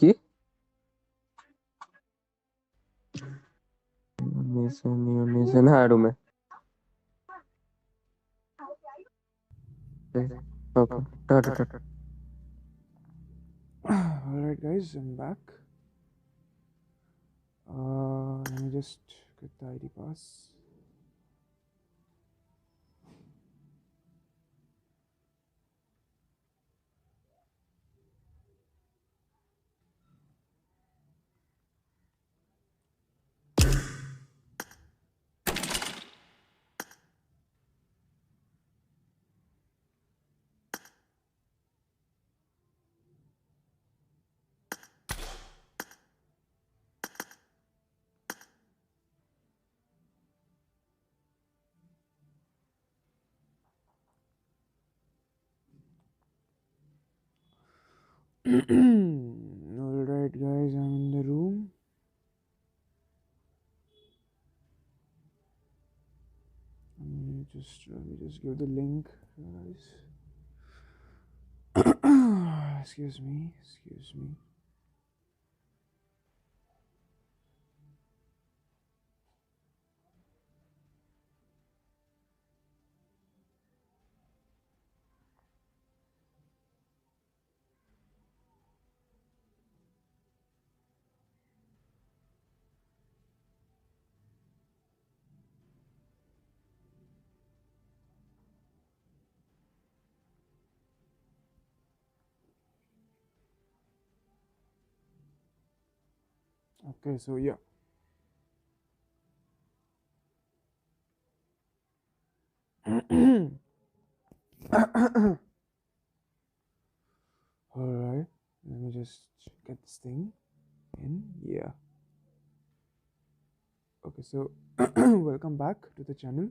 কি নিচে না রুমে ওকে tata Alright guys, I'm back. Let me just get the ID pass. Alright guys, I'm in the room. Let me just give the link, guys. Excuse me. Okay, so yeah. Alright, let me just get this thing in. Yeah. Okay, so welcome back to the channel.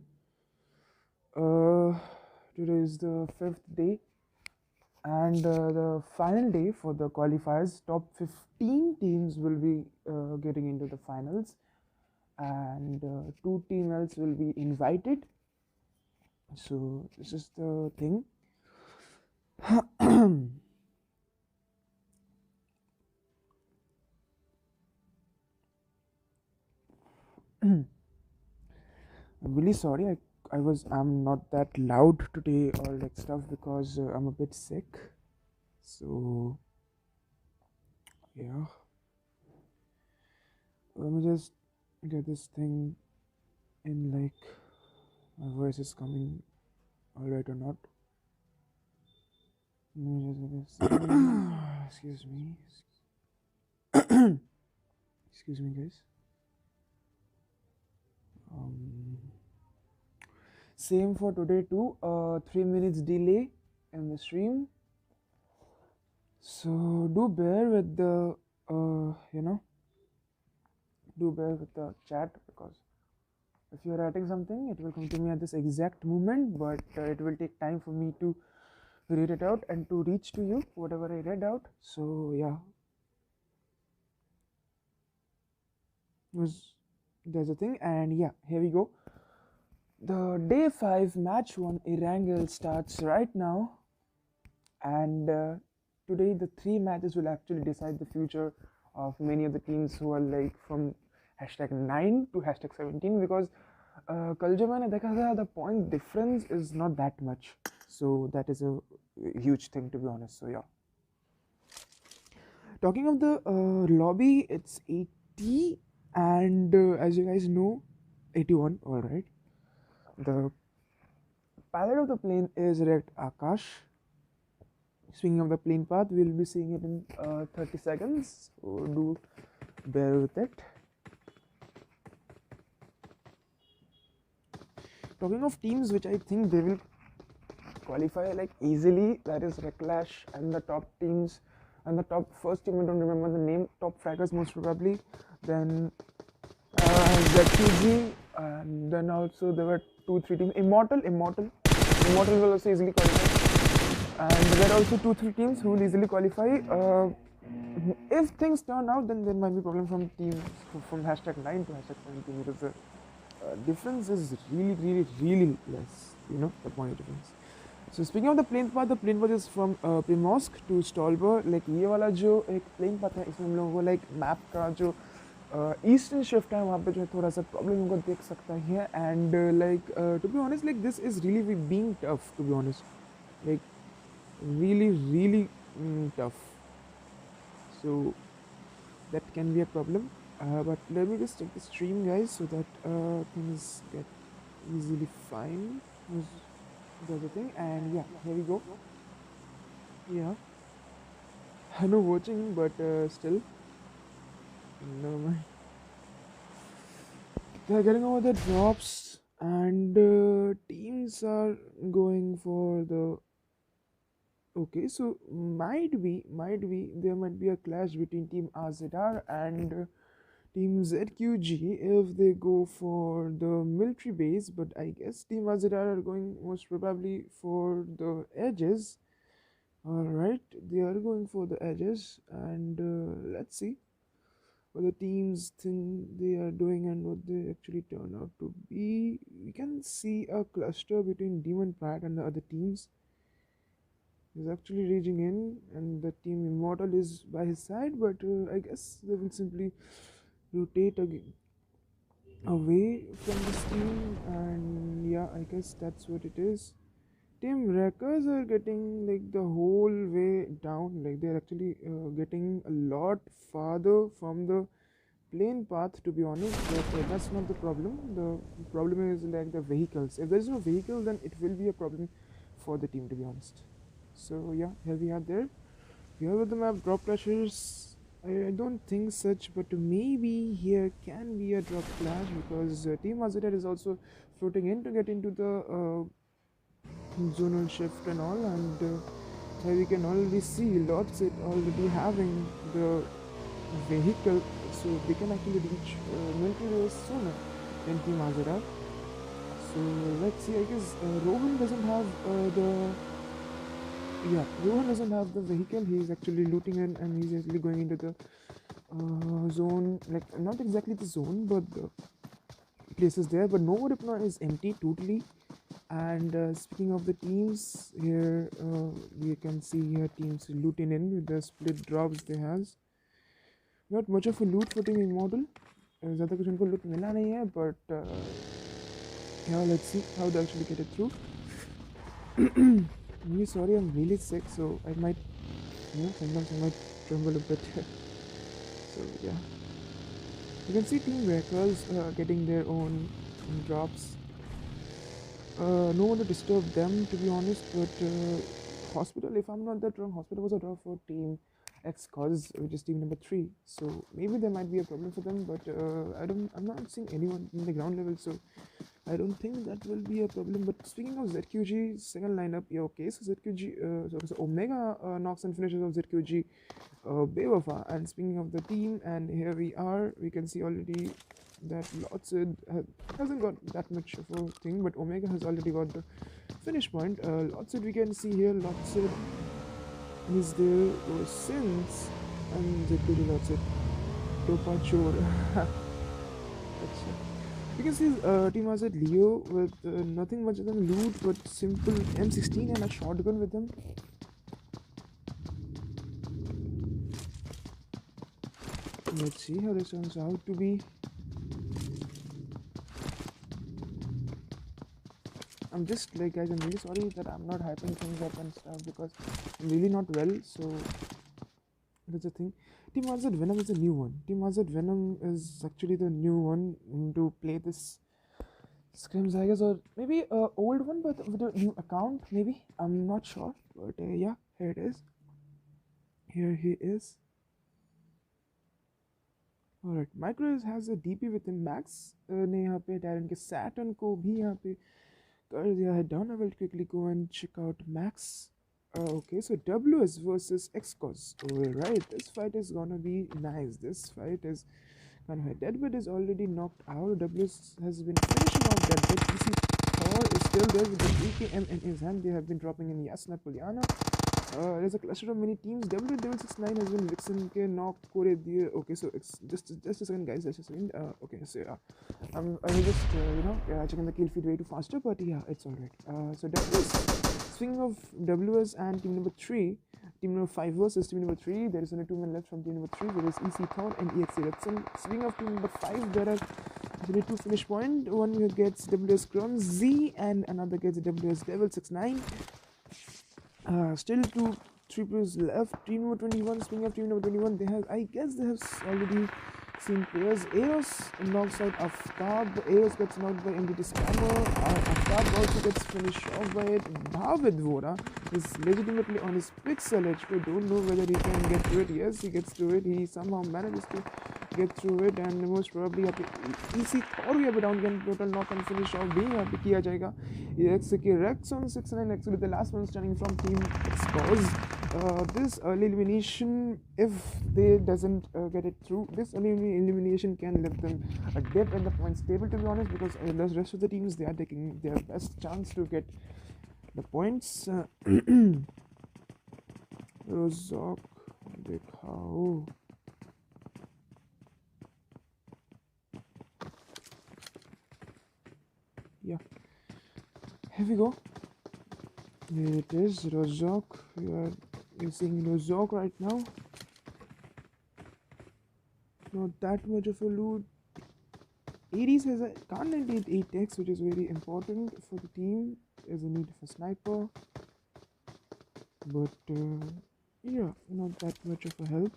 Today is the 5th day and the final day for the qualifiers. Top 15 teams will be getting into the finals, and 2 teams will be invited. So this is the thing. I'm really sorry. I'm not that loud today or like stuff because I'm a bit sick. So yeah, let me just get this thing in, like my voice is coming alright or not. Let me just get this thing. Excuse me. Excuse me guys. Same for today too. 3 minutes delay in the stream. So do bear with the do bear with the chat, because if you're writing something, it will come to me at this exact moment, but it will take time for me to read it out and to reach to you whatever I read out. So yeah, there's a thing. And yeah, here we go. The day 5 match 1 Erangel starts right now, and today the 3 matches will actually decide the future of many of the teams who are like from #9 to #17, because कल जो मैंने देखा था, the point difference is not that much, so that is a huge thing, to be honest. So yeah, talking of the lobby, it's 80, and as you guys know, 81. All right, the pilot of the plane is Rekt Akash. Speaking of the plane path, we'll be seeing it in 30 seconds, so do bear with it. Talking of teams which I think they will qualify like easily, that is Reclash and the top teams, and the top first team, I don't remember the name, top fraggers most probably, then ZTG, and then also there were 2-3 teams. Immortal will also easily qualify, and there are also 2-3 teams who will easily qualify. If things turn out, then there might be problem from teams from #9 to #17, because the difference is really less, the point difference. So speaking of the plane path is from Primorsk to Stolber. Like ये वाला जो एक plane path है इसमें हम लोगों को like map का जो ईस्टर्न शिफ्ट है वहाँ पे जो है थोड़ा सा प्रॉब्लम उनको देख सकता है and like to be honest like this is really being tough to be honest like really tough, so that can be a problem, but let me just take the stream guys so that things get easily fine. That's the thing, and yeah, here we go. Yeah, I know watching, but still no mind. They're getting over the drops, and teams are going for the. Okay, so might be there might be a clash between Team AZR and Team ZQG if they go for the military base, but I guess Team AZR are going most probably for the edges. Alright, they are going for the edges, and let's see what the teams think they are doing and what they actually turn out to be. We can see a cluster between Demon Pride and the other teams. He's actually raging in, and the team Immortal is by his side, but I guess they will simply rotate again away from this team, and yeah, I guess that's what it is. Team Wreckers are getting like the whole way down, like they're actually getting a lot farther from the plane path, to be honest, but that's not the problem. The problem is like the vehicles. If there's no vehicle, then it will be a problem for the team, to be honest. So yeah, here we are there. Here with the map drop pressures, I don't think such, but maybe here can be a drop clash because Team Azure is also floating in to get into the zonal shift and all, and here we can already see lots it already having the vehicle, so they can actually reach military base sooner than Team Azure. So let's see. I guess Rohan doesn't have Rohan doesn't have the vehicle. He's actually looting and he's actually going into the zone, like not exactly the zone, but the places there. But Novo Ripna is empty totally. And speaking of the teams, here you can see here teams looting in with the split drops they has. Not much of a loot for Team Immortal. ज़्यादा कुछ उनको loot मिला नहीं है, but yeah, let's see how they actually get it through. I'm really sorry, I'm really sick, so I might, sometimes I might tremble a bit. So yeah, you can see Team Wreckers getting their own drops. No one to disturb them, to be honest, but Hospital, if I'm not that wrong, Hospital was a drop for Team X cause, which is team number 3, so maybe there might be a problem for them, but I'm not seeing anyone in the ground level, so I don't think that will be a problem. But speaking of ZQG second lineup, yeah, okay, so ZQG so Omega knocks and finishes of ZQG Bewafa. And speaking of the team, and here we are, we can see already that Lotsid hasn't got that much of a thing, but Omega has already got the finish point. Lotsid, we can see here, Lotsid is there since, and ZQG Lotsid Topa Chor. You can see Team Azad Leo with nothing much than loot, but simple M16 and a shotgun with him. Let's see how this turns out to be. I'm just like, guys, I'm really sorry that I'm not hyping things up and stuff because I'm really not well, so that's the thing. Team Azad Venom is a new one. Team Azad Venom is actually the new one to play this scrims, I guess, or maybe a old one but with a new account, maybe. I'm not sure, but yeah, here it is. Here he is. Alright, Micro has a DP with him. Max ने यहाँ पे Darren के Saturn को भी यहाँ पे कर दिया है down. I will quickly go and check out Max. Okay, so WS versus XCOS. Alright, this fight is gonna be nice. This fight is kind of high. Deadbit is already knocked out. WS has been finishing off Deadbit. PC Thor is still there with the BGMI in his hand. They have been dropping in Yasna Puliana. There's a cluster of many teams. W769 has been Vixen ke knock kore diye. Okay, so it's just a second, guys. Just a second. Okay, so yeah, I was just checking the kill feed way too faster, but yeah, it's alright. So WS Speaking of WS and team number 3, team number 5 versus team number 3, there is only 2 men left from team number 3, there is EC Thor and EXA Repson. Speaking of team number 5, there are only 2 finish point. One who gets WS Cron Z and another gets WS Devil 69. Still 3 players left. Team number 21. Speaking of team number 21, they have, I guess they have already seen players. Eos knocks out Aftab. Eos gets knocked by MDT Scammer. Aftab also gets finished off by it. Bhavid Vora is legitimately on his pixel edge. We don't know whether he can get to it. Yes, he gets to it. He somehow manages to get through it, and most probably EC Thor भी down can total knock and finish off भी यहाँ पे किया जाएगा. Rekt on 6-9 actually the last one standing from team Expose. This early elimination, if they doesn't get it through, this early elimination can let them a dip in the points table, to be honest, because the rest of the teams, they are taking their best chance to get the points. Rozok, dikhao. Yeah, here we go. Here it is, Rozok. We are using Rozok right now. Not that much of a loot. Ares has a can't 98x, which is very important for the team. There's a need for sniper, but yeah, not that much of a help.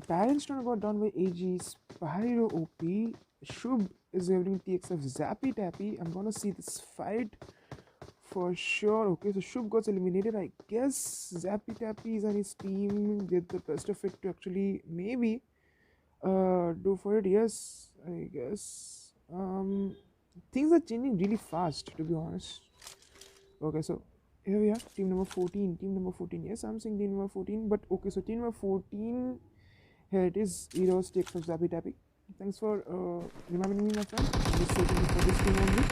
Tyrant's trying got down by AG Spyro OP. Shub is having TXF Zappy Tappy. I'm gonna see this fight for sure. Okay, so Shub got eliminated. I guess Zappy Tappy is on his team. Did the best of it to actually maybe do for it. Yes, I guess. Things are changing really fast, to be honest. Okay, so here we are, team number 14. Team number 14. Yes, I'm saying team number 14. But okay, so team number 14. Here it is. Heroes takes of Zappy Tappy. Thanks for reminding me, my friend. I'm just saving it for this team only.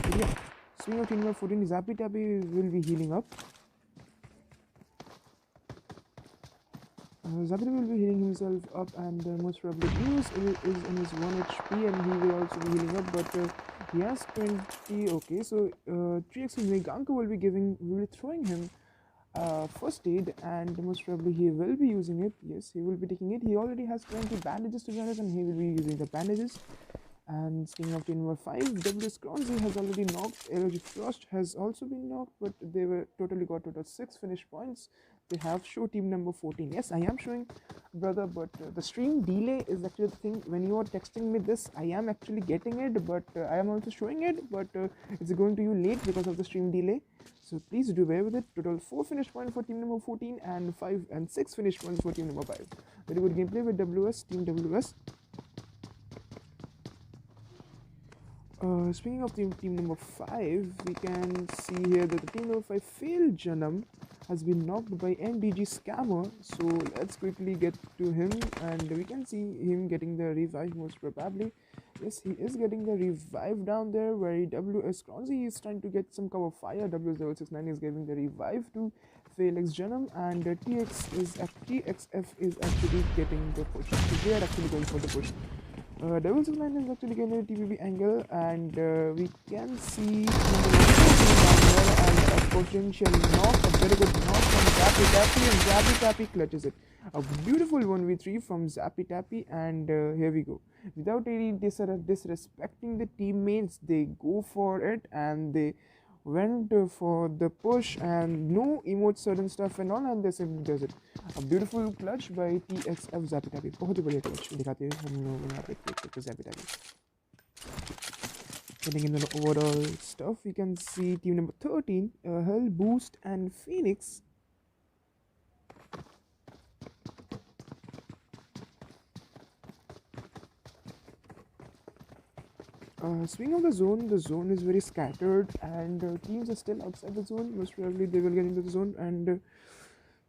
But yeah, speaking of team number 14, Zappy Tappy will be healing up. Zappy Tappy will be healing himself up, and most probably Eos is on his 1 HP, and he will also be healing up. But he has 20. Okay, so 3x Meganko will be throwing him first aid, and most probably he will be using it. Yes, he will be taking it. He already has 20 bandages to be honest, and he will be using the bandages. And speaking of team number 5, W Scronzy has already knocked. LG Frost has also been knocked, but they were got total 6 finish points. They have show team number 14. Yes, I am showing, brother, but the stream delay is actually the thing. When you are texting me this, I am actually getting it, but I am also showing it, but it's going to you late because of the stream delay. So please do bear with it. Total 4 finish points for team number 14 and 5 and 6 finish points for team number 5. Very good gameplay with WS, team WS. Speaking of team number 5, we can see here that the team number 5 failed Janam has been knocked by MDG Scammer. So let's quickly get to him, and we can see him getting the revive most probably. Yes, he is getting the revive down there where WS Cronzy is trying to get some cover fire. WS069 is giving the revive to Felix Janam, and TXF is actually getting the push. So they are actually going for the push. Devil 69 is actually getting a TPP angle, and we can see number 1 and a potential knock, a very good knock from Zappy Tappy, and Zappy Tappy clutches it. A beautiful 1v3 from Zappy Tappy, and here we go. Without any disrespecting the teammates, they go for it, and they went for the push, and no emote certain stuff and all, and they simply does it. A beautiful clutch by TXF Zappy Tappy. बहुत ही बढ़िया clutch दिखाते हैं हम लोग यहाँ पे Zappy Tappy. Getting into the overall stuff, we can see team number 13, Hell, Boost, and Phoenix. Speaking of the zone is very scattered, and teams are still outside the zone. Most probably they will get into the zone, and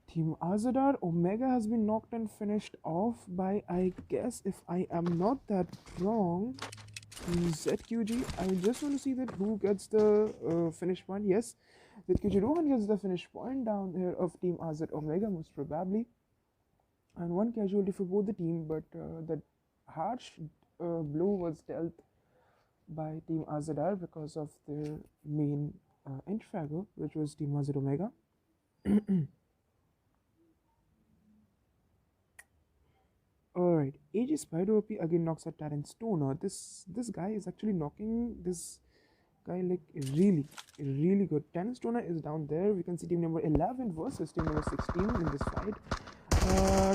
Team Azadar Omega has been knocked and finished off by, I guess, if I am not that wrong, ZQG. I just want to see that who gets the finish point. Yes, ZQG Rohan gets the finish point down here of Team Azad Omega most probably, and 1 casualty for both the team. But the harsh blow was dealt by Team Azadar because of their main intrafragger, which was Team Azad Omega. Alright, AG Spider OP again knocks out Tyrant Stoner. This guy is actually knocking this guy like really good. Tyrant Stoner is down there. We can see team number 11 versus team number 16 in this fight.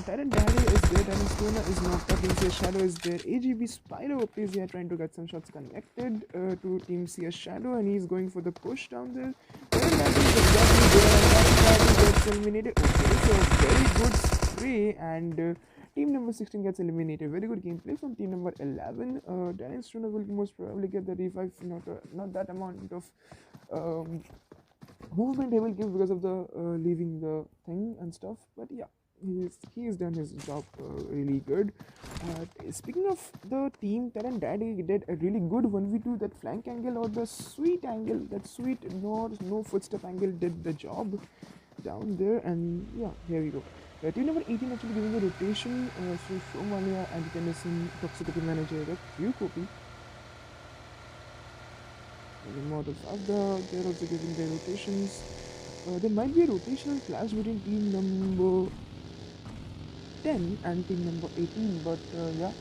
Tyrant Daddy is there, Tyrant Stoner is knocked up, Team CS Shadow is there, AGB Spider OP is here trying to get some shots connected to Team CS Shadow, and he's going for the push down there. Tyrant Daddy is exactly there, and Tyrant Daddy gets eliminated. Okay, so very good spray, and team number 16 gets eliminated. Very good gameplay from team number 11. Tyrant Stoner will most probably get the revive, not that amount of movement he will give because of the leaving the thing and stuff, but yeah, he's done his job really good. Speaking of the team, Tyrant Daddy did a really good 1v2. That flank angle or the sweet angle, that sweet no footstep angle did the job down there, and yeah, here we go. Team number 18 actually giving a rotation, so Shomania and Tennyson, Toxicity Manager, Rekt, copy. The models after, they're also giving their rotations. There might be a rotational clash between team number 10 and team number 18, but yeah,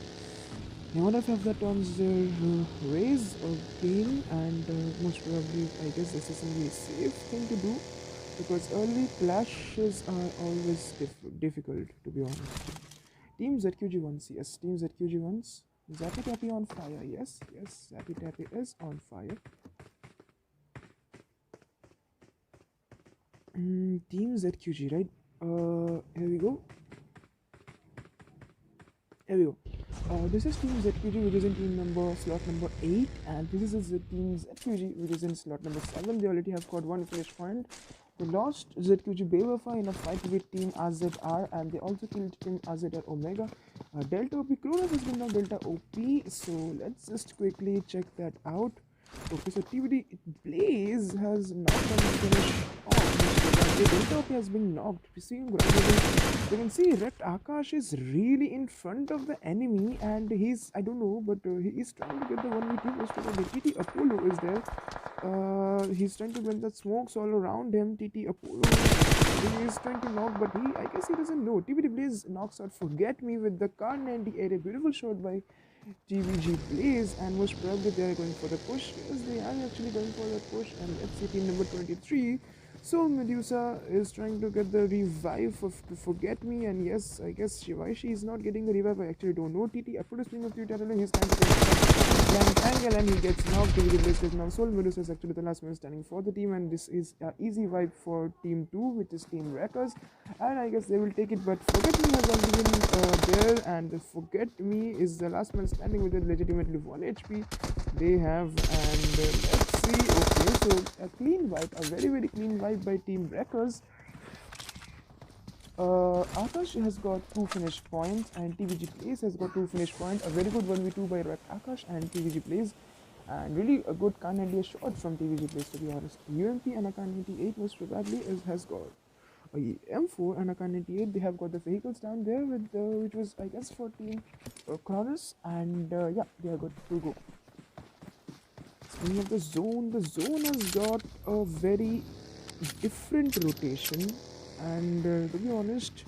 one of that turns their raise or gain, and most probably I guess this is a really safe thing to do, because early clashes are always difficult, to be honest. Team ZQG1s, yes, team ZQG1s. Zappy Tappy on fire, yes, Zappy Tappy is on fire. Team ZQG, right? Here we go. This is Team ZQG, which is in team number slot number 8, and this is the Team ZQG, which is in slot number 7. They already have got one finish point. They lost ZQG Bewafa in a fight with Team AZR, and they also killed Team AZR Omega. Delta OP Kronos has been now Delta OP, so let's just quickly check that out. Okay, so TVD Blaze has not been finished off. The Delta OP has been knocked. You can see Rekt Akash is really in front of the enemy, and he's, I don't know, but he is trying to get the 1v2 most probably. TT Apollo is there. He's trying to get the smokes all around him. TT Apollo is trying to knock, but I guess he doesn't know. TVD Blaze knocks out Forget Me with the Car 98. A beautiful shot by TVG Blaze, and most probably they are going for the push. Yes, they are actually going for the push, and let's see team number 23. So Medusa is trying to get the revive to Forget Me, and yes, I guess why she is not getting the revive, I actually don't know. TT Apollo stream of Twitter, he's trying to get flank angle, and he gets knocked. TVG Blaze is now Soul Medusa is actually the last man standing for the team, and this is an easy vibe for team 2, which is Team Wreckers, and I guess they will take it, but Forget Me has already been there, and Forget Me is the last man standing with it legitimately 1 HP they have, and let's see. Okay, so a clean wipe, a very clean wipe by Team Wreckers. Akash has got 2 finish points, and TVG Plays has got 2 finish points. A very good 1v2 by Rekt Akash and TVG Plays, and really a good Kar98 shot from TVG Plays, to be honest. UMP and a Kar98 most probably has got a M4 and a Kar98. They have got the vehicles down there with which was, I guess, for Team Kronos, and yeah, they are good to go. Speaking of the zone has got a very different rotation, and to be honest,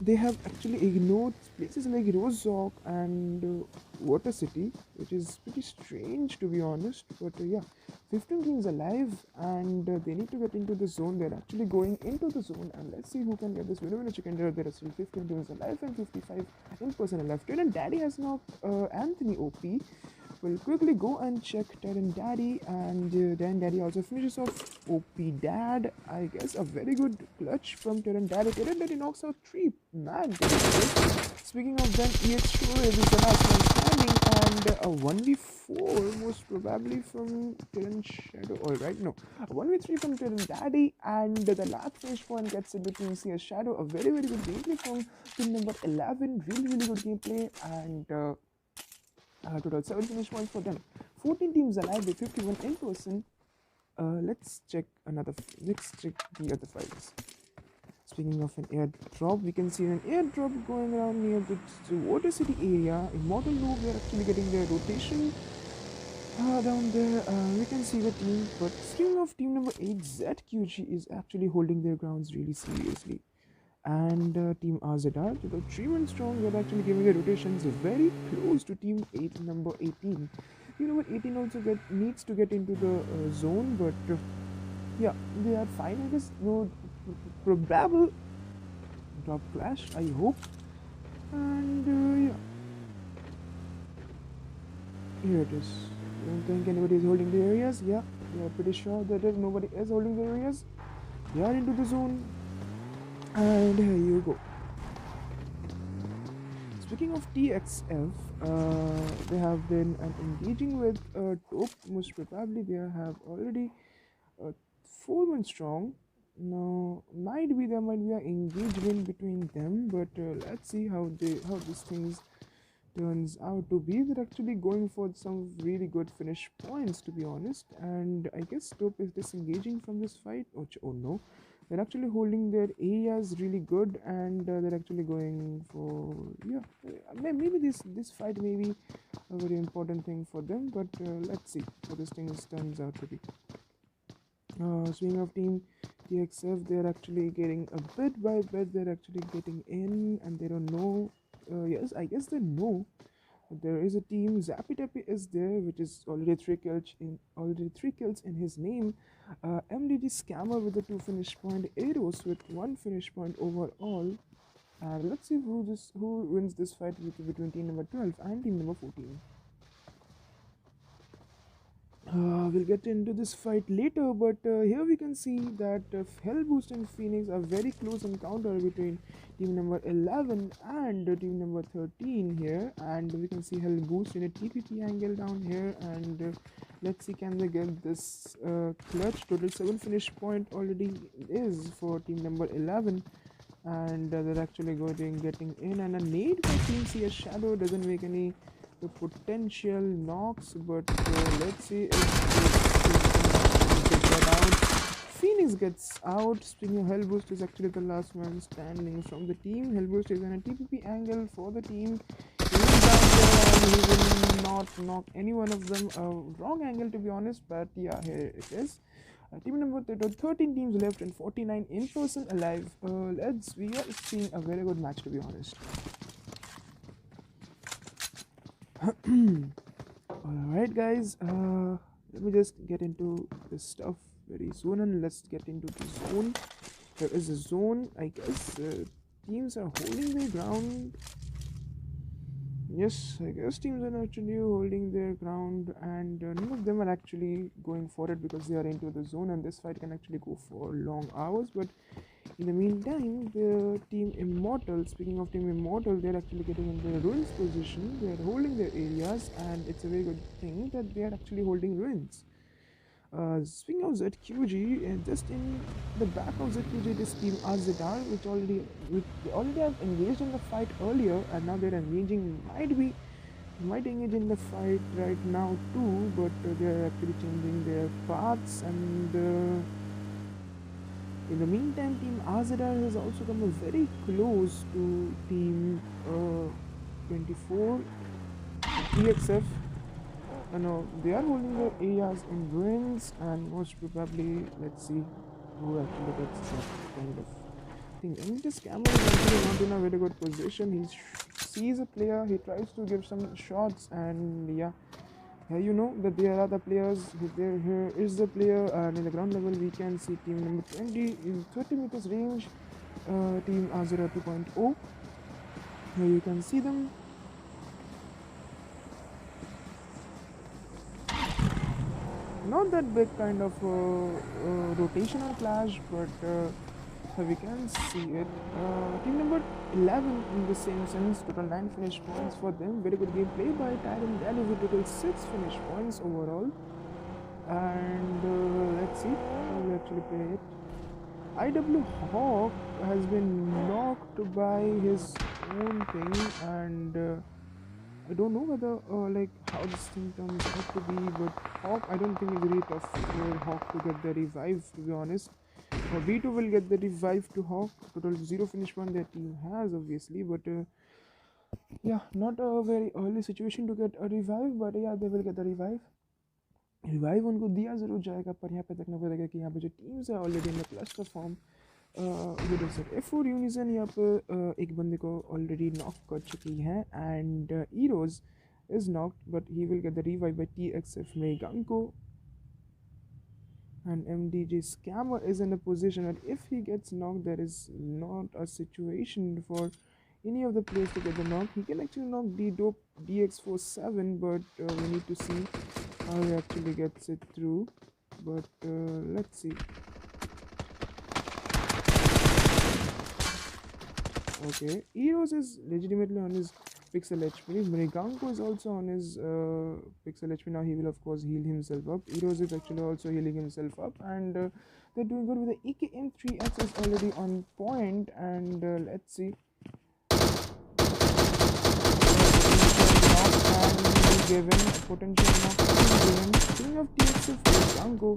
they have actually ignored places like Rozok and Water City, which is pretty strange, to be honest, but yeah, 15 teams alive, and they need to get into the zone. They're actually going into the zone, and let's see who can get this winner in a chicken dinner. There are still 15 teams alive and 55 in person left. And Daddy has knocked Anthony OP. We'll quickly go and check Tyrant Daddy, and then Daddy also finishes off OP Dad. I guess a very good clutch from Tyrant Daddy. Tyrant Daddy knocks out 3 man. Speaking of them, EX Sure is the last one standing, and a 1v4 most probably from Tyrant Shadow. Alright, no, a 1v3 from Tyrant Daddy, and the last finish one gets in between CS Shadow. A very good gameplay from team number 11. Really good gameplay, and total 7 finish points for them. 14 teams alive with 51 in person. Let's check the other files. Speaking of an airdrop, we can see an airdrop going around near the Water City area. Immortal Loop, they're actually getting their rotation down there. We can see the team, but speaking of team number 8, ZQG is actually holding their grounds really seriously. And team RZR, to the 3-man strong, they're actually giving their rotations very close to team 8, number 18. You know what, 18 also needs to get into the zone, but yeah, they are fine, I guess. No probable drop clash, I hope. And yeah, here it is. I don't think anybody is holding the areas. Yeah, we are pretty sure that if nobody is holding the areas, they are into the zone. And here you go. Speaking of TXF, they have been engaging with Top. Most probably they have already 4-man strong. Now there might be an engagement between them, but let's see how this things turns out to be. They're actually going for some really good finish points, to be honest, and I guess Top is disengaging from this fight. Oh no, they're actually holding their areas really good, and they're actually going for, yeah, maybe this fight may be a very important thing for them, but let's see how this thing turns out to be. Speaking of team TXF, they're actually getting a bit by bit, they're actually getting in, and they don't know. Yes, I guess they know. There is a team. Zappy Tappy is there, which is already three kills in his name. MDD Scammer with the 2 finish point. Eros with 1 finish point overall. And let's see who wins this fight between team number 12 and team number 14. We'll get into this fight later, but here we can see that Hellboost and Phoenix are very close encounter between team number 11 and team number 13 here, and we can see Hellboost in a TPP angle down here, and let's see, can they get this clutch. Total 7 finish point already is for team number 11, and they're actually getting in, and a nade by Team CS Shadow doesn't make any potential knocks, but let's see if they get that out. Phoenix gets out. Speaking of, Hellboost is actually the last man standing from the team. Hellboost is in a TPP angle for the team. He is down there and he will not knock any one of them. Wrong angle, to be honest, but yeah, here it is. Team number 13 teams left and 49 in person alive. We are seeing a very good match, to be honest. Alright guys, let me just get into this stuff very soon, and let's get into the zone. There is a zone, I guess. Teams are holding their ground. Yes, I guess teams are actually holding their ground, and none of them are actually going for it because they are into the zone, and this fight can actually go for long hours. But in the meantime, the team Immortal, speaking of team Immortal, they're actually getting in their ruins position. They're holding their areas, and it's a very good thing that they are actually holding ruins. Speaking of ZQG, just in the back of ZQG, this team RZR, which already have engaged in the fight earlier, and now they're engaging. Might engage in the fight right now too, but they're actually changing their paths, and in the meantime, team RZR has also come very close to team 24 TXF. No, they are holding their areas in ruins, and most probably, let's see who actually gets that kind of thing. And this camera is actually not in a very good position. He sees a player, he tries to give some shots, and yeah, here you know that there are the players. Here is the player, and in the ground level we can see team number 20 in 30 meters range, team R0 2.0. Here you can see them. Not that big kind of rotational clash, but we can see it. Team number 11 in the same sense, total 9 finish points for them. Very good gameplay by Tyrant Dally with total 6 finish points overall. And let's see how we actually play it. IW Hawk has been knocked by his own thing, and I don't know whether how this thing turns out to be, but Hawk, I don't think it's really tough for Hawk to get the revive, to be honest. B2 will get the revive to Hawk. Total 0 finish point their team has, obviously, but yeah, not a very early situation to get a revive, but yeah, they will get the revive. Revive उनको दिया ज़रूर जाएगा, पर यहाँ पे देखना पड़ेगा कि यहाँ पे जो टीम्स है already in cluster form F4 unison यहाँ पे एक बंदे को ऑलरेडी नॉक कर चुकी है and ईरोज is knocked, but he will get the revive by TXF Meganko. And MDG Scammer is in a position that if he gets knocked, there is not a situation for any of the players to get the knock. He can actually knock the dope DX47, but we need to see how he actually gets it through. But let's see. Okay, Eros is legitimately on his pixel HP. Mriganko is also on his pixel HP. Now he will of course heal himself up. Eros is actually also healing himself up, and they're doing good with the EKM3X is already on point. And let's see. And given a potential knock given. King of TXF Mriganko,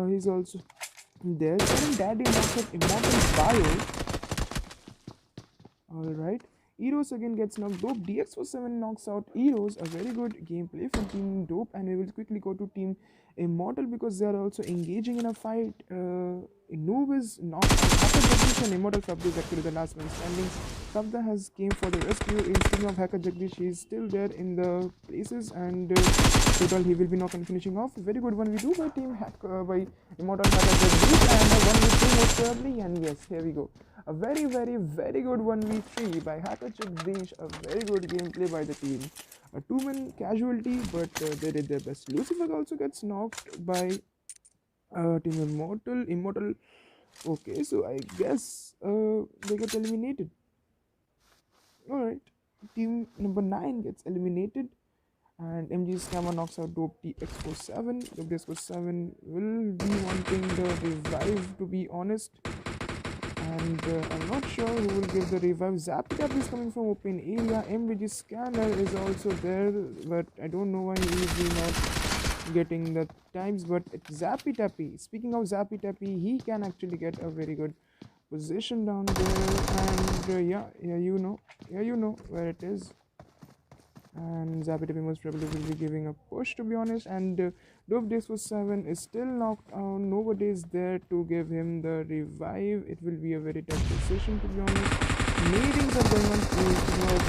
he's also there. Seven Daddy knocks up Immortal Bio. Alright, Eros again gets knocked. Dope DX47 knocks out Eros. A very good gameplay from Team Dope, and we will quickly go to Team Immortal because they are also engaging in a fight. Noob is not Hacker Jagdish and Immortal Fabda is actually the last man standing. Fabda has came for the rescue. Speaking of Hacker Jagdish, he is still there in the places, and total he will be not finishing off. Very good 1v2 by Team by Immortal Hacker Jagdish, and a 1v3 most probably. And yes, here we go. A very good 1v3 by Hacker Jagdish. A very good gameplay by the team. A 2-man casualty, but they did their best. Lucifer also gets knocked by Team Immortal. Okay, so I guess they get eliminated. Alright, team number 9 gets eliminated, and MG Scammer knocks out Dope DX47. Dope DX47 will be wanting the revive, to be honest. And I'm not sure who will give the revive. Zaptap is coming from open area. MVG Scanner is also there, but I don't know why he is not getting the times. But it's Zappy Tappy. Speaking of Zappy Tappy, he can actually get a very good position down there. And yeah, you know where it is. And Zappy Tappy most probably will be giving a push, to be honest. And Dope DX47 is still knocked out. Nobody is there to give him the revive. It will be a very tough decision, to be honest. Meetings are going on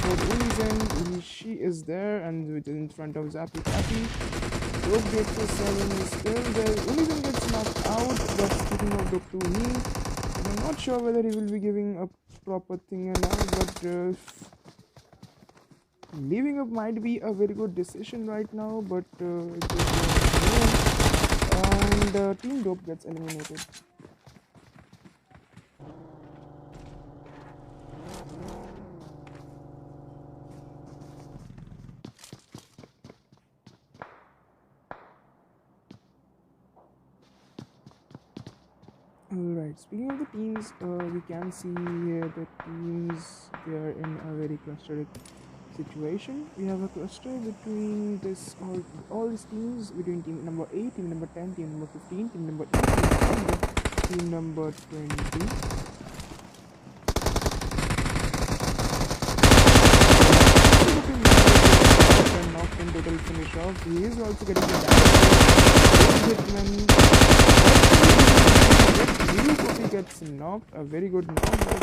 for Unizen. She is there and in front of Zappy Tappy. Dope DX47 is still there. Unizen gets knocked out. But speaking of Dope 2, I'm not sure whether he will be giving a proper thing or not, but leaving up might be a very good decision right now, but and Team Dope gets eliminated. Alright, speaking of the teams, we can see here the teams, they are in a very clustered situation. We have a cluster between all these teams, between team number 8, team number 10, team number 15, team number 18, and team number 20. Knocked in total finish off. He is also getting the damage. Hitman gets knocked. A very good knock by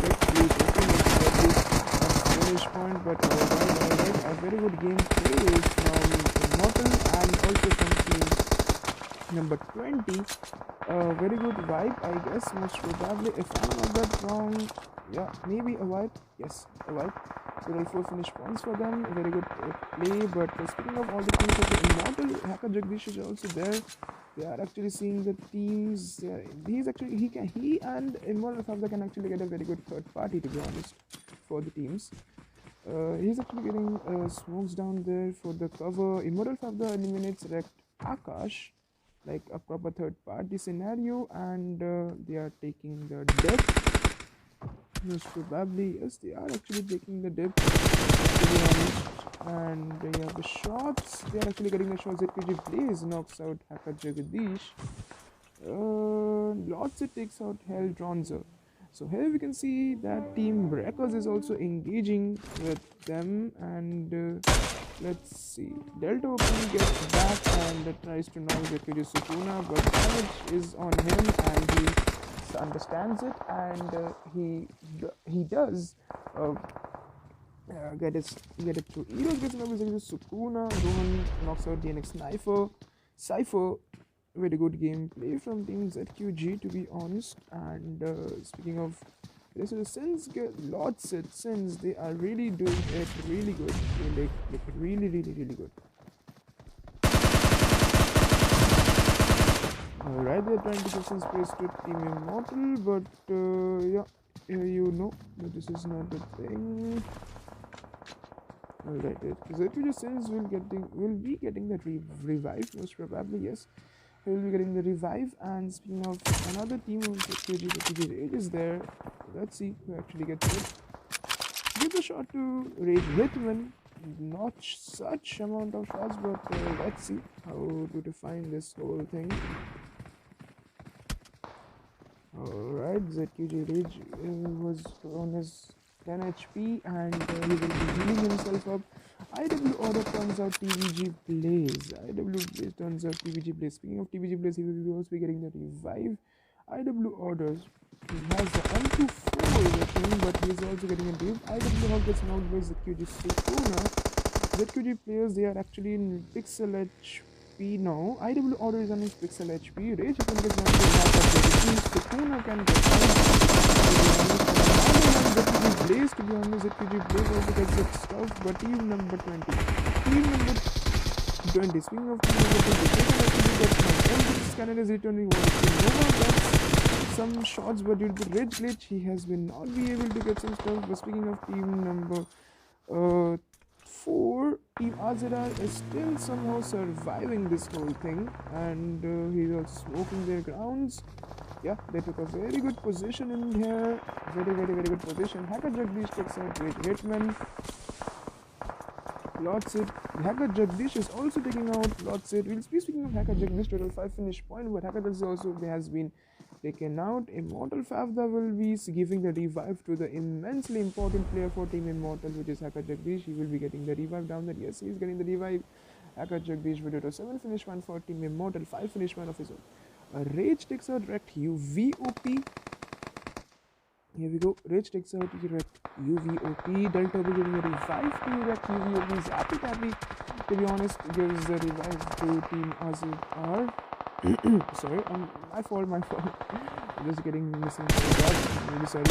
finish point, but alright, a very good game play from Immortal and also from team number 20. Very good wipe, I guess, most probably, if I'm not that wrong. Yeah, maybe a wipe. Yes, a wipe. Total 4 finish points for them. A very good play. But speaking of all the teams of the Immortal, Hacker Jagdish is also there. They are actually seeing the teams. He and Immortal Fabda can actually get a very good third party, to be honest, for the teams. He's actually getting smokes down there for the cover. Immortal Fabda eliminates Rekt Akash, like a proper third party scenario, and they are taking the depth. Most probably, yes, they are actually taking the depth, to be honest. And they have the shots. They are actually getting the shots. ZPG Blaze knocks out Hacker Jagdish. Lots it takes out Hell Dronzer. So here we can see that Team Breakers is also engaging with them, and let's see. Delta Open gets back and tries to knock Zekuji Sukuna, but damage is on him and he understands it, and he does get it through. Eros gets another Sukuna. Rohan knocks out DNX Cypher. Very good gameplay from Team ZQG, to be honest. And speaking of this, is Sins get lots it. Sins, they are really doing it really good. They like really good. Alright, they're trying to get some space to Team Immortal, but yeah, you know that this is not the thing. Alright, ZQG Sins will be getting the revive, most probably, yes. He will be getting the revive. And speaking of another team of ZQG Rage is there. Let's see who actually gets it. Give the shot to Rage Hitman. Not such amount of shots, but let's see how to define this whole thing. Alright, ZQG Rage was on his 10 HP and he will be healing himself up. IW order turns out TVG Blaze. IW Blaze turns out TVG Blaze. Speaking of TVG Blaze, he will be also be getting the revive. IW orders. He has the M24 weapon, but he is also getting a revive. IW Hog gets knocked by ZQG Sukuna. ZQG players, they are actually in pixel HP now. IW order is on his pixel HP. Rage can get knocked by Sukuna can get ZQG Blaze, to be honest, ZQG Blaze also gets good stuff, but team number 20. Speaking of team number 20, this scanner is returning one. Nova gets some shots, but due to the red glitch, he has been not be able to get some stuff. But speaking of team number 4, Team Azerar is still somehow surviving this whole thing, and he's also smoking their grounds. Yeah, they took a very good position in here. Very good position. Hacker Jagdish takes out Rage Hitman. Lots it. Hacker Jagdish is also taking out Lots it. We'll be speaking of Hacker Jagdish, total 5 finish point, but Hacker Jagdish also has been taken out. Immortal Favda will be giving the revive to the immensely important player for Team Immortal, which is Hacker Jagdish. He will be getting the revive down there. Yes, he is getting the revive. Hacker Jagdish will do a 7 finish point for Team Immortal, 5 finish point of his own. Rage takes out Rekt UVOP. Here we go. Rage takes out Rekt UVOP. Delta will be giving a revive to Rekt UVOP. Zappy Tappy, to be honest, gives the revive to Team Azir. Sorry, my fault. I'm just getting missing. I'm really sorry.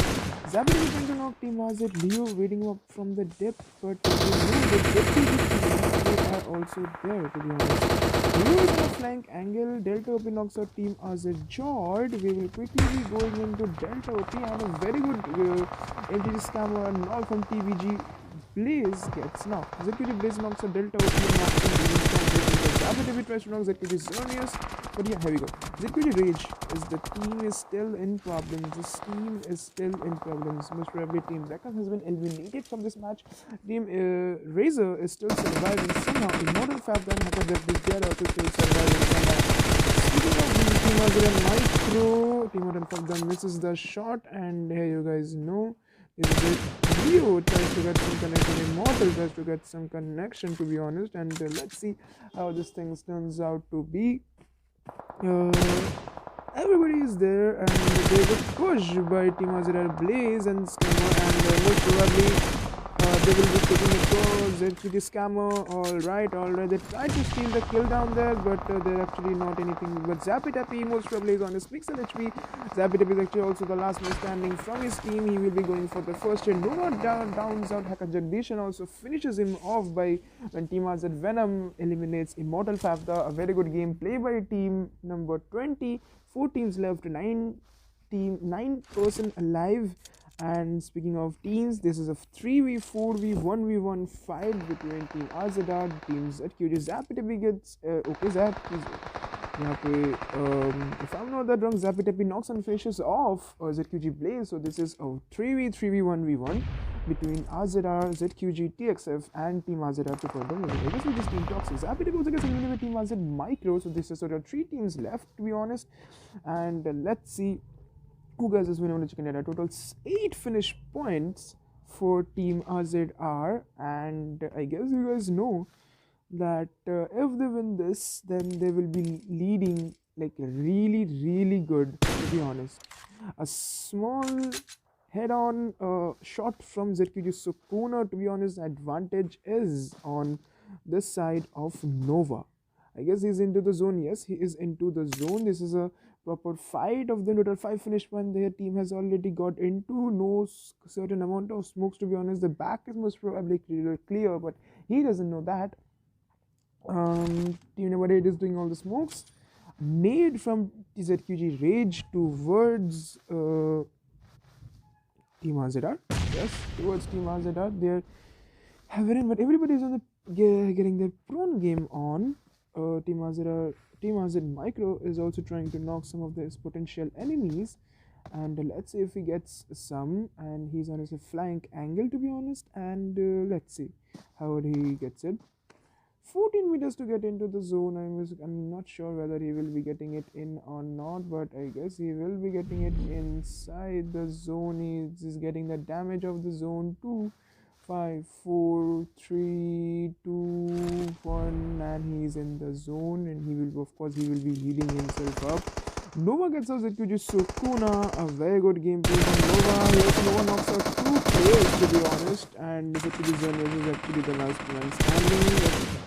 Zappy is going to knock Team Azir. Leo waiting up from the depth, but the deputy are also there, to be honest. Leo is on a flank angle. Delta OP knocks out Team Azir Jord. We will quickly be going into Delta OP, and a very good MTG scammer knock from TVG Blaze gets knocked. ZQG Blaze knocks out Delta OP and knocks from ZQG tries to knock ZQG Xerneas. But yeah, here we go. ZQG Rage is the team is still in problems. This team is still in problems. Most probably Team Rekt has been eliminated from this match. Team Razor is still surviving somehow. Immortal Fab and Hacker Jagdish, they are also still surviving somehow. Speaking of Team Azir and Micro, Team Immortal Fab misses the shot, and here you guys know is that Leo tries to get some connection. Immortal tries to get some connection, to be honest, and let's see how this thing turns out to be. Everybody is there, and there's a push by Team Azir Blaze and Scammer, and most probably they will be taking a call. ZQG Scammer, alright, they tried to steal the kill down there, but they're actually not anything but Zappy Tappy. Most probably is on his pixel HP. Zappy Tappy is actually also the last man standing from his team. He will be going for the first hit. Nova downs out Hacker Jagdish and also finishes him off by when Team Azir Venom eliminates Immortal Favda. A very good game play by team number 20. 4 teams left, 9 person alive. And speaking of teams, this is a 3v4v1v1 fight between Team Azadar, Team ZQG. Zappy gets okay, Zap is if I'm not that wrong, Zappy knocks and finishes off ZQG Blaze. So this is a 3v3v1v1. between RZR, ZQG, TXF, and Team RZR 2.0. I guess we just team toxic. Happy to go against eliminated Team RZ Micro. So this is sort of 3 teams left, to be honest. And let's see who guys is winning on the chicken dinner. Total 8 finish points for Team RZR, and I guess you guys know that if they win this, then they will be leading like really good, to be honest. A small head-on shot from ZQG Sukuna, to be honest. Advantage is on this side of Nova. I guess he's into the zone. Yes, he is into the zone. This is a proper fight of the total 5 finish point their team has already got into. No certain amount of smokes, to be honest. The back is most probably clear, but he doesn't know that. Team number 8 is doing all the smokes. Nade from ZQG Rage towards Team RZR. Yes, towards Team RZR. They're having, but everybody is on the getting their prone game on. Team RZ Micro is also trying to knock some of his potential enemies, and let's see if he gets some. And he's on his flank angle, to be honest, and let's see how he gets it. 14 meters to get into the zone. I'm not sure whether he will be getting it in or not, but I guess he will be getting it inside the zone. He's getting the damage of the zone too. 5, 4, 3, 2, 1, and he's in the zone, and he will, of course, he will be healing himself up. Nova gets out ZQG Sukuna, a very good gameplay from Nova. Yes, Nova knocks out 2 players, to be honest, and ZQG Zone is actually the last one standing.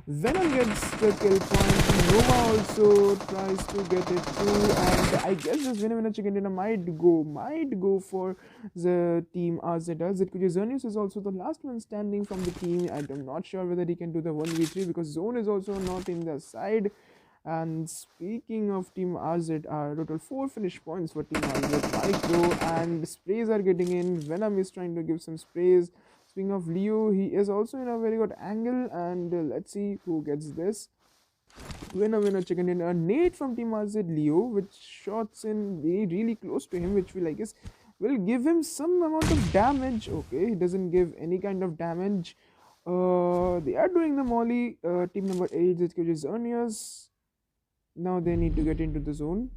Venom gets the kill point. Nova also tries to get it too, and I guess this Venom in a chicken dinner might go for the team RZR. ZQJ Zernius is also the last one standing from the team. I'm not sure whether he can do the 1v3 because Zone is also not in the side. And speaking of Team RZR, total 4 finish points for Team RZ Micro, and sprays are getting in. Venom is trying to give some sprays. Speaking of Leo, he is also in a very good angle, and let's see who gets this. Winner, chicken dinner. Nate from Team RZ Leo, which shots in really close to him, which will, I guess, will give him some amount of damage. Okay, he doesn't give any kind of damage. They are doing the molly. Team number 8, ZQG Zernius. Now they need to get into the zone.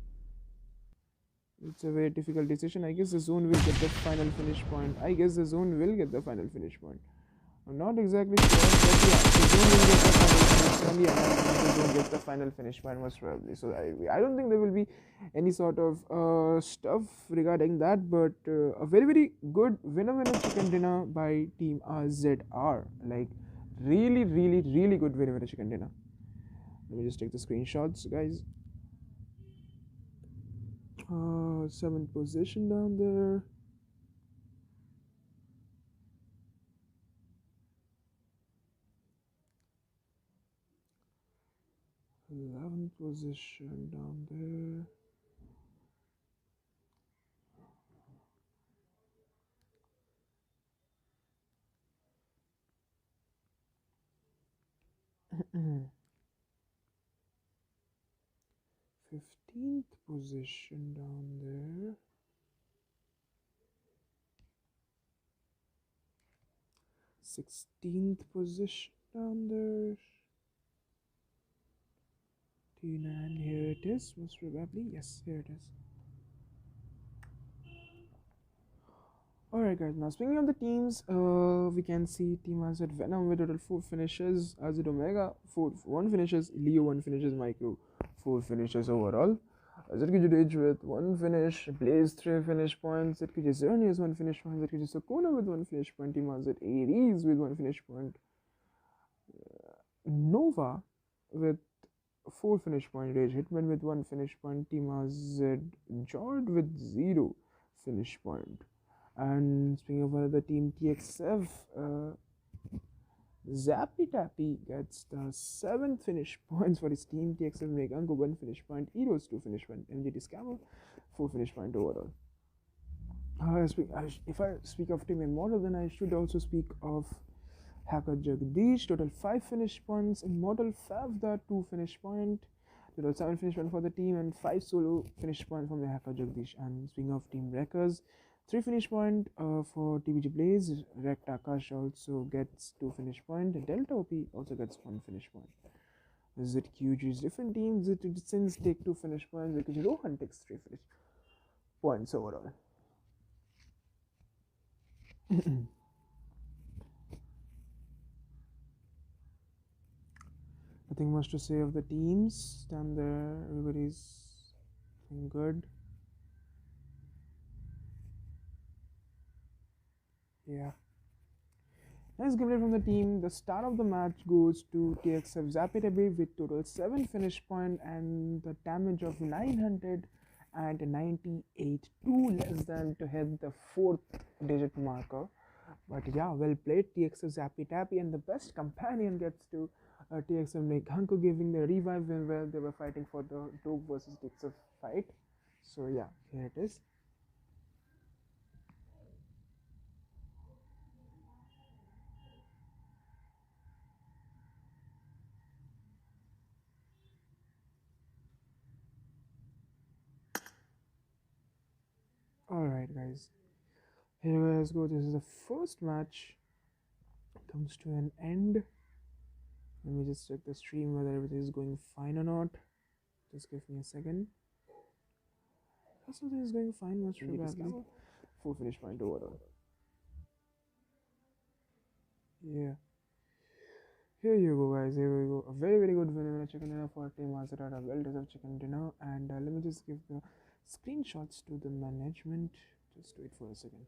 It's a very difficult decision. I guess the zone will get the final finish point. I'm not exactly sure, but yeah, the zone will get the final finish point. Yeah, the zone gets the final finish point most probably. So I don't think there will be any sort of stuff regarding that, but a very good winner chicken dinner by Team RZR. Like really good winner chicken dinner. Let me just take the screenshots, guys. 7th position down there. Eleventh position down there. Mm-hmm. 15th position down there. 16th position down there. And here it is, most probably. Yes, here it is. Alright guys, now speaking of the teams, we can see Team RZ Venom with total 4 finishes, RZ Omega 1 finishes, Leo 1 finishes, Micro 4 finishes overall. ZQG Rage with 1 finish, Blaze 3 finish points, ZQG Zernius 1 finish point, ZQG Sukuna with 1 finish point, Team RZ Aries with 1 finish point, Nova with 4 finish point, Rage Hitman with 1 finish point, Team RZ Jord with 0 finish point. And speaking of another team, TXF, Zappy Tappy gets the 7th finish points for his team. TXF Megango 1 finish point, Eros 2 finish point, MGT Scammer 4 finish point overall. If I speak of Team Immortal, then I should also speak of Hacker Jagdish, total 5 finish points. Immortal Favda 2 finish point, total 7 finish point for the team, and 5 solo finish point from the Hacker Jagdish. And speaking of Team Wreckers, 3 finish point for TBG Blaze. Rekt Akash also gets 2 finish point. Delta OP also gets 1 finish point. ZQG's different teams. Since take 2 finish points because Rohan takes 3 finish points overall. Nothing much to say of the teams. Stand there, everybody's doing good. Yeah. Nice gameplay from the team. The start of the match goes to TXF Zapitabi with total 7 finish point and the damage of 998, 2 less than to hit the 4th digit marker. But yeah, well played TXF Zapitabi, and the best companion gets to TXF Nekhanko, giving the revive when they were fighting for the Dope versus TXF fight. So yeah, here it is. Alright guys, here let's go. This is the first match. Comes to an end. Let me just check the stream whether everything is going fine or not. Just give me a second. Something is going fine, most probably. 4 finish point overall. Yeah. Here you go guys, here we go. A very good vanilla chicken dinner for Team Maserati. Well deserved chicken dinner. And let me just give the screenshots to the management. Just wait for a second.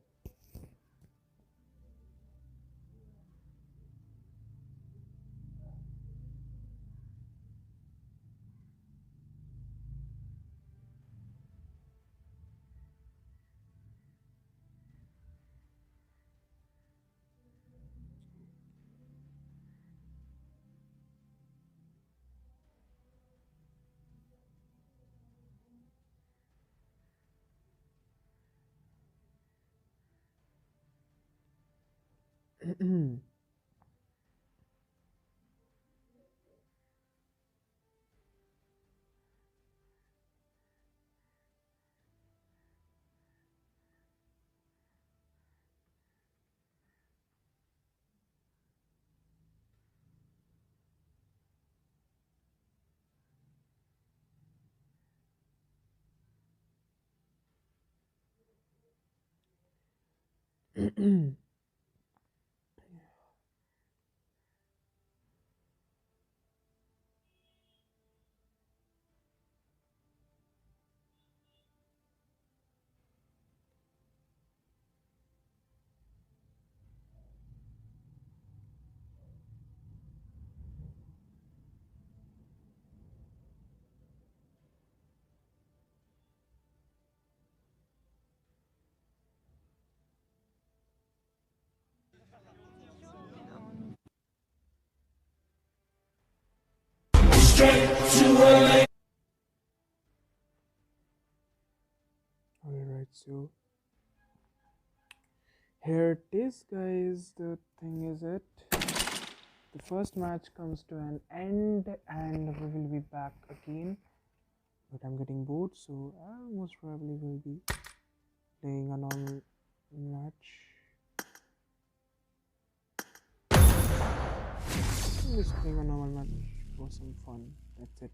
Alright, so here it is guys. The thing is it. The first match comes to an end and we will be back again. But I'm getting bored, so I most probably will be playing a normal match. I'm just playing a normal match for some fun. That's it.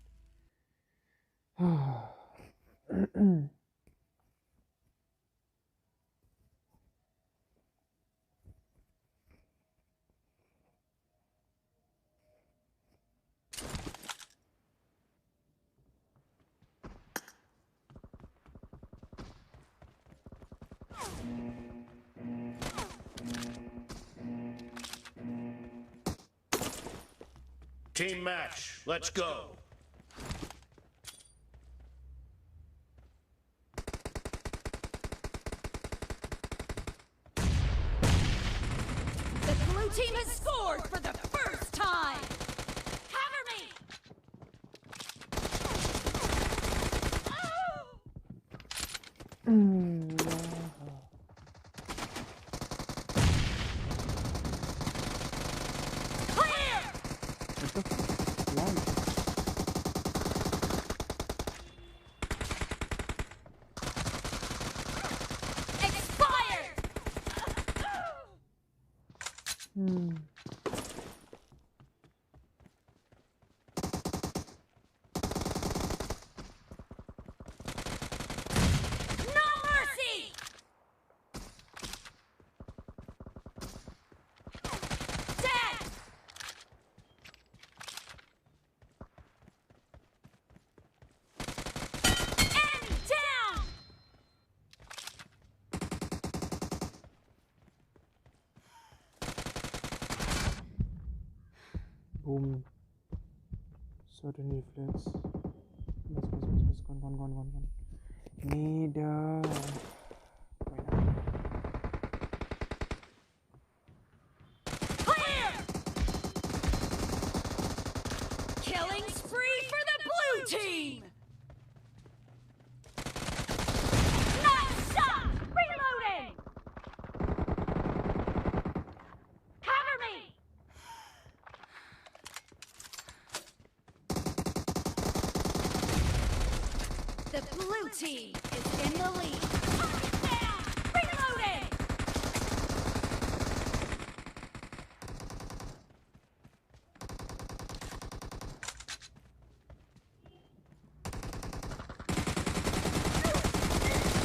Team match, let's go. The blue team has scored for the first time! Cover me! Clear! Expired! boom. Certain reflex. Bas. Gone. Need Clear! Killing spree for the blue team! Nice shot! Reloading! Cover me! The blue team is in the lead. Target down! Reloading!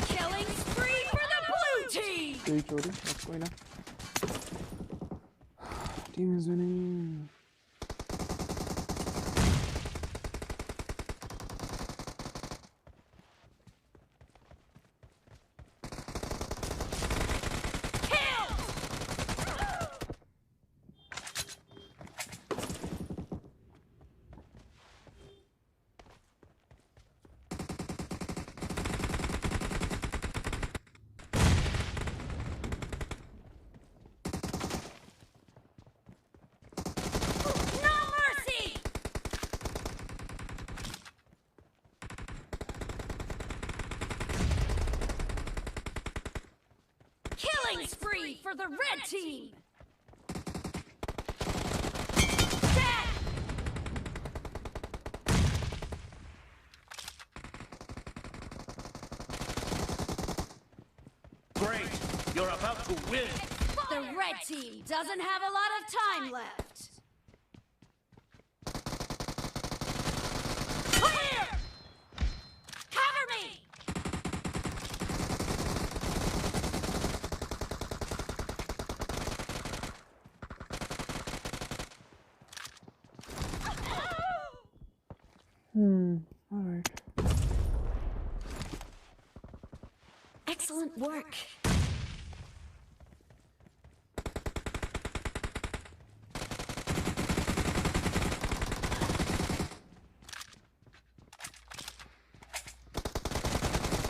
Killing spree for the blue team! Free chori. What's going on? Team is winning. Kill! No mercy! Killing spree for the red team! Dead! Great! You're about to win! The red team doesn't have a lot of time left. Clear! Cover me! Alright. Excellent work.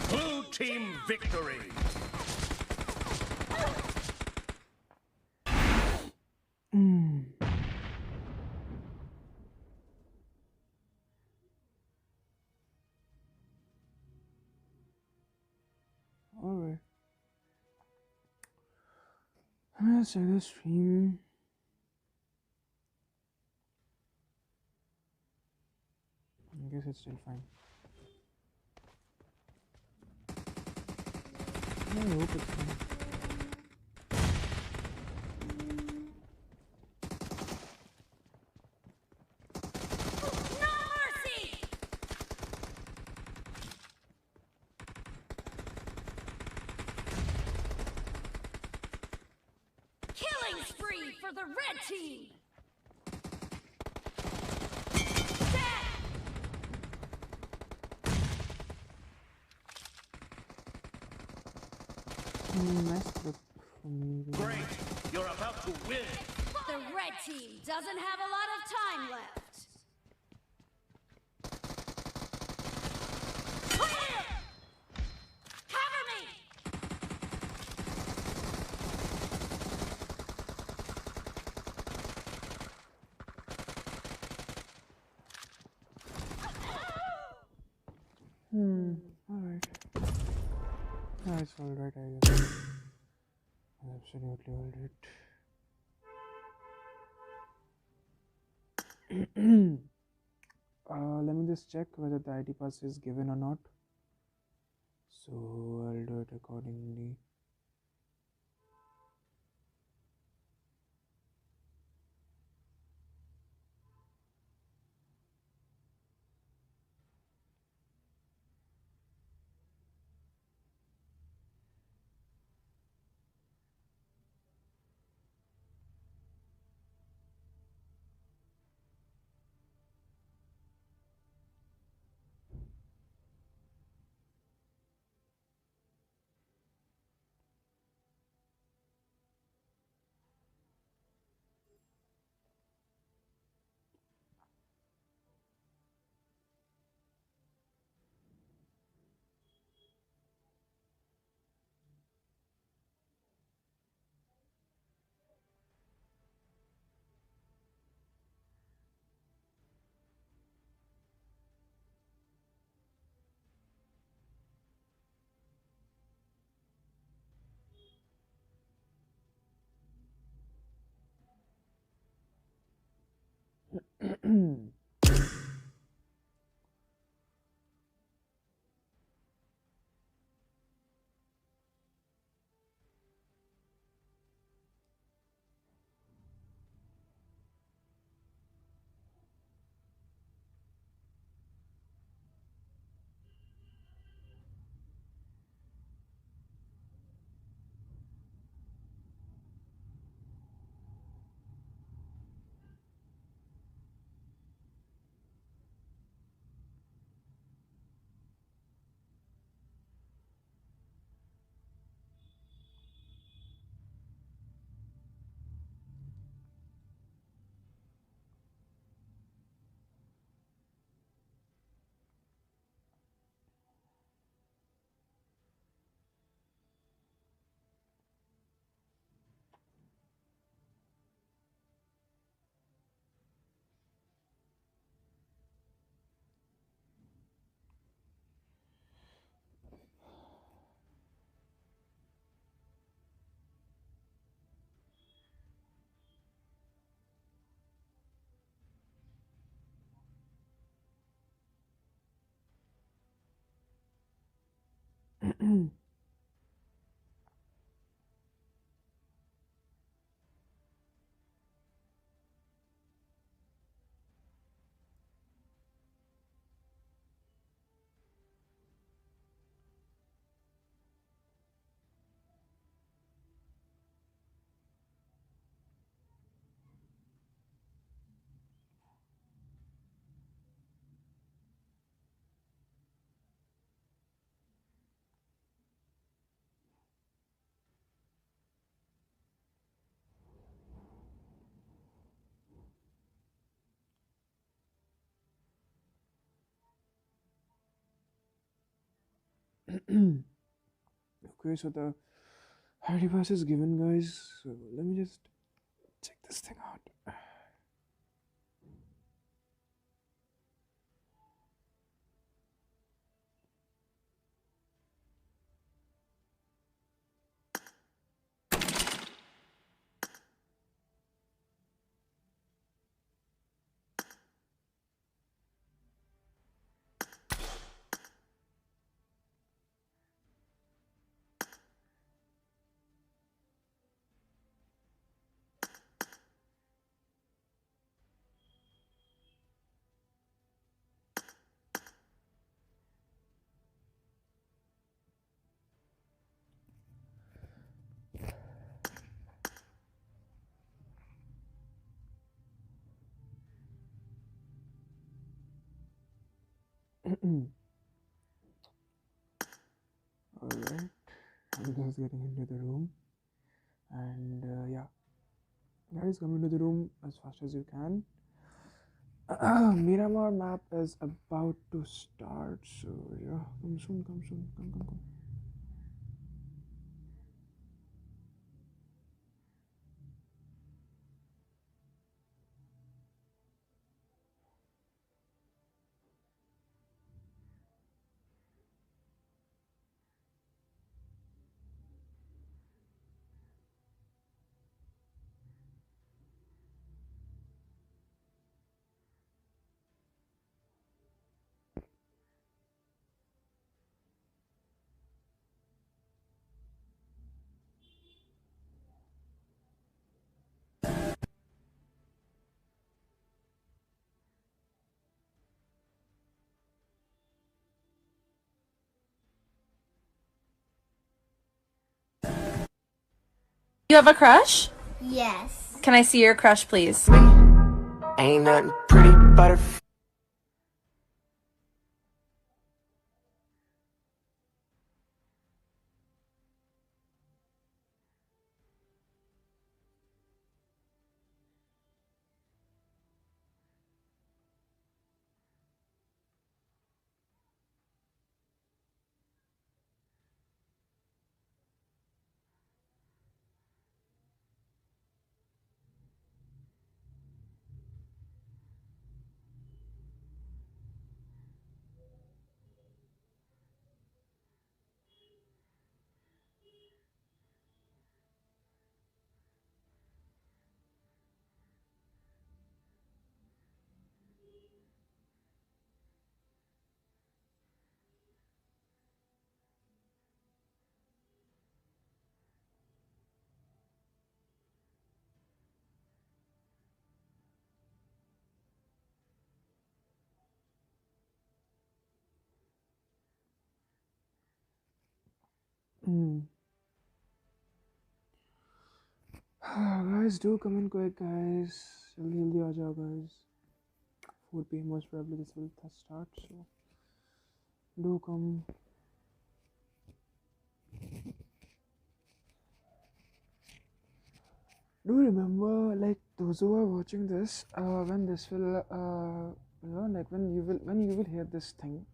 Blue team victory! Alright. Let's check the stream. I guess it's still fine. I hope it's fine. No mercy! Killing spree for the red team! Dead! Nice clip for me. Great! You're about to win! The red team doesn't have a lot of time left. Clear! Cover me! Alright. No, it's alright, I guess. Absolutely alright. Let me just check whether the ID pass is given or not. So I'll do it accordingly. Okay, so the ID pass is given, guys. So let me just check this thing out. Alright, I'm just getting into the room, and yeah, guys, come into the room as fast as you can. Miramar map is about to start, so yeah, come soon, come soon, come. You have a crush? Yes. Can I see your crush, please? Ain't nothing pretty but a Guys, do come in quick, guys. जल्दी आ जाओ, guys. 4 p.m. most probably this will start, so do come. Do remember, like those who are watching this, when this will, like when you will hear this thing,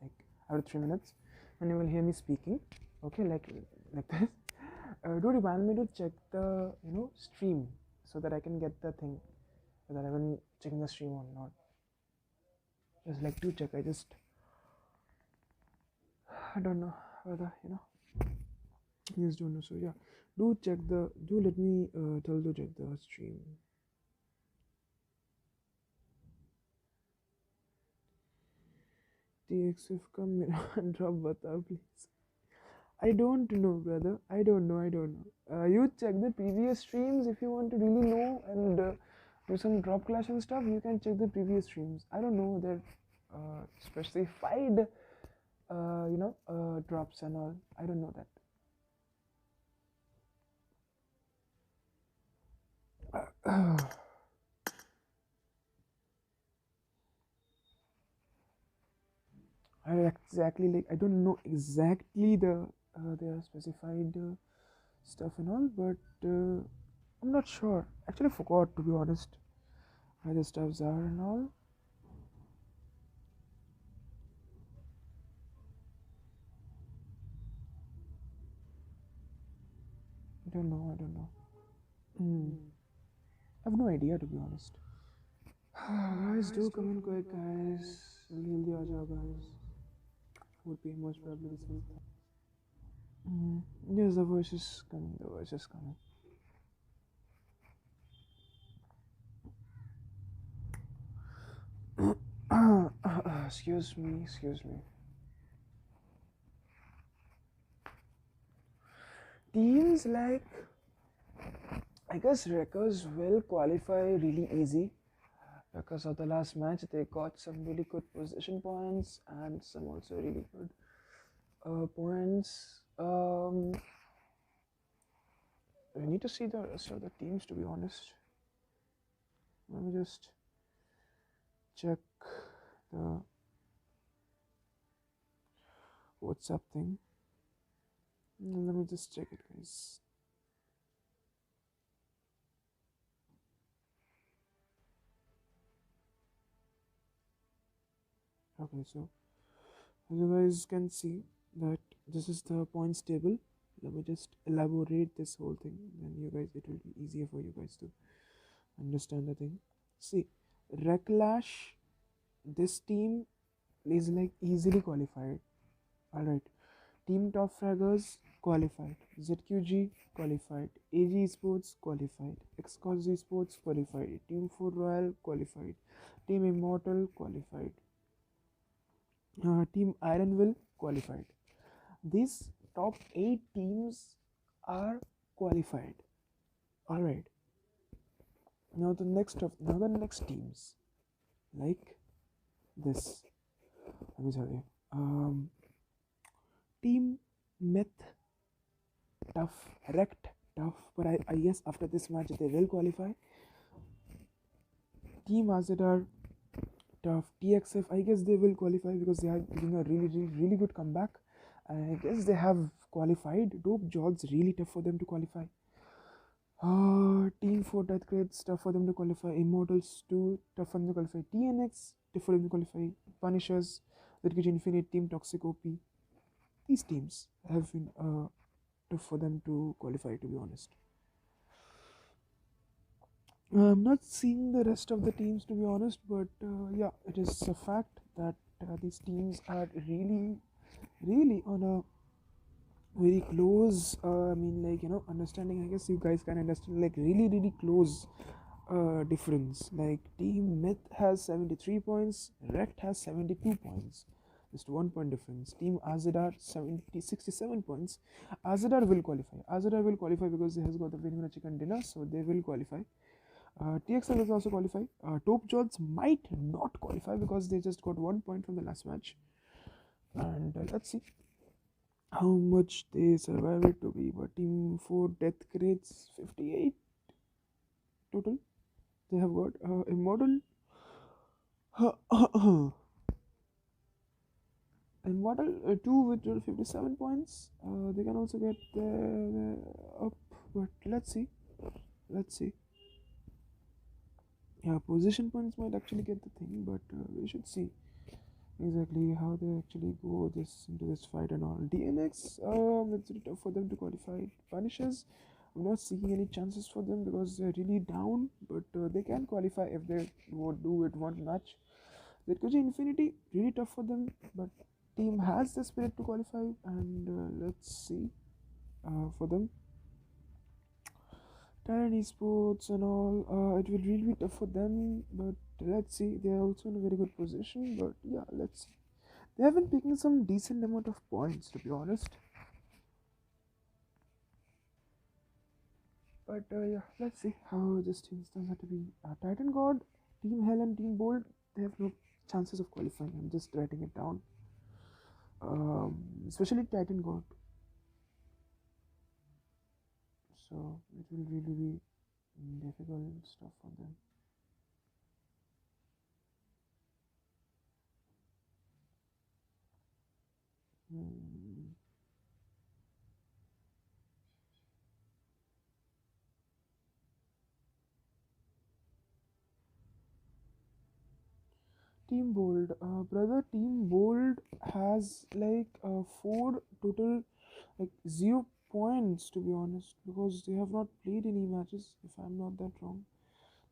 like after 3 minutes, when you will hear me speaking, okay, like this. Do remind me to check the stream so that I can get the thing whether I've been checking the stream or not. Just like to check. I don't know whether you just don't know. So yeah, do let me tell to check the stream. TXF का मेरा drop बताओ please. I don't know, brother. I don't know. You check the previous streams if you want to really know and do some drop clash and stuff. You can check the previous streams. I don't know that specified, drops and all. I don't know that. I don't know exactly their specified stuff and all, but I'm not sure. Actually, I forgot, to be honest, how the stuffs are and all. I don't know. I have no idea, to be honest. Guys, do come in quick, guys. Jल्दी आ जाओ, guys. Would be most probably this week. Yes, the voice is coming. Excuse me. Teams like, I guess Wreckers will qualify really easy because of the last match. They got some really good position points and some also really good points. We need to see the rest of the teams, to be honest. Let me just check the WhatsApp thing. Let me just check it, guys. Okay, so as you guys can see that this is the points table. Let me just elaborate this whole thing, then it will be easier for you guys to understand the thing. See, Reclash, this team is like easily qualified. Alright, Team Top Fraggers qualified, ZQG qualified, AG Sports qualified, Xcos Sports qualified, Team 4 Royal qualified, Team Immortal qualified, Team Ironville qualified. These top 8 teams are qualified. Alright. Now the next teams like this. Let me tell you. Team Myth, tough, Rekt, tough, but I guess after this match they will qualify. Team Azadar, tough. TXF, I guess they will qualify because they are doing a really good comeback. I guess they have qualified. Dope Jods, really tough for them to qualify. Team 4 Death Crates, tough for them to qualify. Immortals 2, tough for them to qualify. TNX, tough for them to qualify. Punishers, ZQG Infinite, Team Toxic OP. These teams have been tough for them to qualify, to be honest. I'm not seeing the rest of the teams, to be honest, but yeah, it is a fact that these teams are really on a very close understanding. I guess you guys can understand, like really close difference. Like Team Myth has 73 points, Rekt has 72 points, just 1 point difference. Team Azadar 67 points. Azadar will qualify because they has got the winner chicken dinner, so they will qualify. TXL is also qualified. Top Jods might not qualify because they just got 1 point from the last match, and let's see how much they survive it to be. But Team 4 Death Crates 58 total. They have got Immortal Immortal 2 with 57 points. They can also get up, but let's see. Yeah, position points might actually get the thing, but we should see exactly how they actually go into this fight and all. DNX, it's really tough for them to qualify. Punishers, I'm not seeing any chances for them because they're really down, but they can qualify if they would do it one match. ZQG Infinity, really tough for them, but team has the spirit to qualify, and let's see for them. Turnip Sports and all, it will really be tough for them, but let's see. They are also in a very good position, but yeah, let's see. They have been picking some decent amount of points, to be honest. But yeah, let's see how this team turns out to be. Titan God, Team Hell, and Team Bold, they have no chances of qualifying. I'm just writing it down. Especially Titan God. So it will really be difficult stuff for them. Team Bold, brother. Team Bold has like 4 total, like 0 points to be honest, because they have not played any matches. If I'm not that wrong,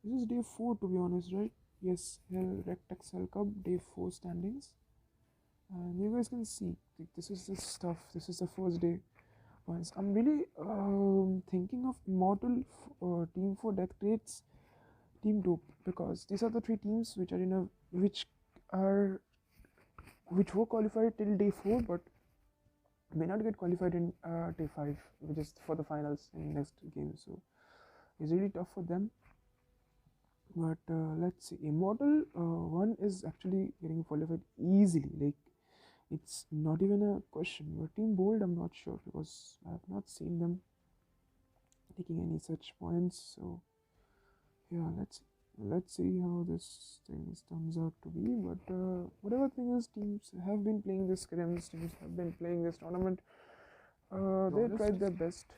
this is day 4 to be honest, right? Yes, Rekt Excel Cup day 4 standings, and you guys can see like, this is the stuff. This is the first day points. I'm really thinking of Immortal Team 4 Death Crates, Team Dope, because these are the 3 teams which are in a which were qualified till day 4 but may not get qualified in day 5, which is for the finals in next game. So it's really tough for them. But let's see. Immortal 1 is actually getting qualified easily. Like it's not even a question. But Team Bold, I'm not sure because I have not seen them taking any such points. So yeah, let's see how this thing turns out to be. But whatever thing is, teams have been playing this scrims, teams have been playing this tournament. They tried their best,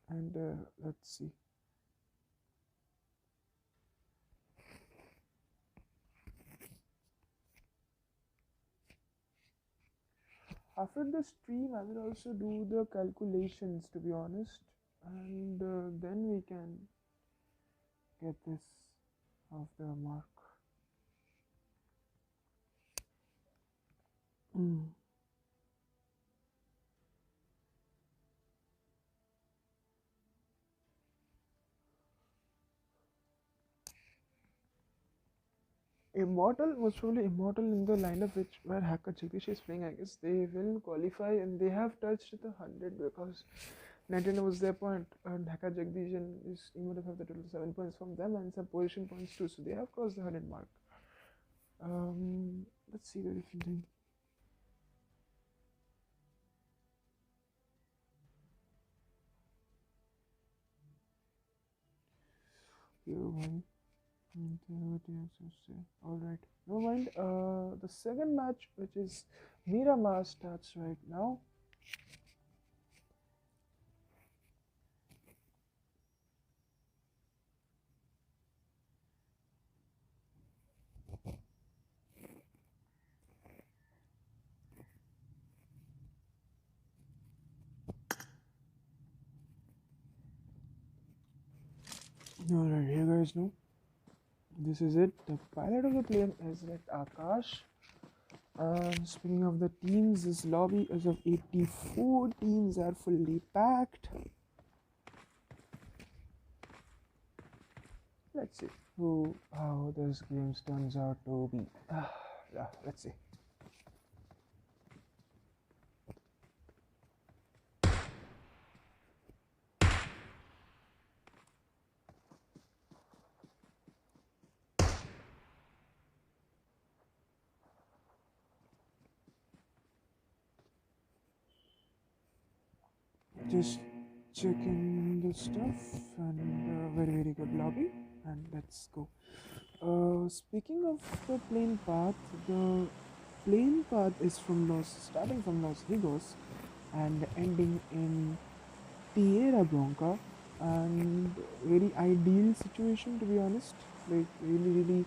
and let's see. After the stream, I will also do the calculations, to be honest, and then we can get this off the mark. Immortal, most probably Immortal in the lineup which where Hacker Jagdish is playing, I guess they will qualify, and they have touched the 100 because 99 was their point, and Hacker Jagdish and his team would have the total 7 points from them and some position points too, so they have crossed the 100 mark. Let's see the different thing. Alright, no mind. The second match, which is Miramar, starts right now. Alright, you guys know. This is it. The pilot of the plane is Rekt Akash. Speaking of the teams, this lobby is of 84 teams are fully packed. Let's see how this game turns out to be. Yeah, let's see. Just checking the stuff, and very good lobby, and let's go. Speaking of the plane path, the plane path is starting from Los Higos and ending in Tierra Blanca, and very ideal situation to be honest, like really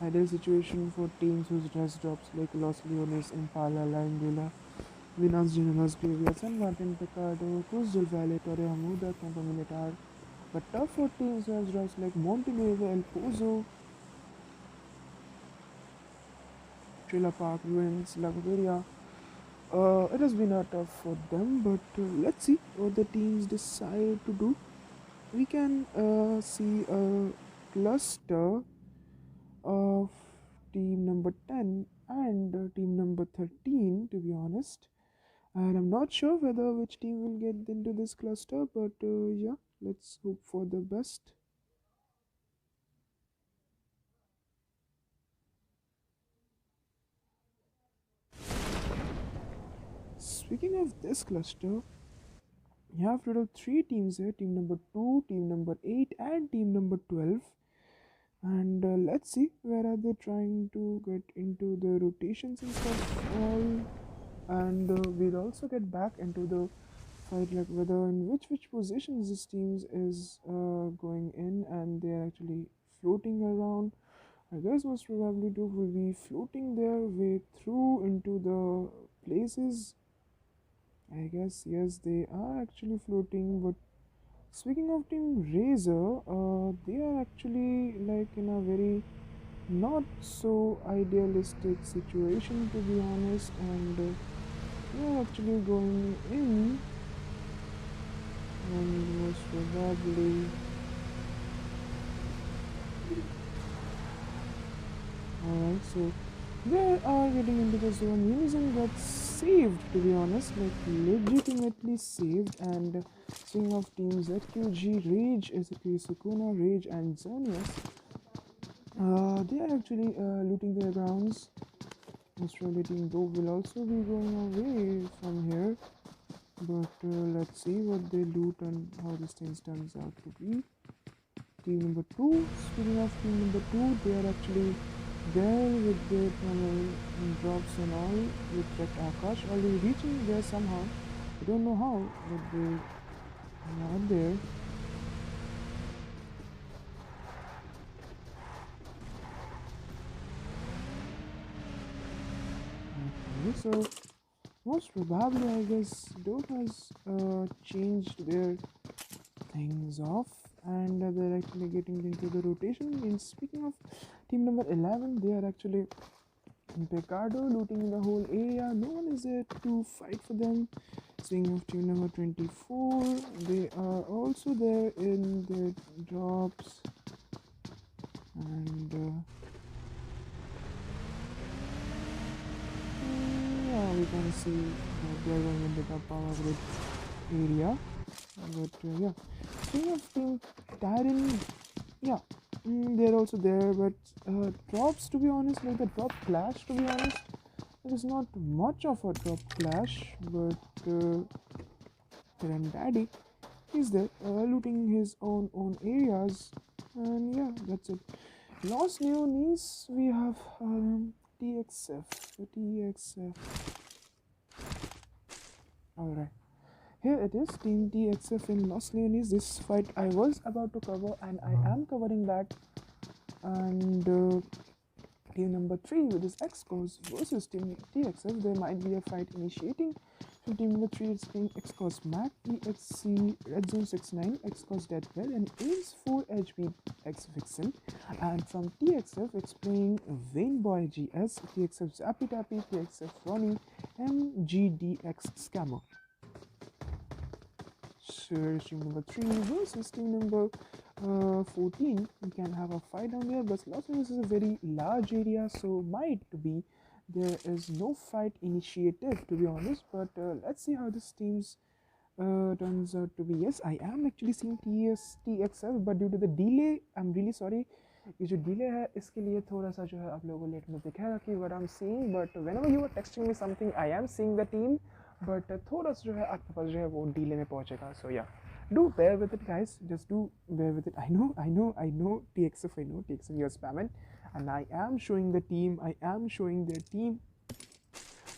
ideal situation for teams whose dress drops like Los Leones, Impala, La Anguila, Venus Generals, Previous, San Martin, Picado, Cruz del Valle, Torre Hamuda, Campo Militar, but tough for teams whose drops like Montenegro, El Pozo, Trailer Park, Ruins, La Gueria. It has been tough for them, but let's see what the teams decide to do. We can see a cluster of team number 10 and team number 13, to be honest. And I'm not sure whether which team will get into this cluster, but yeah, let's hope for the best. Speaking of this cluster, you have total 3 teams here: team number 2, team number 8, and team number 12. And let's see where are they trying to get into the rotations and stuff all. And we'll also get back into the fight, like whether in which positions this team is going in, and they're actually floating around. I guess most probably do will be floating their way through into the places. I guess yes, they are actually floating. But speaking of Team Razor, they are actually like in a very not so idealistic situation, to be honest, and they are actually going in, and most probably. Alright, so they are getting into the zone. Unison got saved, to be honest, like legitimately saved. And speaking of teams, ZQG, Rage, SQ, Sukuna, Rage, and Zonius, they are actually looting their grounds. Most probably Team Dove will also be going away from here. But let's see what they loot and how this thing turns out to be. Team number 2, speaking of team number 2, they are actually there with their drops and all with Rekt Akash already reaching there somehow. I don't know how, but they are there. Okay, so most probably I guess Dove has changed their things off, and they're actually getting into the rotation. And speaking of team number 11, they are actually in Picardo looting the whole area. No one is there to fight for them. Speaking of team number 24, they are also there in their drops, and yeah, we can see they're going into the power grid area. But yeah, speaking of team Darren, yeah, they're also there. But drops, to be honest, like the drop clash, to be honest, there is not much of a drop clash. But Granddaddy is there looting his own areas, and yeah, that's it. Lost Leonis, we have TXF, the TXF. Alright. Here it is, Team TXF in Los Leonis. This fight I was about to cover, and I am covering that. And team number 3, which is Xcos versus Team TXF, there might be a fight initiating. So team number 3 is Team Xcos Mac, EXC Red Zone 69, Xcos Deadbell, and Ace 4 HB X Vixen. And from TXF, it's playing Vainboy GS, TXF Zappy Tappy, TXF Ronnie, MGDX Scammer. So team number 3 versus team number 14. We can have a fight down there, but Los Angeles is a very large area, so might be there is no fight initiative, to be honest. But let's see how this team's turns out to be. Yes, I am actually seeing TXF, but due to the delay, I'm really sorry. ये जो delay है इसके लिए थोड़ा सा जो है आप लोगों को लेट में दिखेगा कि what I'm seeing, but whenever you are texting me something, I am seeing the team, but थोड़ा सा जो है आपके पास जो है वो डिले में पहुंचेगा. So yeah, do bear with it, guys. Just do bear with it. I know TXF, I know TXF, you're spamming, and I am showing the team. I am showing their team.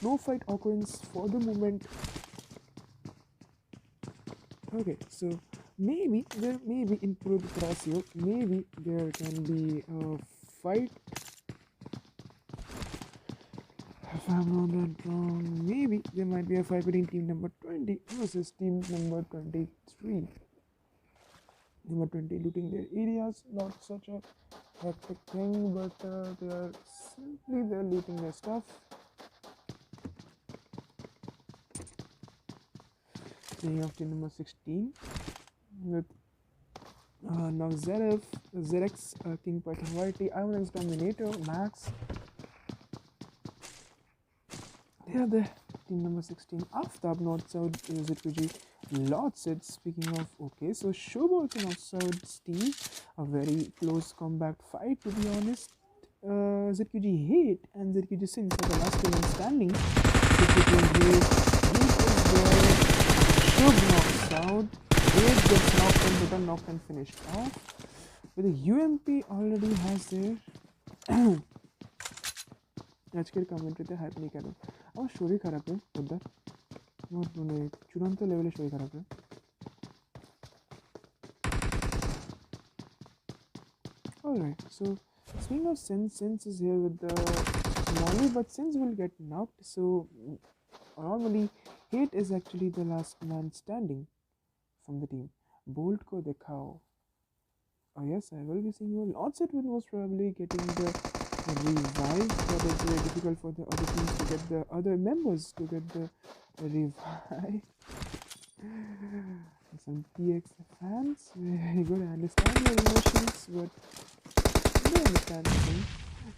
No fight occurrence for the moment. Okay, so maybe there may be in Pro Crossio, maybe there can be a fight. If I'm not that wrong, maybe there might be a fight between team number 20 versus team number 23. Number 20 looting their areas, not such a hectic thing, but they are simply there looting their stuff. Speaking of team number 16 with now Zeref, Zerex, King Python YT, Ironx Dominator, Max. They are there team number 16 Aftab, North South ZQG, lots it. Speaking of, okay, so Showball to North South team, a very close combat fight to be honest. ZQG Hate and ZQG Sins are the last two men standing. ZQG Hate is there. Shub knocks out. Hate gets knocked and return knocked and finished off. With the UMP already has their আজকের কমেন্ট্রিতে hype নেই কেন আমার শরীর খারাপ রে ওদার আমার মানে চূড়ান্ত লেভেলে শরীর খারাপ রে alright so speaking of Sense is here with the Molly but Sense will get knocked so normally Hate is actually the last man standing from the team Bolt ko dikhao oh yes I will be seeing you lots it was probably getting the revive but it's very difficult for the other teams to get the other members to get the revive some PX fans very good I understand your emotions but they understand me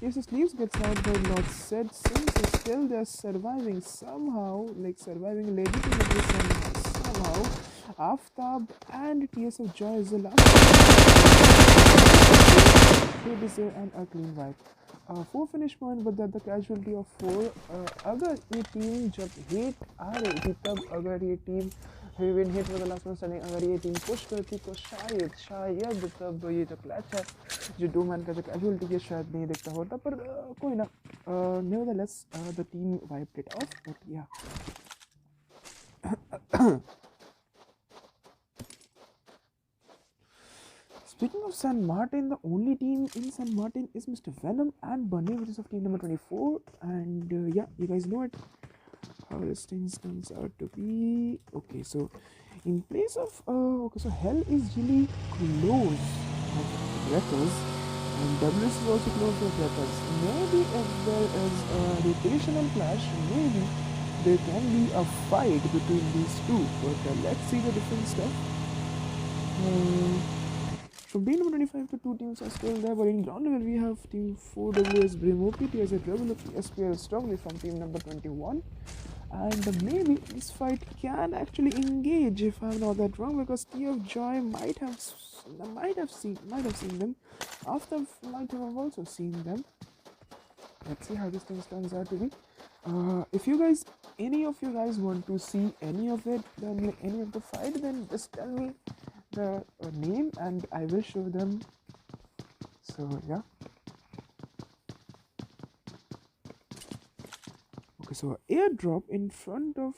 yes the sleeves gets out by not said since still they're surviving somehow like surviving legitimately somehow Aftab and TSF Joy is the last they deserve a clean wipe 4 finish point but that the casualty of 4 अगर ये team जब hit आ रही थी तब अगर ये team win hit with the last one standing अगर ये टीम पुश करती तो शायद तब ये जो क्लच है जो 2 मैन का जो casualty है शायद नहीं दिखता होता पर कोई ना nevertheless the team wiped it off but yeah Speaking of San Martin, the only team in San Martin is Mr. Venom and Bunny, which is of team number 24. And yeah, you guys know it. How this thing turns out to be. Okay, so in place of okay, so Hell is really close of Wreckers, and WS is also close of Wreckers. Maybe if there is a rotational clash, maybe there can be a fight between these two. But let's see the different stuff. From team number 25 the two teams are still there but in ground level we have team 4WS BGMI TSF SPL strongly from team number 21 and maybe this fight can actually engage if I'm not that wrong because TF Joy might have seen them after might have also seen them let's see how this thing turns out to be if you guys any of you guys want to see any of it then any of the fight then just tell me the name and I will show them so yeah okay so airdrop in front of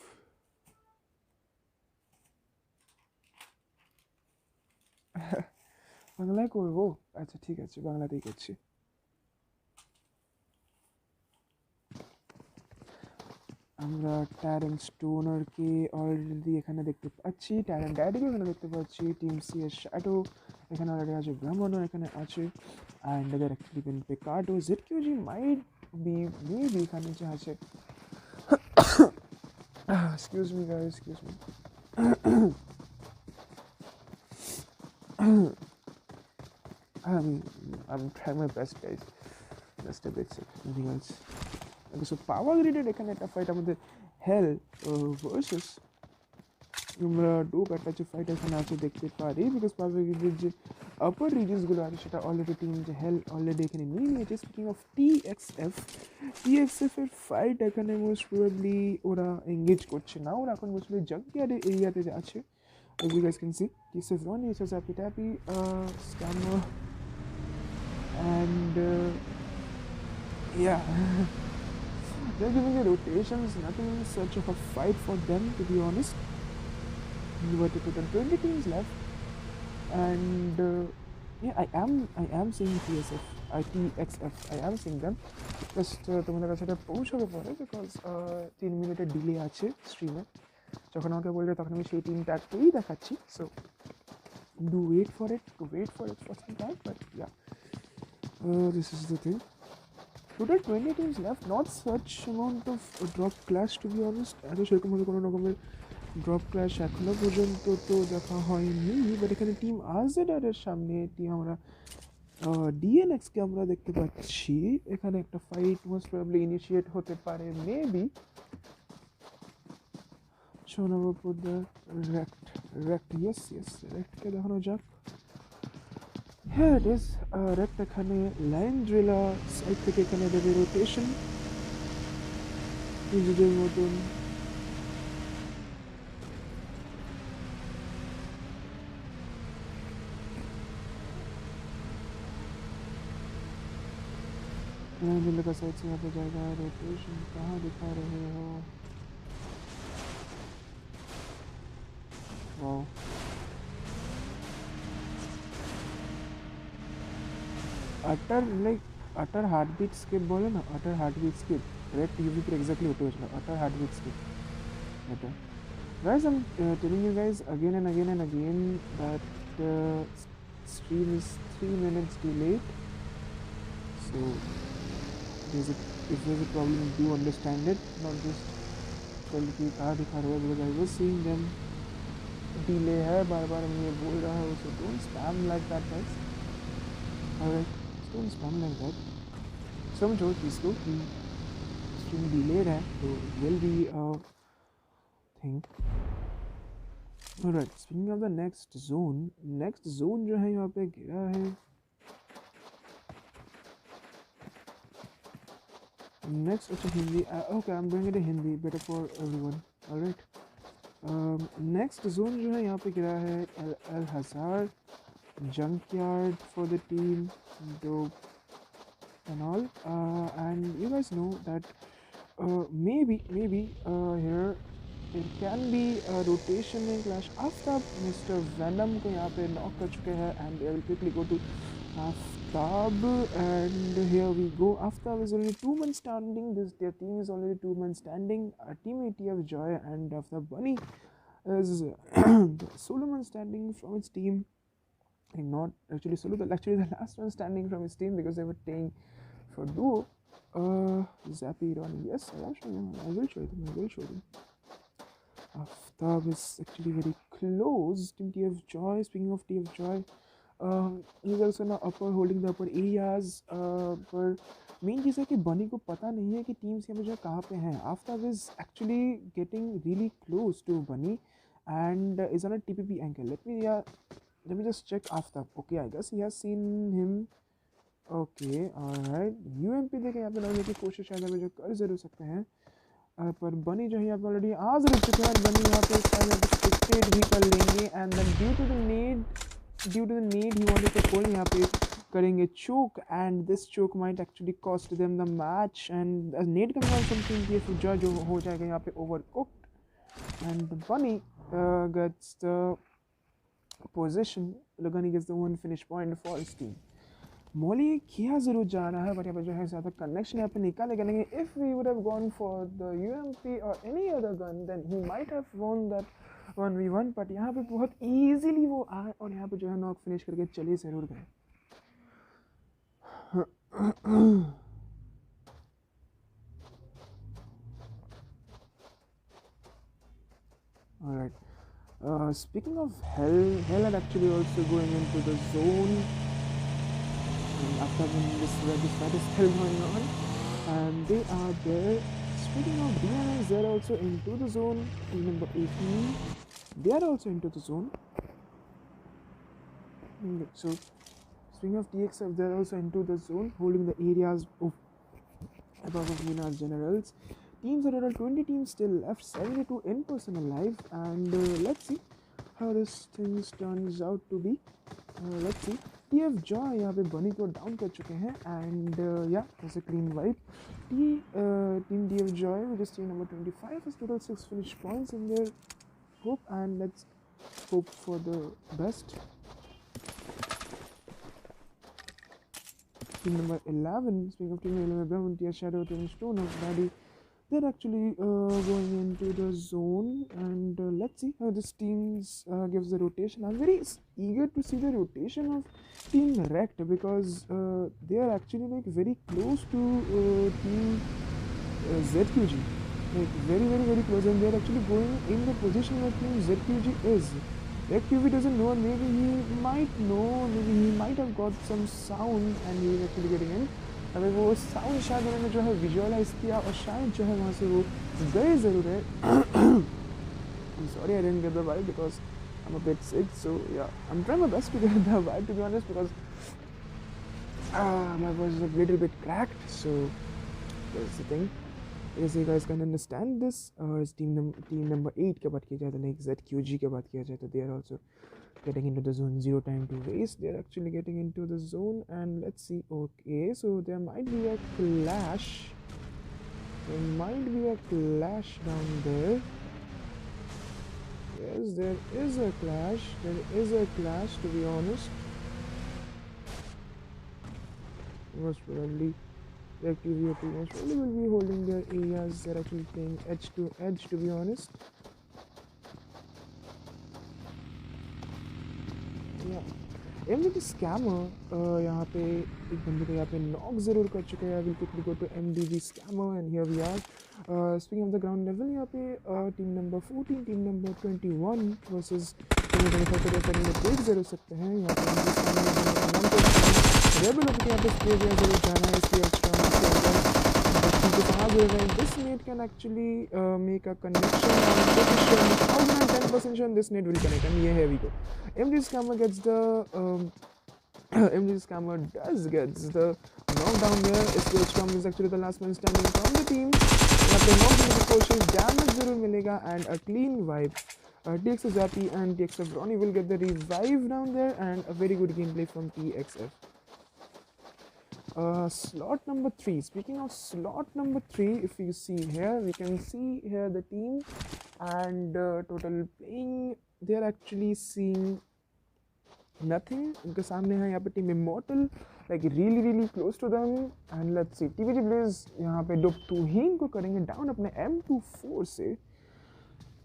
বাংলায় করবো আচ্ছা ঠিক আছে বাংলাতেই করছি আমরা Darren স্টোনারকে already এখানে দেখতে পাচ্ছি ট্যারেন ড্যাডিকে এখানে দেখতে পাচ্ছি টিম সি এর শ্যাডো এখানে অলরেডি আছে ব্রাহ্মণও এখানে আছে অ্যান্ড দেয়ার অ্যাকচুয়ালি বিন পিকার্ডো জেডকিউজি মাইট বি মেবি এখানে যে আছে excuse me guys excuse me I'm trying my best guys just a bit sick nothing else okay so power grided এখানে একটা ফাইট আমাদের হেল ভার্সেস আমরা ডু একটা যে ফাইট এখানে আছে দেখতে পারি বিকজ পাওয়ার গ্রিডের যে আপার রিজনসগুলো আছে সেটা অলরেডি টিম যে হেল অলরেডি এখানে নিয়ে নিয়েছে স্পিকিং অফ টিএক্সএফ এর ফাইট এখানে মোস্ট প্রবাবলি ওরা এঙ্গেজ করছে না ওরা এখন মোস্টলি জাঙ্কিয়ার্ডের এরিয়াতে যে আছে as you guys can see TSF Ronnie is just happy tappy scammer and yeah they're giving the rotations nothing such of a fight for them to be honest but to the 20 teams left and yeah I am seeing TXF I am seeing them just তোমাদের কাছে এটা পৌঁছাবে পরে because 3 মিনিটের delay আছে স্ট্রিমে যখন আমাকে বলবে তখন আমি সেই টিমটাকেই দেখাচ্ছি so do wait for it for some time but yeah this is the thing total 20 teams left not such amount of drop clash to be honest এত সেরকমভাবে কোনো রকমের ড্রপ ক্লাশ এখনো পর্যন্ত তো দেখা হয়নি বাট এখানে টিম আজেডারের সামনে টিম আমরা ডিএনএক্সকে আমরা দেখতে পাচ্ছি এখানে একটা ফাইট মোস্ট প্রবাবলি ইনিশিয়েট হতে পারে maybe shown over put the Rekt, yes, Rekt ke dekhano jak. Here it is, Rekt ekhane line driller side theke ekhane debe rotation. Injured moton. line driller का side से यहाँ पे जाएगा rotation. कहाँ दिखा रहे हो? Wow. utter heartbeat skip बोले ना, utter heartbeat skip. Rekt UV पर exactly होते हो चला. Utter heartbeat skip. Better. Guys, I'm telling you guys again and again that stream is 3 minutes delayed. So if there's a problem, do understand it. Not just tell कि कहाँ दिखा रहे हो, because I was seeing them delay है, बार-बार मैं ये बोल रहा हूँ. So don't spam like that, guys. Alright, don't spam like that. समझो इसको कि stream delayed है, so it will be a thing. Alright, speaking of the next zone जो है यहाँ पे गिरा है. Next, अच्छा Hindi. Okay, I'm going into Hindi, better for everyone. Alright. Next zone जो है यहाँ पे गिरा है Al Hazar, Junkyard for the team, dope and all. And you guys know that maybe here it can be a rotation in clash. After Mr. Venom को यहाँ पे knock कर चुके हैं, and they will quickly go to Aftab, and here we go. Aftab is only 2 men standing. Their team is already 2 men standing. Team ATF Joy and Aftab Bunny is solo man standing from its team. Not actually solo, actually the last one standing from his team, because they were playing for duo. Zappy Ronnie, yes, I will show them. Aftab is actually very close. Team TF Joy, speaking of TF Joy, he's also now holding the upper areas. पर main चीज़ है कि बनी को पता नहीं है कि teams यहाँ पे जो कहाँ पे हैं. Aftab is actually getting really close to Bunny and is on a TPP angle. Let me just check Aftab. Okay, I guess he has seen him. Okay, alright. UMP देखे यहाँ पे लाने की कोशिश शायद हमें जो कर ज़रूर सकते हैं. पर बनी जो है यहाँ पे ऑलरेडी आ ज़रूर चुके हैं. बनी यहाँ पे स्टिक्टेड भी कर लेंगे, and then due to the need he wanted to pull, यहाँ पे करेंगे choke, and this choke might actually cost them the match. And need coming on something कि फुजा जो हो जाएगा यहाँ पे overcooked, and Bunny gets the position. Lugani gets the one finish point for his team. Molly किया ज़रूर जा रहा है, but यहाँ पे जो है ज़्यादा connection यहाँ पे निकालेगा नहीं. If we would have gone for the UMP or any other gun, then he might have won that 1v1. but यहाँ पे बहुत easily वो आए और यहाँ पे जो है knock finish करके चले ज़रूर गए. Alright. Speaking of Hell are actually also going into the zone. And after this fight is still going on, and they are there. Speaking of DNS, they are also into the zone. Team number 18, they are also into the zone. So, speaking of TXF, they are also into the zone, holding the areas above Minar Generals. Teams are total 20 teams still left, 72 in person alive, and let's see how this thing turns out to be. Let's see. TF Joy यहाँ पे बनी को down कर चुके हैं, and yeah, there's a clean wipe. Team TF Joy, which is team number 25, has total 6 finish points in their hope, and let's hope for the best. Team number 11, speaking of team 11, Bounty, Shadow, Team Stone of Daddy, they're actually going into the zone, and let's see how this team gives the rotation. I'm very eager to see the rotation of Team Rekt, because they are actually like very close to Team ZQG, like very close, and they're actually going in the position where Team ZQG is. Rekt UV doesn't know, and maybe he might know, maybe he might have got some sound and he's actually getting in. अगर वो sound शायद उन्होंने जो है visualise किया और शायद जो है वहाँ से वो गए ज़रूर है. sorry I didn't get the vibe because I'm a bit sick. So yeah, I'm trying my best to get the vibe, to be honest, because my voice is a little bit cracked. So that's the thing. As you guys can understand this, is team number 8 के बात किया जाए तो like ZQG के बात किया जाए तो they are also getting into the zone. Zero time to waste. They're actually getting into the zone, and let's see. Okay, so there might be a clash. There might be a clash down there. Yes, there is a clash. There is a clash, to be honest. Most probably Rekt most probably will be holding their areas. They're actually playing edge to edge, to be honest. Yeah, MDV scammer यहाँ पे एक बंदे को यहाँ पे knock ज़रूर कर चुका है. I will quickly go to MDV scammer, and here we are. Speaking of the ground level, यहाँ पे team number 14, team number 21 versus team number 25 को देख देख ज़रूर सकते हैं. यहाँ पे MDV scammer रेबल होकर यहाँ पे स्प्रे दिया ज़रूर जाना है, इसलिए extra this nade can actually make a connection. I'm pretty sure 10% this nade will connect, and yeah, here we go. MDV scammer gets the MDV scammer gets the knockdown here. Storm is actually the last man standing from the team. यहाँ पे knock into the coaches, damage ज़रूर मिलेगा, and a clean wipe. TXF Zappy and TXF Ronnie will get the revive down there, and a very good gameplay from TXF. Slot number 3. Speaking of slot number 3, if you see here, we can see here the team and total playing. They are actually seeing nothing. उनके सामने है यहाँ पे team Immortal, like really close to them. And let's see, TVG Blaze यहाँ पे डुब तुहीन को करेंगे down अपने M24 से.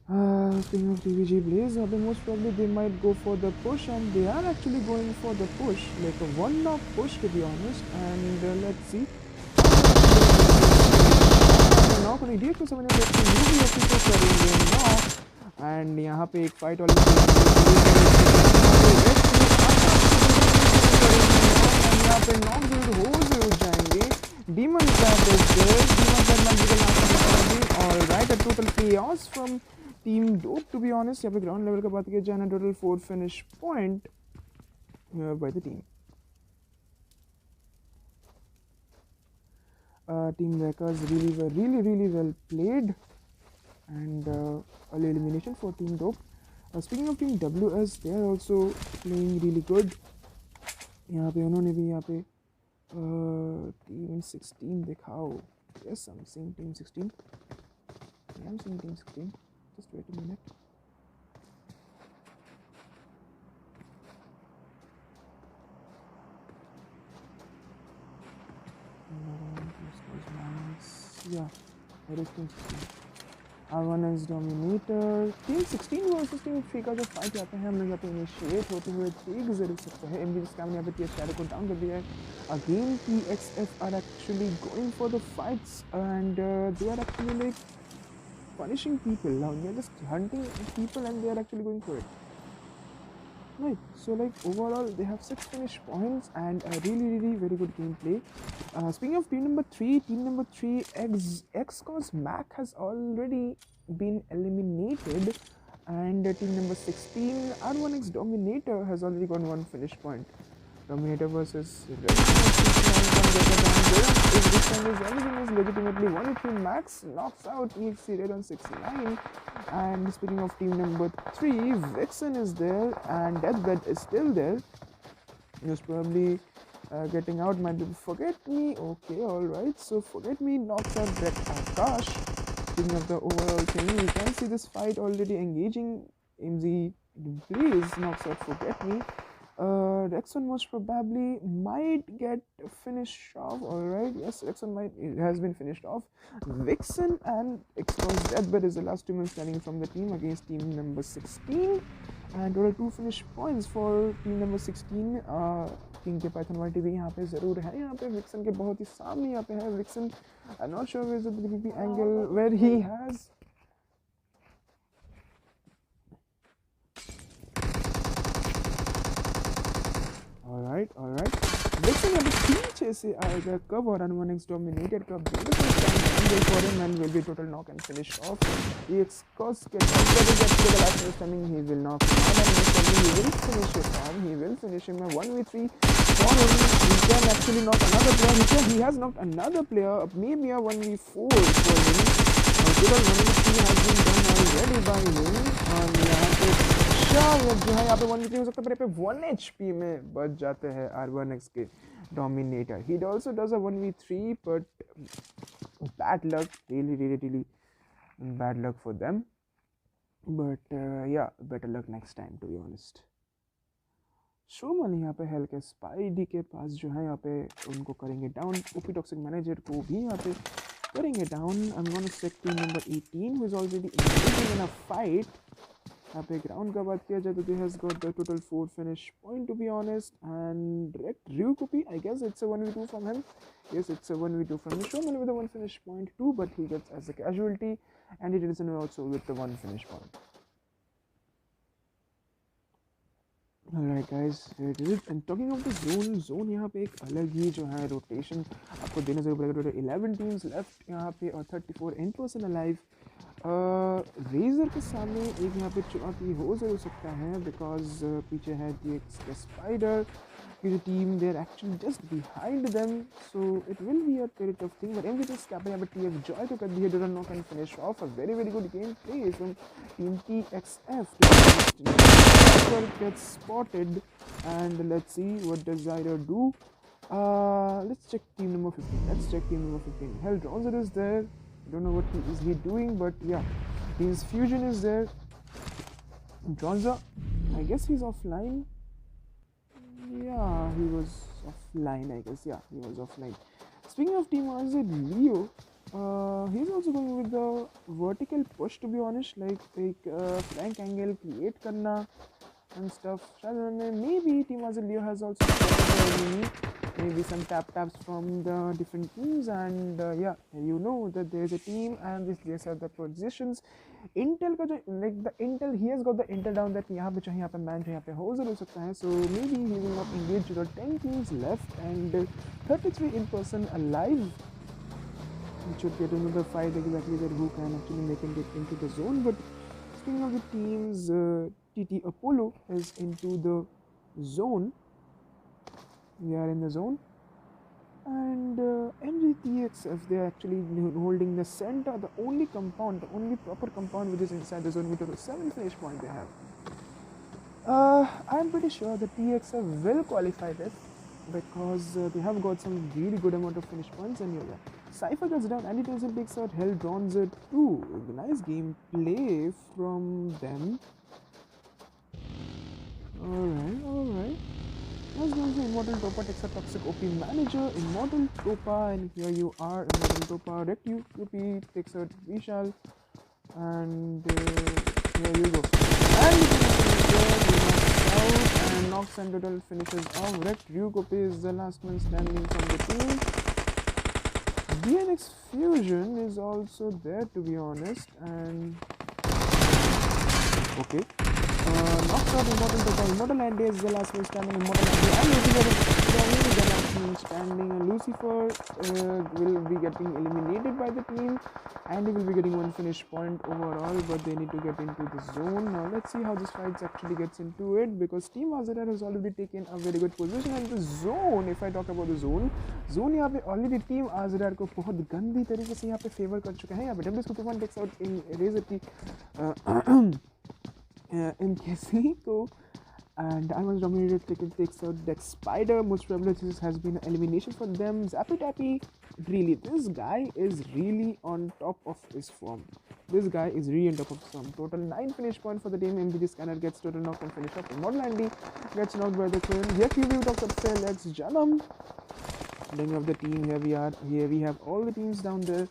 Speaking of TVG Blaze, most probably they might go for the push, and they are actually going for the push, like a one-knock push, to be honest. And let's see. Knock on idiot को समझने में को करेंगे knock, and यहाँ पे एक fight और यहाँ पे knock ज़रूर जाएंगे. Demon Trap is there. Demon Trap might be the last one. Alright, a total chaos from Team Dope, to be honest. यहाँ पे ground level का बात किया जाए ना, total 4 finish point by the team. Team Wreckers really well played, and early elimination for Team Dope. Speaking of Team WS, they are also playing really good. यहाँ पे उन्होंने भी यहाँ पे Team 16 दिखाओ. Yes, I'm seeing Team 16. Yeah, I'm seeing Team 16. Just wait a minute. Yeah, that is Team 16. R1 is Dominator. Team 16 versus Team 3 का जो fight जाते हैं, हम लोग यहाँ पे इनिशिएट होते हुए देख ज़रूर सकते हैं. MDV scam ने यहाँ पे TX को डाउन कर दिया है. Again, TXF are actually going for the fights, and they are actually like punishing people. They are just hunting people, and they are actually going for it. Right, so like overall they have 6 finish points and a really very good gameplay. Speaking of team number 3, X-Cause Mac has already been eliminated, and team number 16, R1X Dominator, has already got 1 finish point. Dominator versus Rekt. Everything is legitimately 1-3. Max knocks out EXC Red on 69. And speaking of team number 3, Vixen is there, and Deathbed is still there. Most probably getting out might be Forget Me. Okay, alright. So Forget Me knocks out Rekt Akash. Speaking of the overall thing, you can see this fight already engaging. MZ Blaze knocks out Forget Me. Rexon most probably might get finished off. Alright, yes, Rexon has been finished off. Vixen and Exposed Deathbed is the last 2 men standing from the team against team number 16, and total 2 finish points for team number 16. King के Python YT भी यहाँ पे ज़रूर है. यहाँ पे Vixen के बहुत ही सामने यहाँ पे है. Vixen, I'm not sure where is the PvP angle where he has. Alright. Vixen यहाँ पे पीछे से आएगा कब, और R1X Dominated का beautiful angle for him and will be total knock and finish off. TX get to the last man standing. He will knock him out and he will finish it on. He will finish him a 1v3 for him. He can actually knock another player. He has knocked another player, maybe a 1v4 for him. Total 1v3 has been done already by him. और यहाँ पे जो है यहाँ पे 1v3 हो सकता है, पर यहाँ पे 1 HP में बच जाते हैं R1X के Dominator. He also does a 1v3, but bad luck, really bad luck for them. But yeah, better luck next time, to be honest. Showman यहाँ पे हेल के स्पाइडी के पास जो है यहाँ पे उनको करेंगे डाउन. ओपी टॉक्सिक मैनेजर को भी यहाँ पे करेंगे down. I'm gonna check team number 18 who is already engaging in a fight. यहाँ पे ग्राउंड का बात किया जाए तो they has got the total 4 finish point, to be honest. And Rekt Ryukopi, I guess it's a 1v2 from him. Yes, it's a 1v2 from him. Showman with a 1 finish point too, but he gets as a casualty, and it is also with the 1 finish point. Alright guys, here it is. And talking of the zone यहाँ पे एक अलग ही जो है rotation आपको देना जरूर पड़ेगा. टोटल 11 टीम्स लेफ्ट यहाँ पे और 34 in person alive. रेजर के सामने एक यहाँ पे चुनौती हो जरूर सकता है, बिकॉज पीछे है TX के स्पाइडर की जो team, they are actually just behind them, so it will be a very tough thing. But MV test cap यहाँ पे TF जॉय तो कर दी है. Don't knock and finish off a very good game play from team TXF. Gets spotted, and let's see what does Zyder do. Let's check team number 15. Hell, Dronzer is there. Don't know what is he doing, but yeah, his fusion is there. Dronzer, I guess he's offline. Yeah, he was offline, I guess. Yeah, he was offline. Speaking of team AZ, Leo, he's also going with the vertical push, to be honest, like flank angle create karna and stuff. Maybe team AZ Leo has also maybe some taps from the different teams, and yeah, you know that there's a team and these are the positions. Intel का जो like the Intel, he has got the Intel down that यहाँ पे चाहे यहाँ पे man यहाँ पे हो जरूर सकता है. So maybe he will not engage with the 10 teams left and 33 in person alive. We should get into the fight exactly that who can actually make it into the zone. But speaking of the teams, TT Apollo is into the zone. We are in the zone, and MGTXF, they are actually holding the center, the only proper compound which is inside the zone with the 7 finish point they have. I'm pretty sure the TXF will qualify this because they have got some really good amount of finish points. And yeah, Cypher gets down, Andy Tension takes out, Hell drowns it too. Nice game play from them. Alright. Let's go to Immortal Topa takes a toxic OP manager. Immortal Topa, and here you are. Immortal Topa, Rekt UP takes out Vishal, and here you go. And knocks and total finishes off. Rekt UP is the last man standing from the team. DNX Fusion is also there, to be honest, and okay. Knocks out Immortal Topa. Immortal Andy is the last man standing. Immortal Andy and Lucifer is the last man standing. And Lucifer will be getting eliminated by the team, and he will be getting 1 finish point overall, but they need to get into the zone. Now let's see how this fight actually gets into it, because Team Azadar has already taken a very good position in the zone. If I talk about the zone यहाँ पे already Team Azadar को बहुत गंदी तरीके से यहाँ पे favour कर चुका है. यहाँ पे W takes out in Razor की MKC को, and I was dominated takes out that Spider. Most probably this has been an elimination for them. Zappy Tappy, really, this guy is really on top of his form. Total 9 finish point for the team. MBG Scanner gets total knock and finish up. Immortal Andy gets knocked by the queen. Yet you talks up fair legs. Janam. Ending of the team, here we have all the teams down there.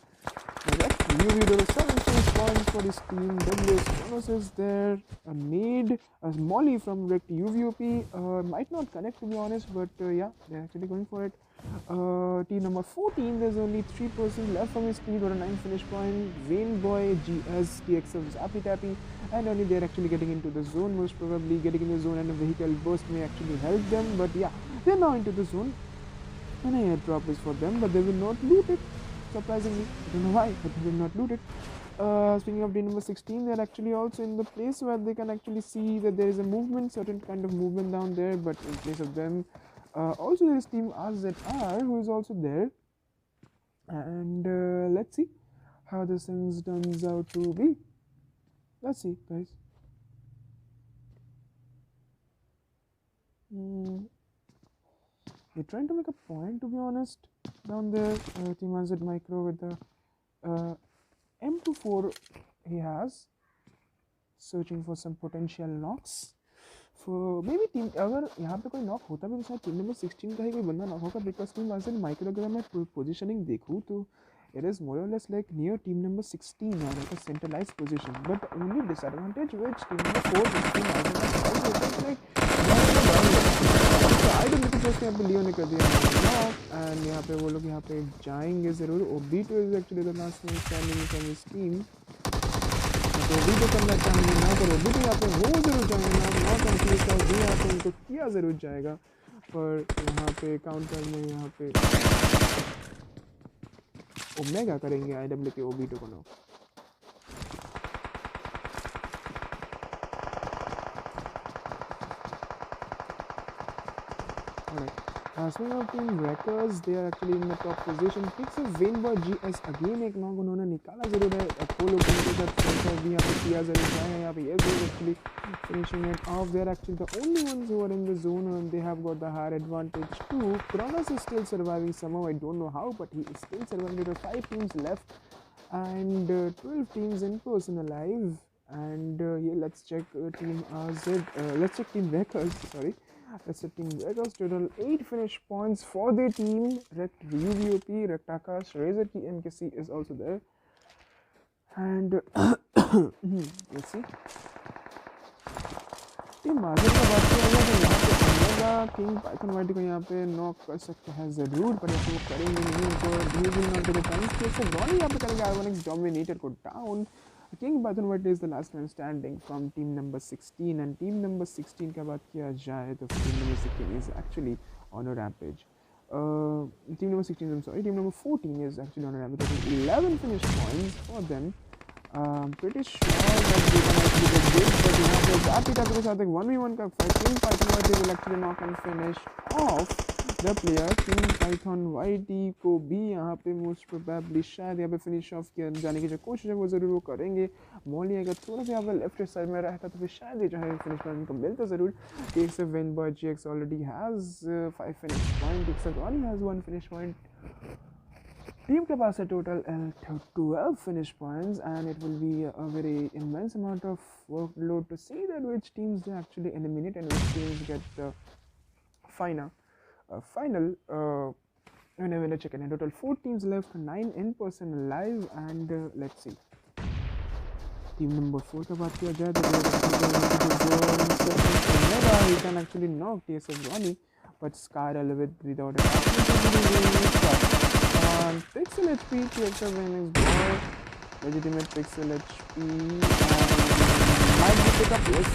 UV does 7 finish points for his team. WS Kronos is there. A nade, a Molly from Rekt UVOP. Might not connect, to be honest, but yeah, they're actually going for it. Team number 14, there's only 3% left from his team. Got a 9 finish point. Vain Boy, GS, TXF, Zappy Tappy, and only they're actually getting into the zone. Most probably getting in the zone, and a vehicle burst may actually help them. But yeah, they're now into the zone. And a airdrop is for them, but they will not loot it. surprisingly. I don't know why, but they did not loot it. Speaking of team number 16, they're actually also in the place where they can actually see that there is a movement, certain kind of movement down there, but in place of them, also there is team RZR who is also there. And let's see how this thing turns out to be. Let's see, guys. They're trying to make a point, to be honest, down there. Team RZ Micro with the M24 he has, searching for some potential knocks. For maybe team, अगर यहाँ पे कोई knock होता भी तो शायद team number 16 का ही कोई बंदा नॉक होगा, बिकॉज टीम RZ Micro अगर मैं पोजिशनिंग देखूँ तो it is more or less like near team number 16 or like a centralized position. But the only disadvantage which team number 4 is team RZ is like I don't think just यहाँ पे लियो ने कर दिया and यहाँ पे वो लोग यहाँ पे जाएंगे ज़रूर. OB2 is actually the last man standing from his team. तो OB2 करना चाहेंगे ना, पर OB2 यहाँ पे वो ज़रूर जाएंगे ना, नॉट कंप्लीट और भी यहाँ पे उनको किया ज़रूर जाएगा. पर यहाँ पे काउंटर में यहाँ पे ओमेगा करेंगे IW के OB2 को knock. Speaking of team Wreckers, they are actually in the top position. Picks of Vainboy GS again एक नॉक उन्होंने निकाला ज़रूर है. अपोलो टीम के साथ सेंटर भी यहाँ पे किया ज़रूर है. यहाँ पे ये is actually finishing it off. They are actually the only ones who are in the zone and they have got the higher advantage too. Kronos is still surviving somehow. I don't know how, but he is still surviving. There are 5 teams left and 12 teams in person alive. And yeah, let's check team RZ. Let's check team Wreckers. Sorry. Let's check team Wreckers. Total 8 finish points for their team. Rekt UVOP, Rekt Akash, Razor TMKC is also there. And let's see. Team market का बात किया जाए तो यहाँ पे omega king Python white को यहाँ पे नॉक कर सकते हैं ज़रूर, पर ऐसे वो करेंगे नहीं. उनको ड्यूजिंग नॉट द टाइम से रॉनी यहाँ पे करेंगे आइवनिक डोमिनेटर को down. King Python White is the last man standing from team number 16 and team number 16 का बात किया जाए तो team number 16 is actually on a rampage. Team number 16, I'm sorry, team number 14 is actually on a rampage. 11 finish points for them. Pretty sure that they can actually get good, but यहाँ पे जाती के साथ एक 1v1 का fight. King Python White will actually knock and finish off the player. King Python White को भी यहाँ पे most probably शायद यहाँ पे finish off किया जाने की जो कोशिश है वो ज़रूर वो करेंगे. मॉली अगर थोड़ा सा यहाँ पे लेफ्ट साइड में रहता तो फिर शायद ये जो है फिनिश पॉइंट उनको मिलता ज़रूर. TXF Vainboy GX already has 5 finish point. TXF only has 1 finish point. Team के पास है total 12 finish points and it will be a very immense amount of workload to see that which teams they actually eliminate and which teams get the final winner chicken. In total 4 teams left, 9 in person alive and let's see. Team number 4 का बात किया जाए तो he can actually knock TSF Ronnie, but Skyral without a Pixel HP, TXF Venus Boy, legitimate Pixel HP, and might be pick up, yes.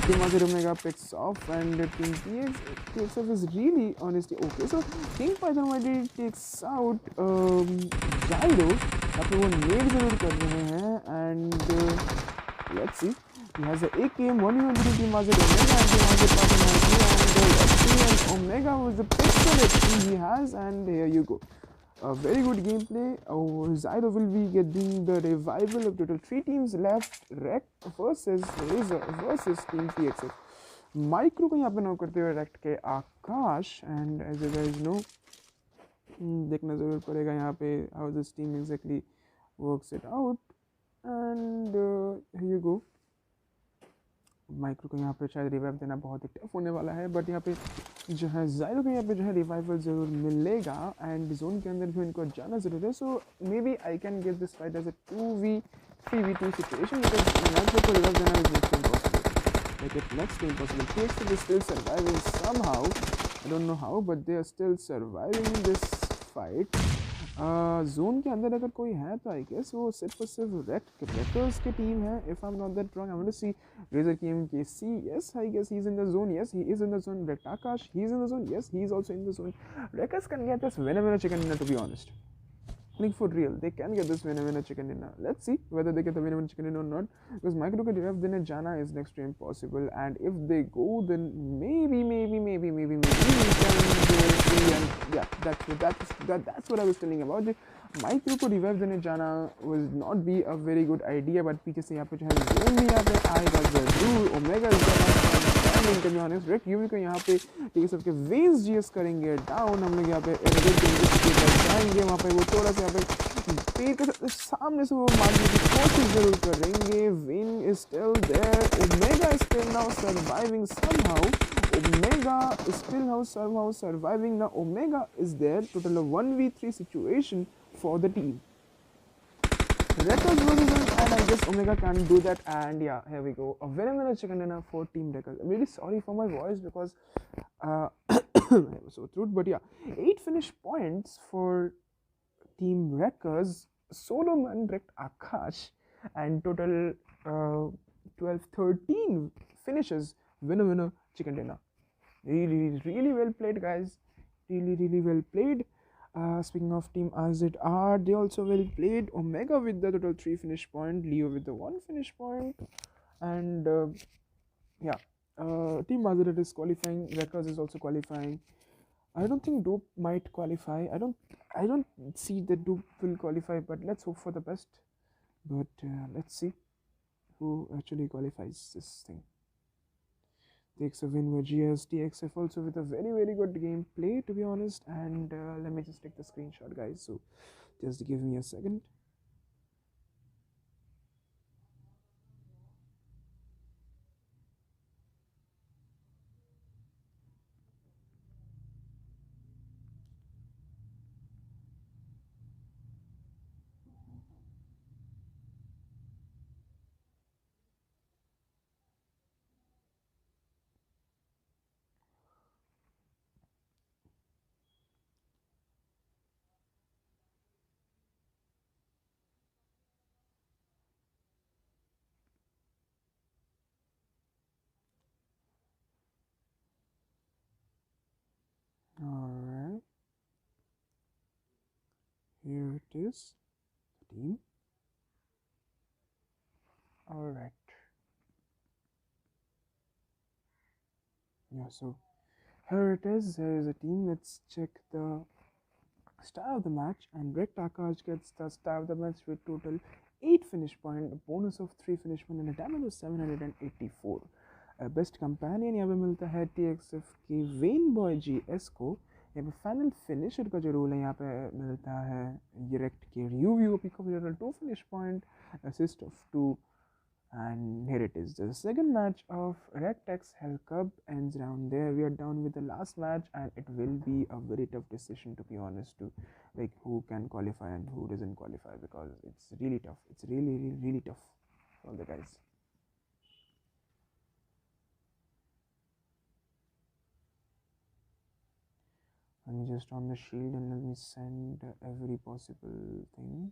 Team RZ Omega picks off, and Team TXF is really honestly okay. So, King Python White takes out Gyro, after one nade ज़रूर कर रहे हैं, and let's see. He has an AKM, 1v1 Team RZ Omega, and Team RZ Python White, and HP and Omega was the Pixel HP he has, and here you go. A very good gameplay. Zyro will be getting the revival of total 3 teams left. Rekt versus Razor versus Team TXF. Micro को यहाँ पे knock करते हुए Rekt के आकाश and as you guys know देखना ज़रूर पड़ेगा यहाँ पे how this team exactly works it out and here you go. Micro को यहाँ पे शायद रिवाइव देना बहुत ही टफ होने वाला है, बट यहाँ पे जो है ज़ायरो को यहाँ पे जो है रिवाइवल ज़रूर मिलेगा एंड जोन के अंदर भी उनको जाना ज़रूर है. So maybe I can get this fight as a 2v3v2 situation because Micro को रिवाइव देना is next impossible. Like it next impossible. TXF is still surviving somehow. I don't know how, but they are still surviving this fight. Zone के अंदर अगर कोई है तो I guess वो सिर्फ और सिर्फ रेक्टर्स की टीम है. If I am not that wrong, I want to see razor KMKC. Yes, I guess he is in the zone. Yes, he is in the zone. Rekt Akash, he is in the zone. Yes, he is also in the zone. Wreckers can get this winner chicken dinner, to be honest. happening for real. They can get this winner chicken dinner. Let's see whether they get the winner chicken dinner or not. Because Micro को revive देने जाना is next to impossible. And if they go, then maybe we can go see. And yeah, that's what I was telling about. Micro को revive देने जाना would not be a very good idea. But पीछे से यहाँ पे जो है zone में यहाँ पे आएगा जरूर. Omega is there. To be honest, Rekt UV को यहाँ पे ठीक है सबके वेन्स जीएस करेंगे डाउन. हम लोग यहाँ पे जाएंगे वहाँ पे वो थोड़ा सा यहाँ पे पेड़ के सामने से वो मारने की कोशिश जरूर करेंगे. Wayne is still there. Omega is still now surviving somehow. Omega is still now somehow surviving. Now Omega is there. Total of 1v3 situation for the team. Records versus him, and I guess Omega can't do that. And yeah, here we go. A winner chicken dinner for Team Records. I'm really sorry for my voice because I was so through. But yeah, 8 finish points for Team Records. Solomon, Rekt, Akash, and total 12-13 finishes. Winner chicken dinner. Really well played, guys. Really well played. Speaking of Team AZR, they also well played. Omega with the total 3 finish point, Leo with the 1 finish point, and yeah, Team AZR is qualifying. Records is also qualifying. I don't think Dope might qualify. I don't see that Dope will qualify, but let's hope for the best. But let's see who actually qualifies this thing. Takes a win with GSTXF also with a very good gameplay, to be honest. And let me just take the screenshot, guys, so just give me a second. Alright, here it is, the team. Alright, yeah, so here it is. There is a team. Let's check the star of the match, and Rekt Akash gets the star of the match with total 8 finish point, a bonus of 3 finish point, and a damage of 784. Best companion यहाँ पे मिलता है TXF की when boy GS को. यहाँ पे final finisher का जो रोल है यहाँ पे मिलता है ये रेक्ट के UVOP को. 2 finish point, assist of 2, and here it is. The second match of Rekt X Hell Cup ends down there. We are down with the last match, and it will be a very tough decision, to be honest, to like who can qualify and who doesn't qualify, because it's really tough. It's really tough for all the guys. Let me just on the shield and let me send every possible thing.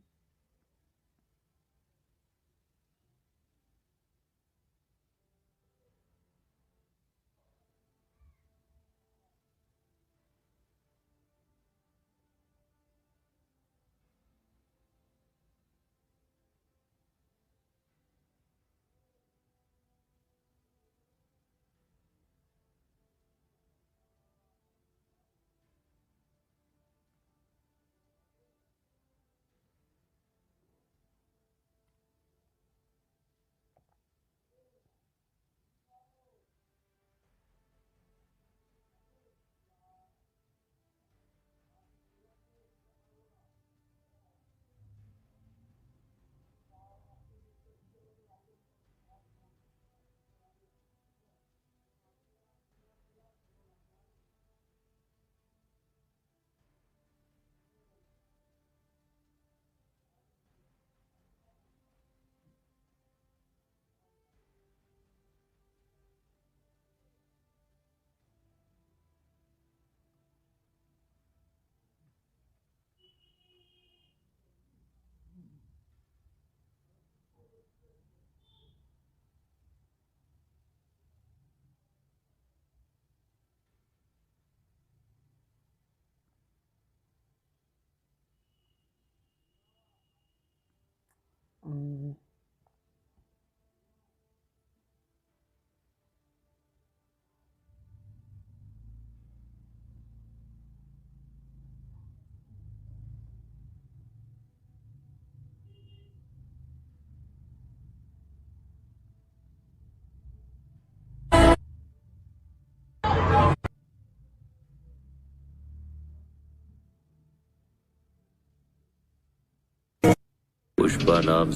one of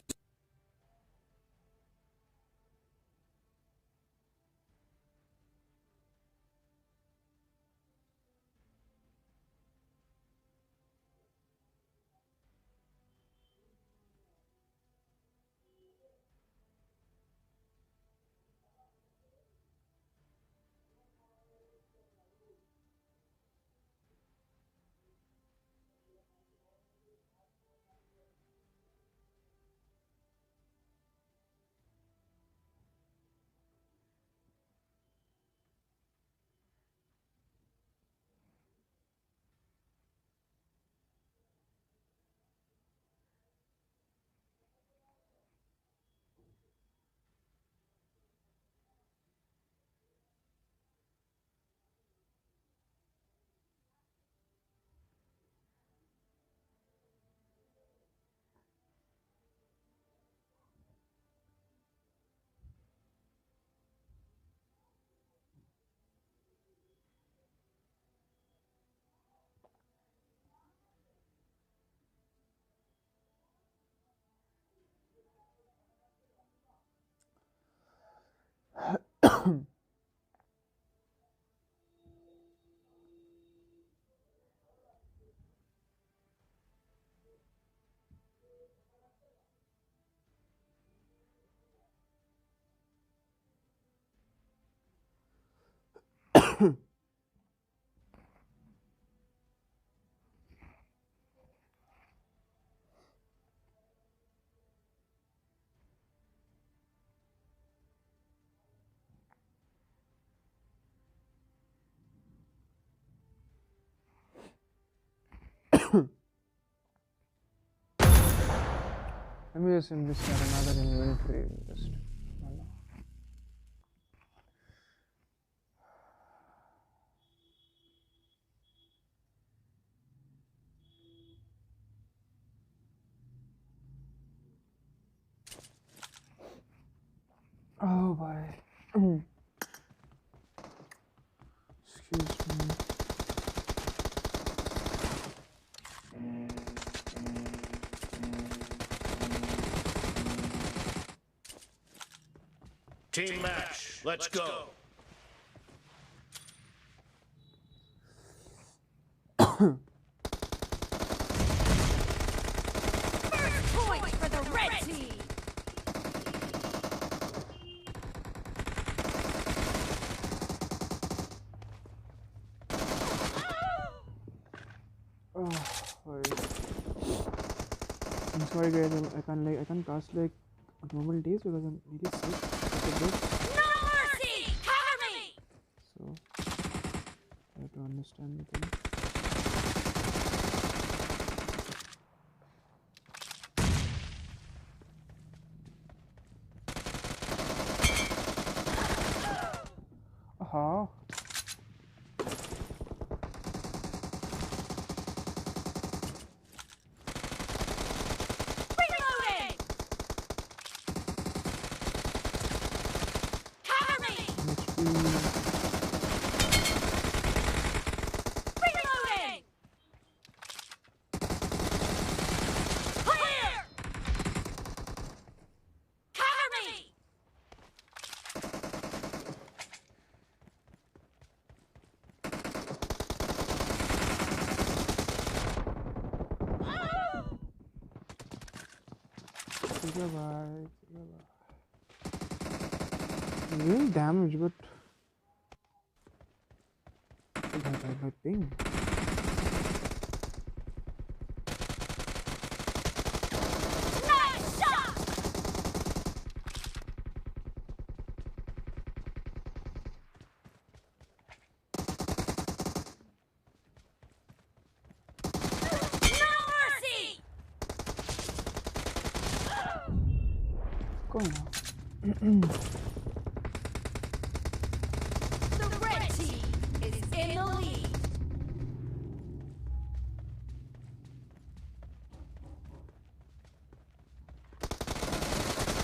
Let me just start another inventory. Just oh boy. Excuse me. Team match. Let's go. First point for the red team. Oh, sorry. I'm sorry guys, I can't cast like normal days because I'm really sick. No mercy! Cover me! So I have to understand the thing. Aha. Reloading! Cover me! Reloading! Clear! Cover me! Goodbye. I'm doing damage, but my ping. Nice shot! No mercy! Going now. The red team is in the lead.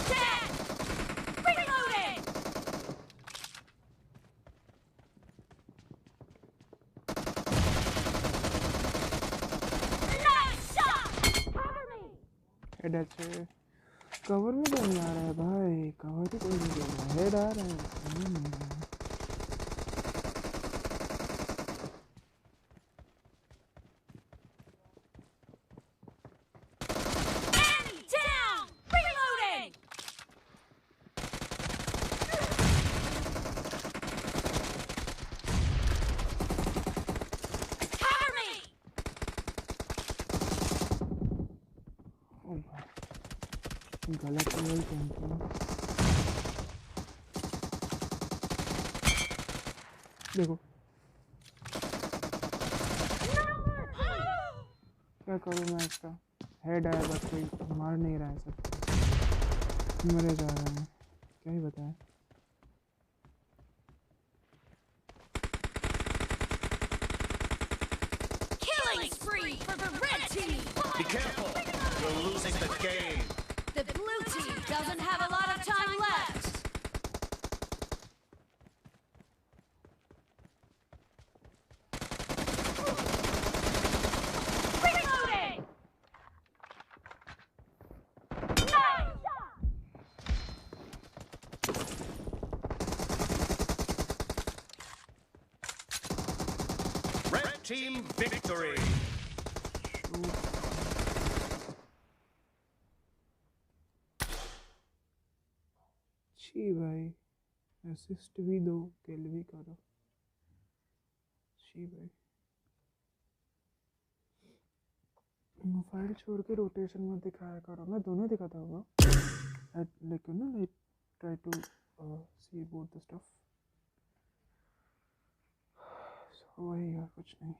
Dead! Reloading! Nice shot! Cover me! Hey, that's it. Cover में तो नहीं आ रहा है भाई, cover ही कोई नहीं दे रहा, head आ रहा है। Enemy down! Reloading! Cover me! ओ भाई गलत लेवल कैंपिंग। देखो क्या करूँ मैं इसका, हेड आया बस, कोई मार नहीं रहा है, सब मरे जा रहे हैं, क्या ही बताएं। Killing spree for the red team! Be careful. You're losing the game. The blue team doesn't have a lot of time left! Reloading! Nice shot! Red team victory. छी भाई, असिस्ट भी दो, किल भी करो, छी भाई। फाइल छोड़ के रोटेशन में दिखाया करो, मैं दोनों दिखाता हूँ लेकिन ना I try to see both the stuff. वही यार, कुछ नहीं।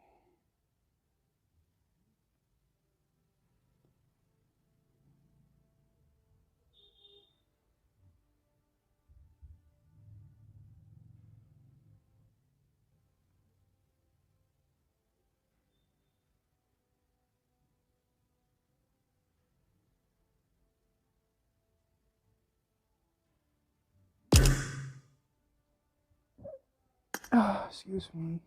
Excuse me.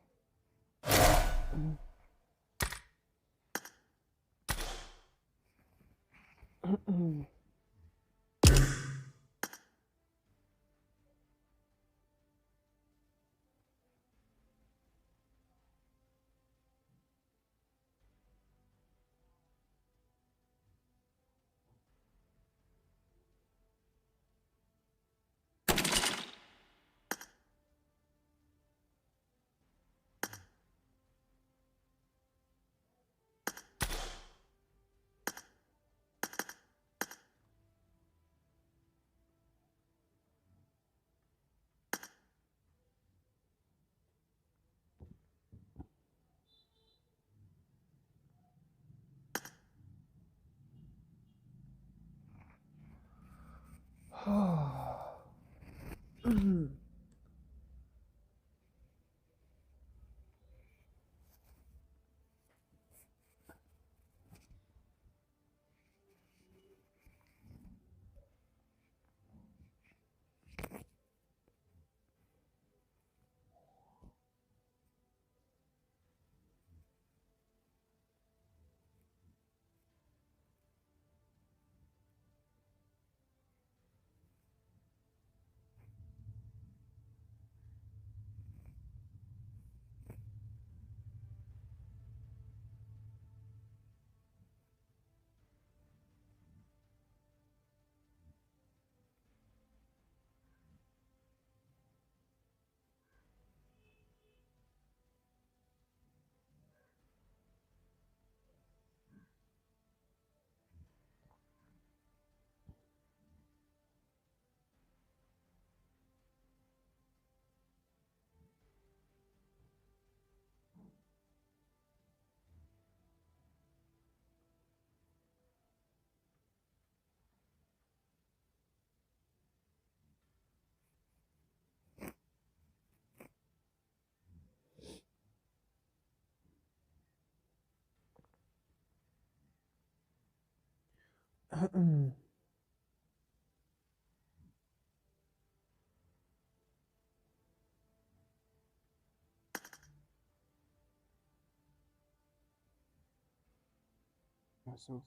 So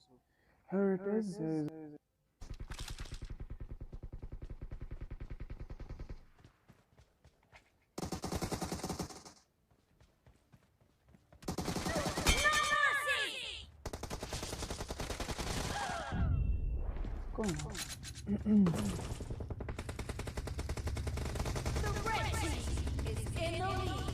here it is. The red team is in the lead.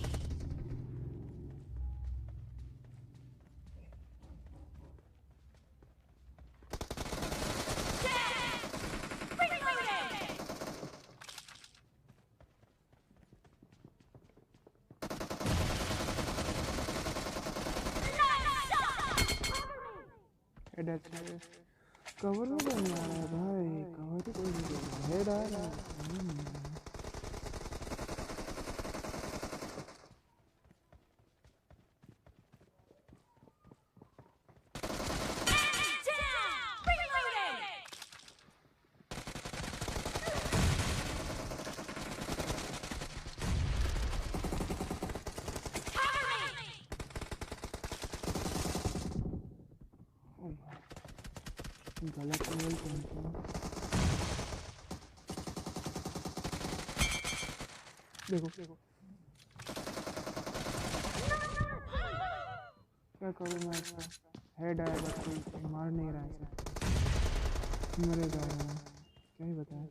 Cover में नहीं आ रहा है भाई, कवर ही कोई नहीं दे रहा है, हेड आ रहा है। गलत लेवल पहुंचा। देखो क्या करूँ मैं इसका, हेड आया बट कोई मार नहीं रहा है, मरे जा रहा है, क्या ही बताएं।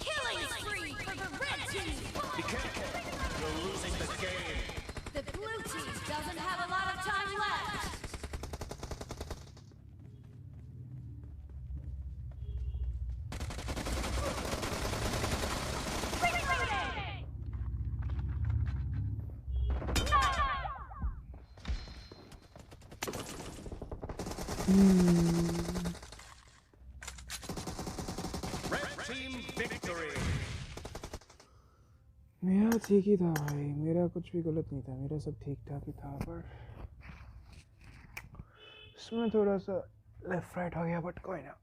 Killing spree for the red team. Be careful. You're losing the game. The blue team doesn't have a lot of time left. Red team victory. मेरा ठीक ही था भाई, मेरा कुछ भी गलत नहीं था, मेरा सब ठीक ठाक ही था, पर इसमें थोड़ा सा लेफ्ट राइट हो गया, बट कोई ना।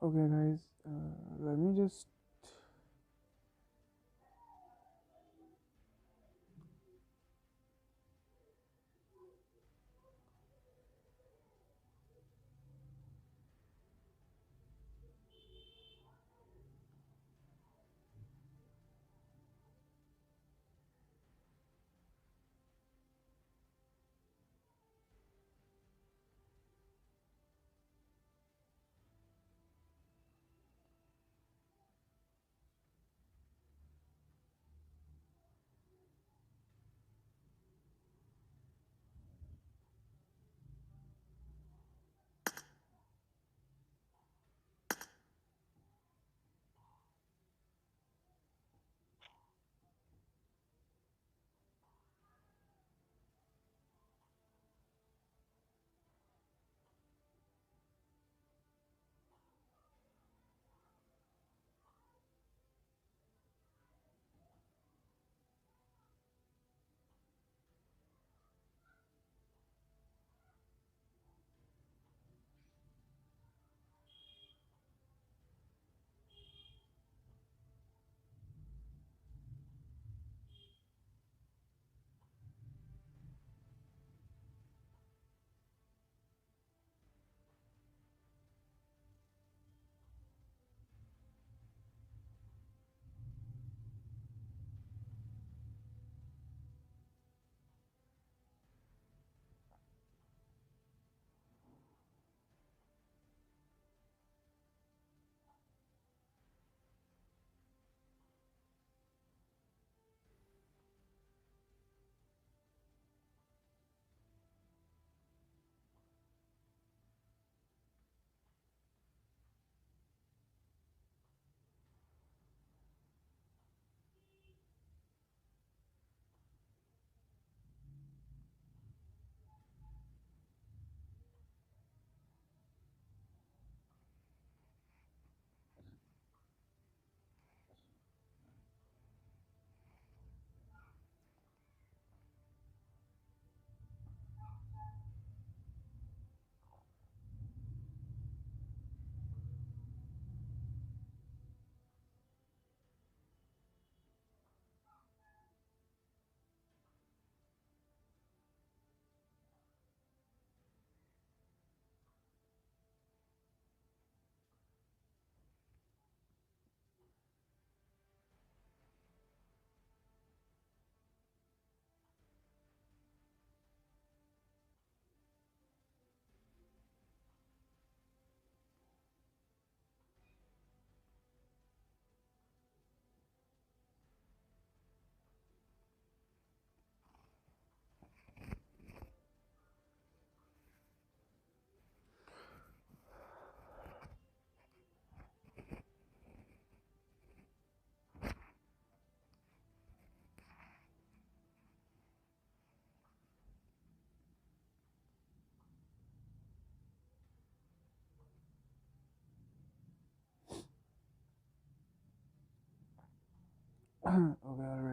Okay guys, let me just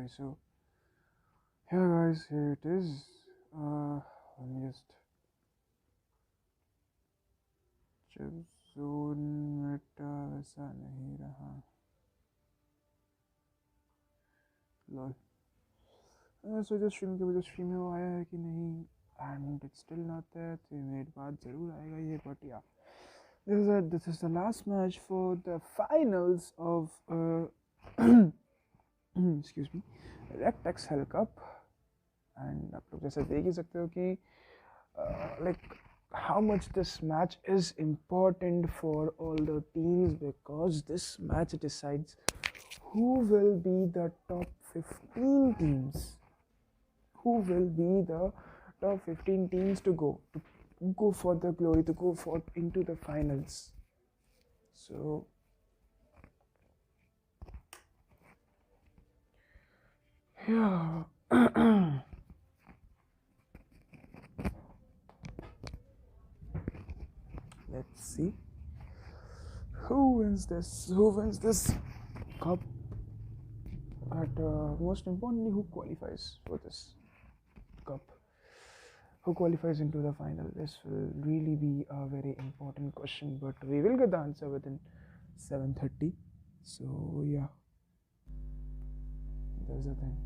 so here guys, here it is. Let me just जब जोन मेटा वैसा नहीं रहा लॉल सोचा स्ट्रीम के वजह स्ट्रीम में वो आया है कि नहीं and it's still not there 3 minute बाद ज़रूर आएगा ये बट या this is the last match for the finals of excuse me Rekt XL Cup and आप लोग जैसे देख ही सकते हो कि like how much this match is important for all the teams because this match decides who will be the top 15 teams, who will be the top 15 teams to go for the glory, to go for into the finals. So yeah. Let's see who wins this cup, but most importantly who qualifies for this cup, who qualifies into the final. This will really be a very important question, but we will get the answer within 7:30. So yeah, that's the thing.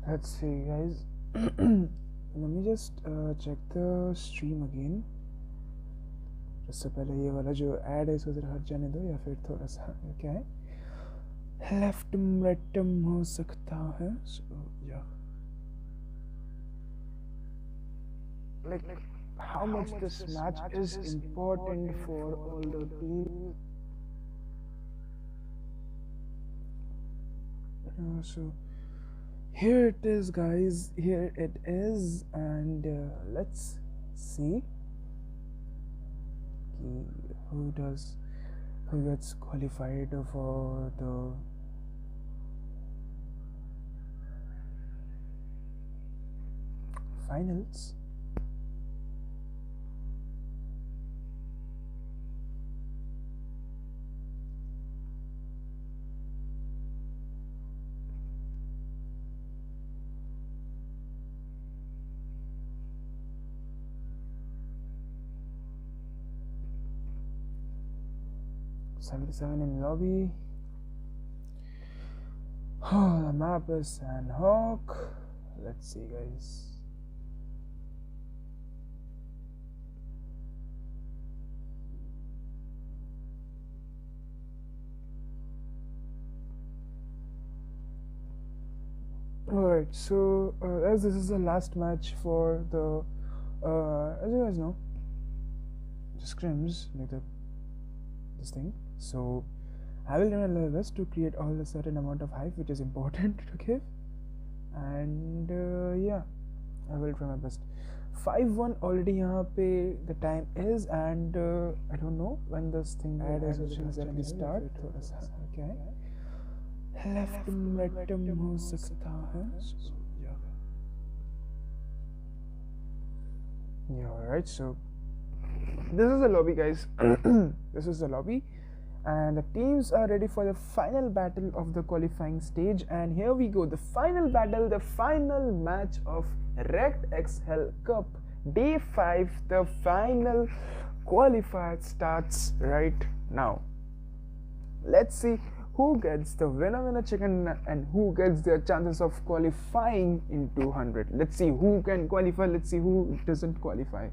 Let's see guys. Let me just check the stream again. उससे पहले ये वाला जो add है इसको ज़रा हट जाने दो या फिर थोड़ा सा क्या है लेफ्टम राइटम हो सकता है. So yeah, like how much this match is important for all the teams. So here it is guys, here it is, and let's see who gets qualified for the finals. $77 in lobby. Oh, the map is Sandhawk. Let's see guys. Alright, so as this is the last match for the as you guys know, the scrims, like this thing. So I will try my best to create all a certain amount of hype which is important to give, and yeah, I will try my best. 5-1 already यहाँ पे the time is, and I don't know when this thing will exactly start. थोड़ा सा क्या है left right हो सकता है. So yeah, alright, so this is the lobby guys. This is the lobby and the teams are ready for the final battle of the qualifying stage, and here we go, the final battle, the final match of Rekt XL Cup Day 5. The final qualifier starts right now. Let's see who gets the winner chicken and who gets their chances of qualifying in 200. Let's see who can qualify, let's see who doesn't qualify.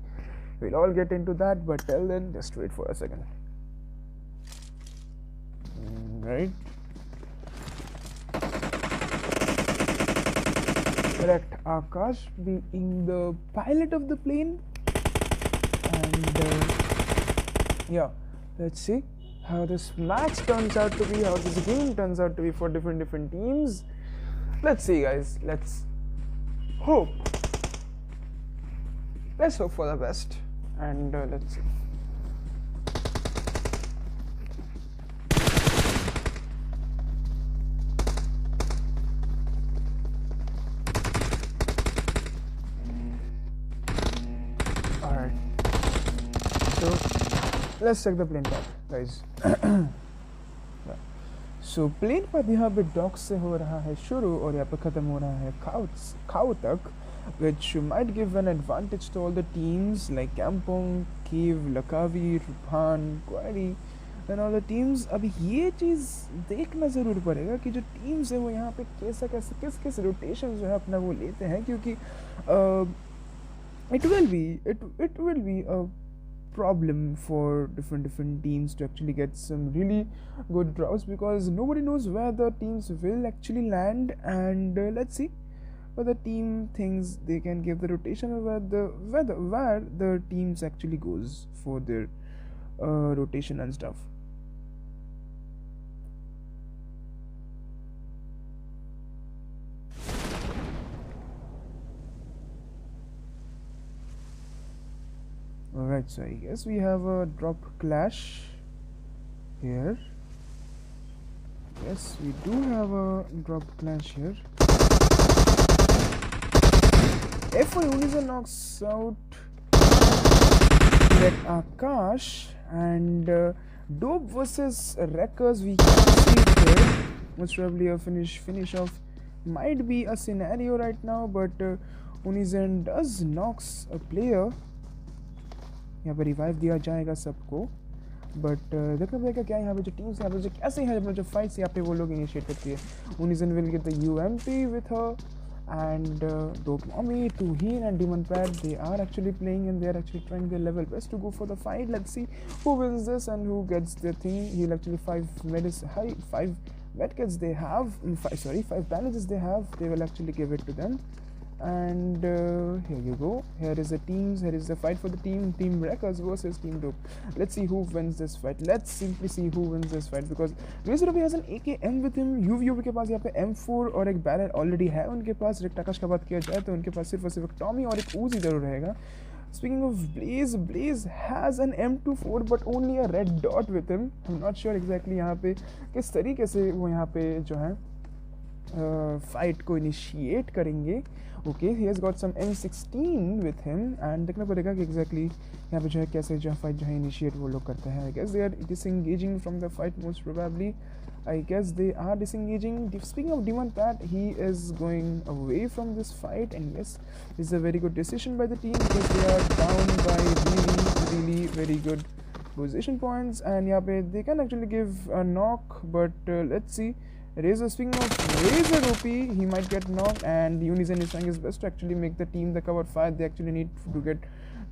We'll all get into that, but till then, just wait for a second. Right? Correct. Akash being the pilot of the plane, and yeah, let's see how this match turns out to be, how this game turns out to be for different teams. Let's see, guys. Let's hope. Let's hope for the best, and let's see. Alright, so let's check the plane path, guys. So plane path यहाँ पे dock से हो रहा है शुरू और यहाँ पे ख़त्म हो रहा है खाओ तक, which might give an advantage to all the teams like Kampong, Kiev, Lakavi, Ruphan, Kwari and all the teams. अभी ये चीज़ देखना ज़रूर पड़ेगा कि जो टीम्स है वो यहाँ पे किस रोटेशन जो है अपना वो लेते हैं, क्योंकि it will be a problem for different teams to actually get some really good draws, because nobody knows where the teams will actually land, and let's see where the team thinks they can give the rotation, or where the teams actually goes for their rotation and stuff. Alright, so I guess we have a drop clash here. Yes, we do have a drop clash here. F1 Uniza knocks out Akash, and Dope versus Wreckers, we can see it here. Most probably a finish off might be a scenario right now, but Unizen does knocks a player. यहाँ पे revive दिया जाएगा सबको, but देखना पड़ेगा क्या यहाँ पे जो टीम्स यहाँ पे जो कैसे हैं अपना जो फाइट्स यहाँ पे वो लोग इनिशिएट करती है. Unizen will get the UMP with her, and Dope Mommy, Tuhin and Demon Pad, they are actually playing and they are actually trying their level best to go for the fight. Let's see who wins this and who gets the thing. He'll actually 5 medkits they have, 5 bandages they have, they will actually give it to them. And here you go, here is the teams, here is the fight for the team Wreckers versus Team Dope. Let's see who wins this fight. Let's simply see who wins this fight, because Razor has an AKM with him. UV के पास यहाँ पे M4 और एक barrel already है उनके पास. Rect आकाश का बात किया जाए तो उनके पास सिर्फ और सिर्फ टॉमी और एक ऊजी जरूर रहेगा. Speaking of Blaze has an M24 but only a red dot with him. I'm not sure exactly यहाँ पे किस तरीके से वो यहाँ पे जो है फाइट को इनिशिएट करेंगे. Okay, he has got some M16 with him, and देखना पड़ेगा कि एग्जैक्टली यहाँ पे जो है कैसे जो है फाइट जो है इनिशिएट वो लोग करते हैं. I guess they are disengaging from the fight most probably. I guess they are disengaging. Speaking of Demon Pat, he is going away from this fight, and yes, this is a very good decision by the team because they are down by really very good position points, and यहाँ पे they can actually give a knock, but let's see. Razor, speaking of Razor OP, he might get knocked, and Unizen is trying his best to actually make the team the cover fire they actually need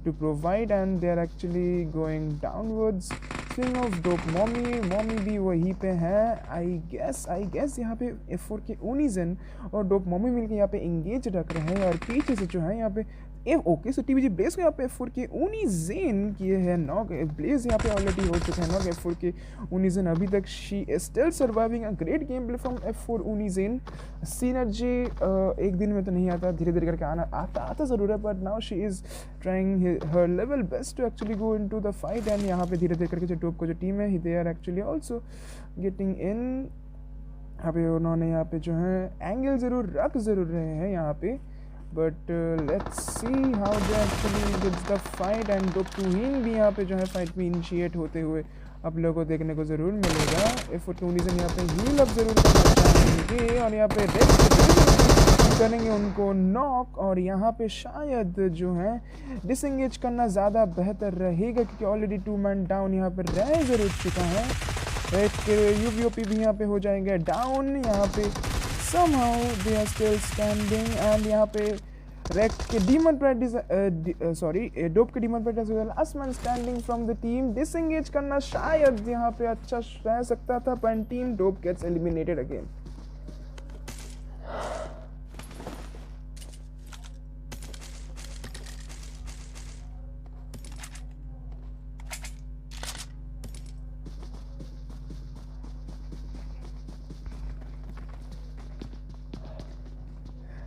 to provide, and they are actually going downwards. Speaking of Dope, Mommy भी वहीं पे है. I guess यहाँ पे F4 के Unizen और Dope Mommy मिलके यहाँ पे engage रख रहे हैं, और पीछे से जो है यहाँ पे ओके. सो TBG ब्लेज को यहाँ पे F4 के Unizen किए हैं नॉक. ब्लेज यहाँ पे ऑलरेडी हो चुका है नॉक. F4 के Unizen अभी तक she is still surviving. A great game play from F4 Unizen. Synergy एक दिन में तो नहीं आता, धीरे धीरे करके आता ज़रूर है, but now she is trying her level best to actually go into the fight. And यहाँ पे धीरे धीरे करके जो टॉप को जो टीम है they are actually also getting in. यहाँ पे उन्होंने यहाँ पे जो है एंगल ज़रूर रख रहे हैं यहाँ पे, but let's see how they actually gets the fight. and Dope Tuhin भी यहाँ पे जो है फाइट में इनिशिएट होते हुए आप लोगों को देखने को ज़रूर मिलेगा. F4 Unizen यहाँ पे हील अप ज़रूर करना चाहेंगे, और यहाँ पे रेक्ट करेंगे उनको नॉक, और यहाँ पे शायद जो है डिसएंगेज करना ज़्यादा बेहतर रहेगा, क्योंकि ऑलरेडी 2 मैन डाउन यहाँ पर रह ज़रूर चुका है. रेक्ट के UVOP भी यहाँ पे हो जाएंगे डाउन. यहाँ पे somehow they are still standing, and यहाँ पे Rekt के Demon Pride Dope के Demon Pride as well, last man standing from the team. disengage करना शायद यहाँ पे अच्छा रह सकता था, पर team Dope gets eliminated again.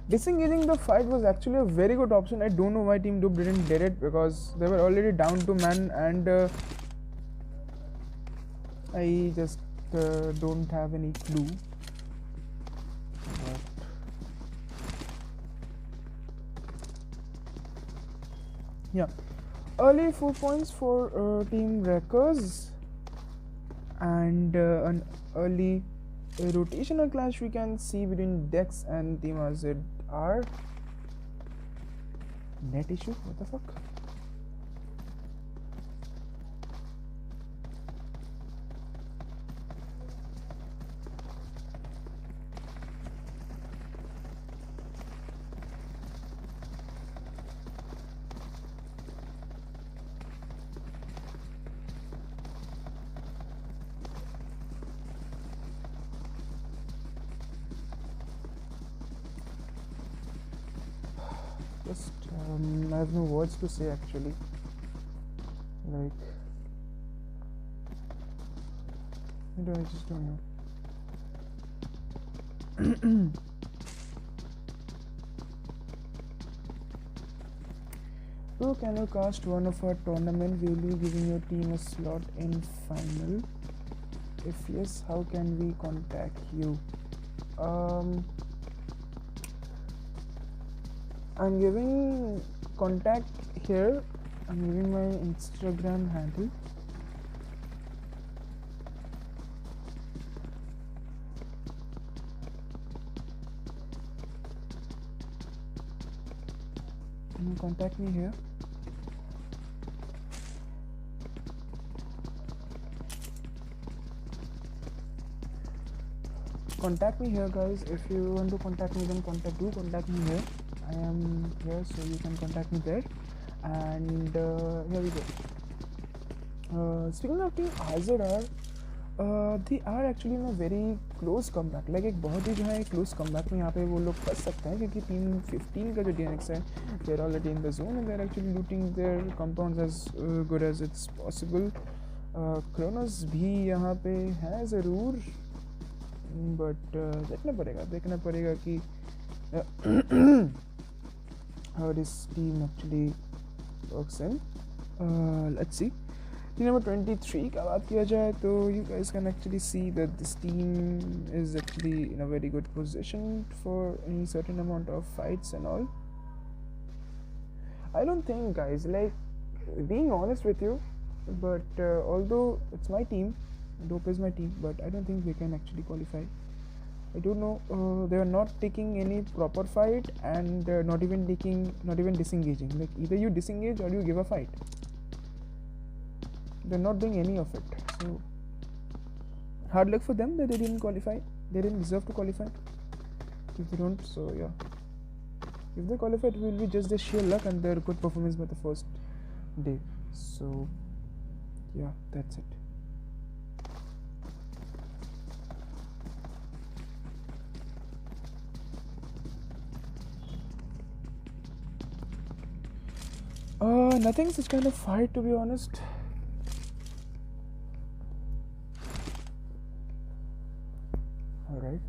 Disengaging the fight was actually a very good option. I don't know why Team Doop didn't did it, because they were already down to man, and I just don't have any clue. But yeah, early 4 points for Team Wreckers, and an early rotational clash we can see between Dex and Team AZR. Net issue? What the fuck? Just I have no words to say actually. Like, I just don't know. Bro, can you cast one of our tournament? Will you giving your team a slot in final? If yes, how can we contact you? I'm giving contact here. I'm giving my Instagram handle. Can you contact me here? Contact me here, guys. If you want to contact me, then contact me here. I am here, so you can contact me there. And here we go. Speaking of Team AZR, they are actually in a very close comeback. Like एक बहुत ही जो है close comeback में यहाँ पे वो लोग कर सकते हैं, क्योंकि Team 15 का जो DNX है, they're already in the zone and they're actually looting their compounds as good as it's possible. Kronos भी यहाँ पे है ज़रूर, but देखना पड़ेगा कि how this team actually works in. Let's see. Team number 23 का बात किया जाए तो you guys can actually see that this team is actually in a very good position for any certain amount of fights and all. I don't think, guys, like, being honest with you, but although it's my team, Dope is my team, but I don't think they can actually qualify. I don't know. They are not taking any proper fight, and not even disengaging. Like, either you disengage or you give a fight. They're not doing any of it. So hard luck for them that they didn't qualify. They didn't deserve to qualify. If they don't, so yeah. If they qualify, it will be just their sheer luck and their good performance by the first day. So yeah, that's it. Nothing such kind of fight, to be honest. Alright.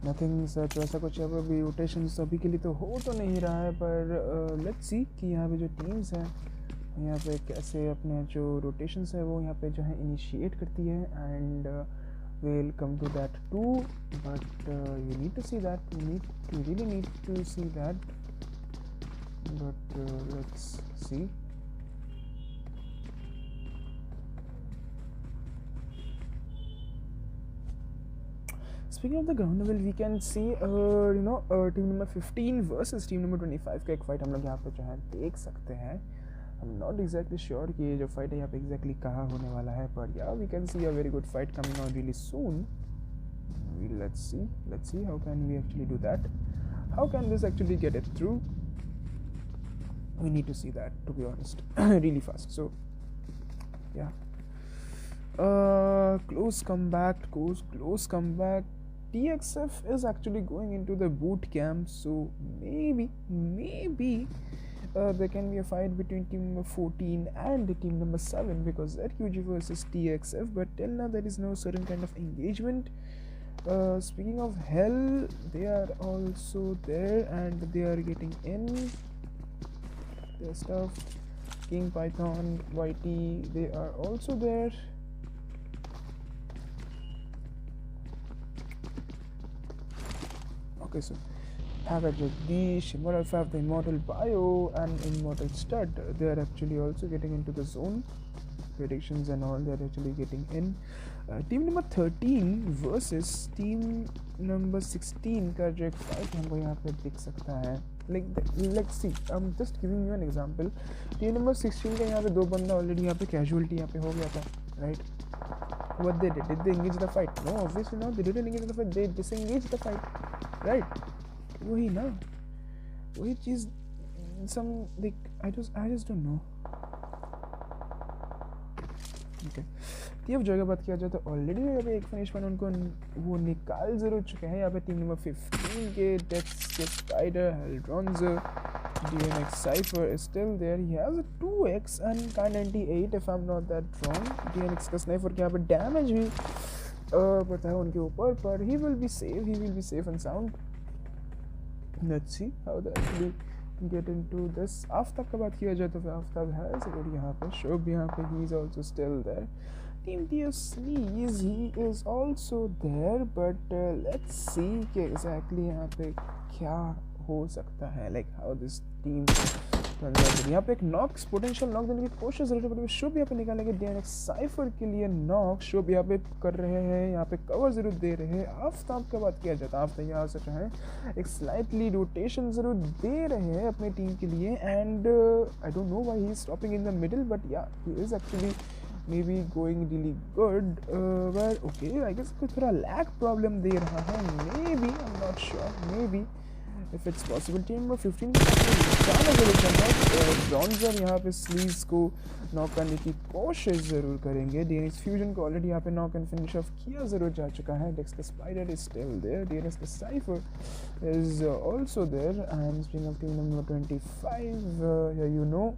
Nothing सच वैसा कुछ अब अभी rotation अभी के लिए तो हो तो नहीं रहा है, पर लेट्स सी कि यहाँ पे जो टीम्स हैं यहाँ पे कैसे अपने जो रोटेशंस है वो यहाँ पे जो है इनिशिएट करती है, and we'll come to that too, but you need to see that, you really need to see that, but let's see. Speaking of the ground level, we can see team number 15 versus team number 25 का एक fight हम लोग यहाँ पे जो है देख सकते हैं. I'm not exactly sure कि ये जो फाइट है यहाँ पे exactly कहाँ होने वाला है, but yeah, we can see a very good fight coming on really soon. Let's see how can we actually do that. How can this actually get it through? We need to see that, to be honest, really fast. So yeah, close comeback. TXF is actually going into the boot camp, so maybe there can be a fight between team number 14 and team number 7, because ZQG versus TXF, but till now there is no certain kind of engagement. Speaking of Hell, they are also there and they are getting in their stuff. King Python, YT, they are also there. Okay, so Hacker Jagdish, Immortal Fab, the Immortal Bio, and Immortal Stud, they are actually also getting into the zone. Predictions and all, they are actually getting in. Team number 13 versus team number 16 का जो एक fight हमको यहाँ पे दिख सकता है. Let's see, I'm just giving you an example. Team number 16 का यहाँ पे 2 बंदा ऑलरेडी यहाँ पे कैजुअलिटी यहाँ पे हो गया था, right? What they did they engage the fight? No, obviously not. They didn't engage the fight. They disengaged the fight, right? वही ना, वही चीज़. Some like I just don't know. Okay. TF जो अगर बात किया जाए तो ऑलरेडी यहाँ पे एक फिनिश पॉइंट उनको वो निकाल जरूर चुके हैं. यहाँ पे टीम नंबर 15 के डेक्स के spider, हेल्ड्रॉन्जर, DNX Cypher is still there. He has a 2x and Kar 98 if I'm not that wrong. DNX का स्नाइपर के यहाँ पे डैमेज भी पड़ता है उनके ऊपर, पर he will be safe and sound. Let's see how they actually get into this. Aftab का बात किया जाए तो फिर आफ्ताब है जरूर यहाँ पे. शोभ यहाँ पे, he is also still there. Team TF Sneeze, he is also there, but let's see कि exactly यहाँ पे क्या हो सकता है, like how this team यहाँ पे एक नॉक्स पोटेंशियल नॉक देने की कोशिश जरूर है. शुभ यहाँ पे निकालेंगे DNX साइफर के लिए नॉक. शुभ यहाँ पे कर रहे हैं, यहाँ पे कवर जरूर दे रहे हैं. आफ्ताब का बात किया जाता है, आफ्ताब यहाँ से जो है एक स्लाइटली रोटेशन जरूर दे रहे हैं अपनी टीम के लिए. And I don't know why he is stopping in the middle, but yeah he is actually maybe going really good, but okay, I guess कुछ थोड़ा लैग प्रॉब्लम दे रहा है. maybe I'm not sure, maybe if it's possible. Team number 15 जाना जरूर करना है. Bronzer यहाँ पे स्लीव्स को नॉक करने की कोशिश ज़रूर करेंगे. DNX फ्यूजन को ऑलरेडी यहाँ पे नॉक एंड फिनिश ऑफ किया ज़रूर जा चुका है. डेक्स का spider is still there. DNX का cipher is also there. And speaking of team number 25, you know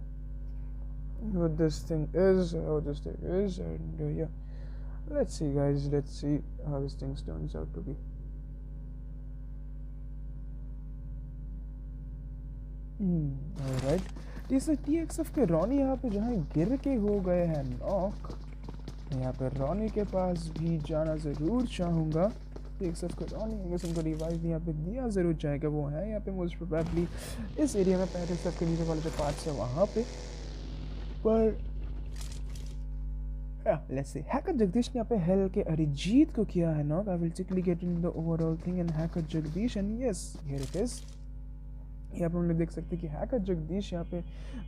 what this thing is, and yeah, let's see guys, let's see how this thing turns out to be. Alright, जैसे TXF के Ronnie यहाँ पे जहाँ गिर के हो गए हैं नॉक, यहाँ पे रॉनी के पास भी जाना ज़रूर चाहूँगा. TXF के रॉनी उनको रिवाइव भी यहाँ पे दिया ज़रूर जाएगा. वो है यहाँ पे मोस्ट प्रोबेबली इस एरिया में TXF के नीचे वाले जो पार्ट्स है वहाँ पे. पर let's see, हैकर जगदीश ने यहाँ पे हेल के अरिजीत को किया है knock. I will quickly get into the overall thing and hacker Jagdish, and yes, here it is. यहाँ पे हम लोग देख सकते हैं कि हैकर जगदीश यहाँ पे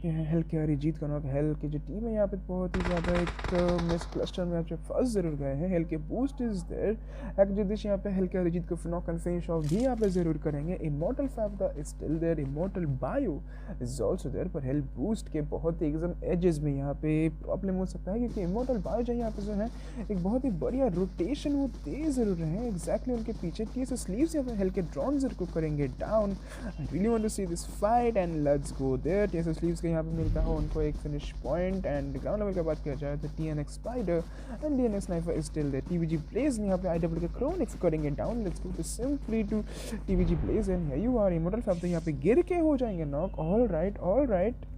हेल के अरिजीत का नॉक. हेल की जो टीम है यहाँ पे बहुत ही ज़्यादा एक मिस क्लस्टर में यहाँ पे फंस ज़रूर गए हैं. हेल के boost is there. Hacker Jagdish यहाँ पे हेल के अरिजीत को नॉक एंड फिनिश ऑफ भी यहाँ पे ज़रूर करेंगे. इमोर्टल फैब्दा is still there. Immortal Bio is also there. पर हेल बूस्ट के बहुत ही एकदम एजेस में यहाँ पे प्रॉब्लम हो सकता है, क्योंकि इमोर्टल बायो जो यहाँ पे जो है एक बहुत ही बढ़िया रोटेशन वो दे ज़रूर रहे हैं. एक्जैक्टली उनके पीछे TS स्लीव्स यहाँ पे हेल के ड्रॉन्जर को करेंगे down. I really want to see this fight and let's go there. TS sleeves के यहाँ पे मिलता है उनको एक finish point. And ground level की बात किया जाए तो TNX spider and DNX sniper is still there. TVG blaze यहाँ पे IW के क्रोनिक्स करेंगे down. Let's go to simply to TVG blaze and here you are. Immortal fab तो यहाँ पे गिर के हो जाएंगे knock. All right,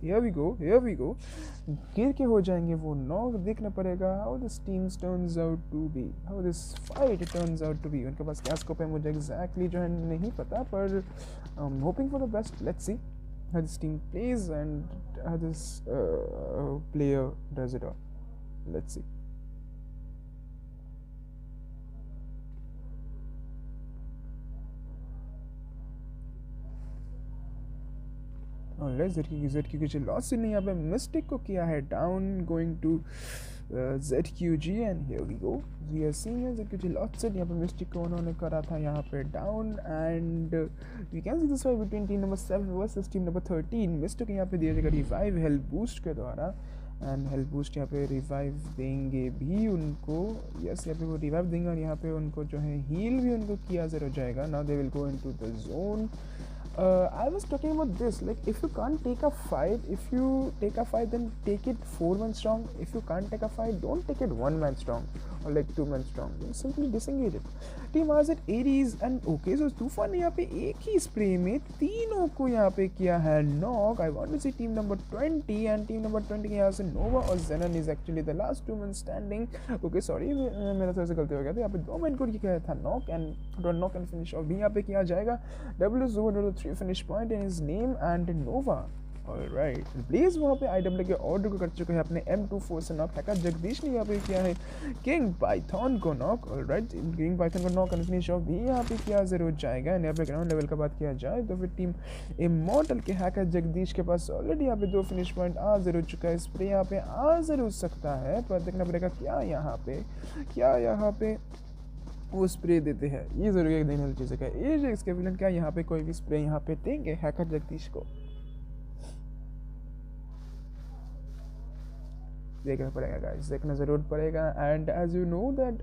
here we go. गिर के हो जाएंगे वो नॉक. देखना पड़ेगा how this team turns out to be, how this fight turns out to be. उनके पास क्या स्कोप है मुझे एग्जैक्टली जो है नहीं पता, पर hoping for the best. Let's see how this team plays and how this player does it all. Let's see. All right, ZQ कुछ लॉस ने यहाँ पे मिस्टेक को किया है down, going to ZQG and here we go, we are seeing ZQG loss यहाँ पे mistake को उन्होंने करा था यहाँ पे down and we can see this fight between team number 7 versus team number 13। Mistake यहाँ पे दिया जाएगा रिवाइव हेल्थ बूस्ट के द्वारा एंड हेल्थ बूस्ट यहाँ पे रिवाइव देंगे भी उनको, यस यहाँ पे वो रिवाइव देंगे और यहाँ पे उनको जो है हील भी उनको किया जरूर जाएगा। Now they will go into the zone. I was talking about this, like if you can't take a fight, if you take a fight then take it 4 man strong. If you can't take a fight, don't take it 1 man strong or like 2 man strong, then simply disengage it. Team Azet, Aries and okay, so तूफान ने यहाँ पे एक ही spray में तीनों को यहाँ पे किया है knock. I want to see team number 20 and team number 20 के यहाँ से नोवा और जेनन is actually the last 2 men standing. Okay, sorry मेरा थोड़ा सा गलती हो गया था, यहाँ पे 2 men को किया था नॉक एंड फिनिश और भी यहाँ पे किया जाएगा। W003 finish point in his name and Nova. Alright, Blaze वहाँ पे IW के ऑर्डर को कर चुका है अपने M24 से नॉक। हैकर जगदीश ने यहाँ पे किया है किंग पाइथन को नॉक। ऑलराइट, किंग पाइथन को नॉक एंड फिनिश ऑफ भी यहाँ पे किया जरूर जाएगा। यहाँ पे ग्राउंड लेवल का बात किया जाए तो फिर टीम इमॉर्टल के हैकर जगदीश के पास ऑलरेडी यहाँ पे 2 फिनिश पॉइंट आ जरूर चुका है। स्प्रे यहाँ पे आ जरूर सकता है पर देखना पड़ेगा क्या यहाँ पे वो स्प्रे देते हैं, ये जरूर एक देखने वाली चीज़ है। ये इसके विलन क्या यहाँ पे कोई भी स्प्रे यहाँ पे देंगे हैकर जगदीश को, देखना पड़ेगा गाइस, देखना ज़रूर पड़ेगा। And as you know that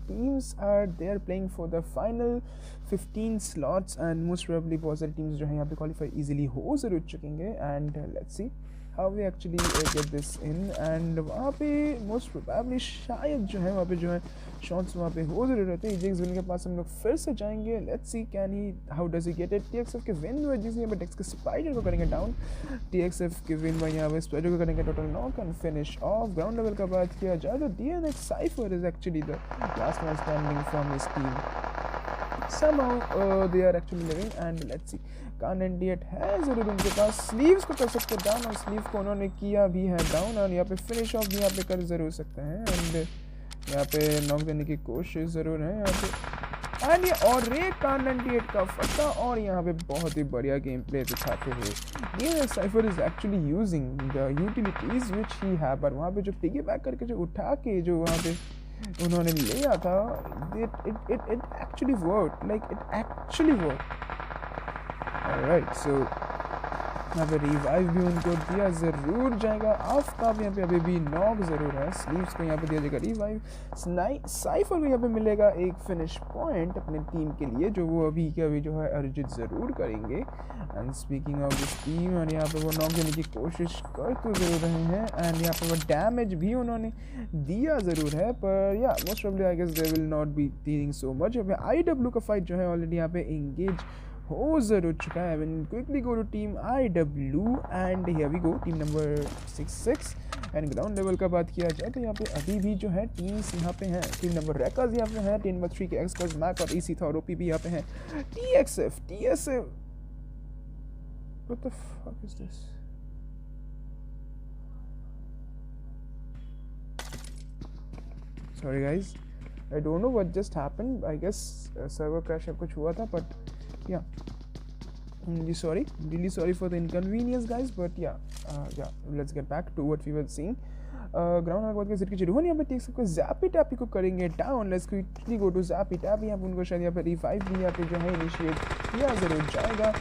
teams are they are playing for the final 15 slots and most probably बहुत सारी टीम्स जो है यहाँ पे क्वालिफाई इजीली हो जरूर चुकेंगे and let's see how we actually get this in. And वहाँ पे मोस्ट प्रोबेबली शायद जो है वहाँ पे जो है शॉट्स वहाँ पे हो जरूर रहते हैं। EJX विन के पास हम लोग फिर से जाएंगे, let's see can he how does he get it. TXF के विन जो है जिसने यहाँ पे टेक्स के स्पाइडर को करेंगे डाउन, TXF के विन भाई यहाँ पे स्पाइडर को करेंगे total knock and finish of. Ground level का बात किया जाए तो DNX Cypher is actually the last man standing from his team, somehow they are actually living and let's see Khan 98 है जरूर उनके पास, स्लीव्स को कर सकते हैं डाउन और स्लीव को उन्होंने किया भी है डाउन और यहाँ पे फिनिश ऑफ भी यहाँ पे कर जरूर सकते हैं एंड यहाँ पे नॉक देने की कोशिश ज़रूर है यहाँ पे एंड ये और रेक Khan 98 का फटा और यहाँ पे बहुत ही बढ़िया गेम प्ले दिखाते हुए ये Cipher is actually using the utilities which he है, पर वहाँ पे जो पिगी बैक करके जो उठा के जो वहाँ पे उन्होंने लिया था it actually worked, like it actually worked. Alright, so यहाँ पे रिवाइव भी उनको दिया ज़रूर जाएगा। आफ्ताब यहाँ पे अभी भी नॉक ज़रूर है, स्लीव्स को यहाँ पे दिया जाएगा रिवाइव। साइफर को यहाँ पे मिलेगा एक फिनिश पॉइंट अपने टीम के लिए जो वो अभी के अभी जो है अर्जित ज़रूर करेंगे। And speaking of this team और यहाँ पे वो नॉक देने की कोशिश कर तो ज़रूर रहे हैं एंड यहाँ पे वो डैमेज भी उन्होंने दिया ज़रूर है, पर या most probably I guess they will not be dealing so much. यहाँ पे IW का फाइट जो है ऑलरेडी यहाँ पे इंगेज हो जरूर चुका है। When quickly go to team IW and here we go team number 66 and ground level का बात किया जाए तो यहाँ पे अभी भी जो है टीम्स यहाँ पे हैं। टीम नंबर रेकर्स यहाँ पे है, टीम नंबर 3 के एक्सपर्ट्स मैक और EC थॉर OP भी यहाँ पे हैं। TSF what the fuck is this? Sorry guys, I don't know what just happened. I guess server crash या कुछ हुआ था, but yeah, really sorry for the inconvenience guys, but yeah, let's get back to what we were seeing. Ground में बहुत के रोहन यहाँ पे take सबको ज़ैपी टैपी को करेंगे down. Let's quickly go to Zappy Tappy, यहाँ पे उनको शायद यहाँ पे रिवाइव भी यहाँ पे जो है इनिशिएट किया ज़रूर जाएगा।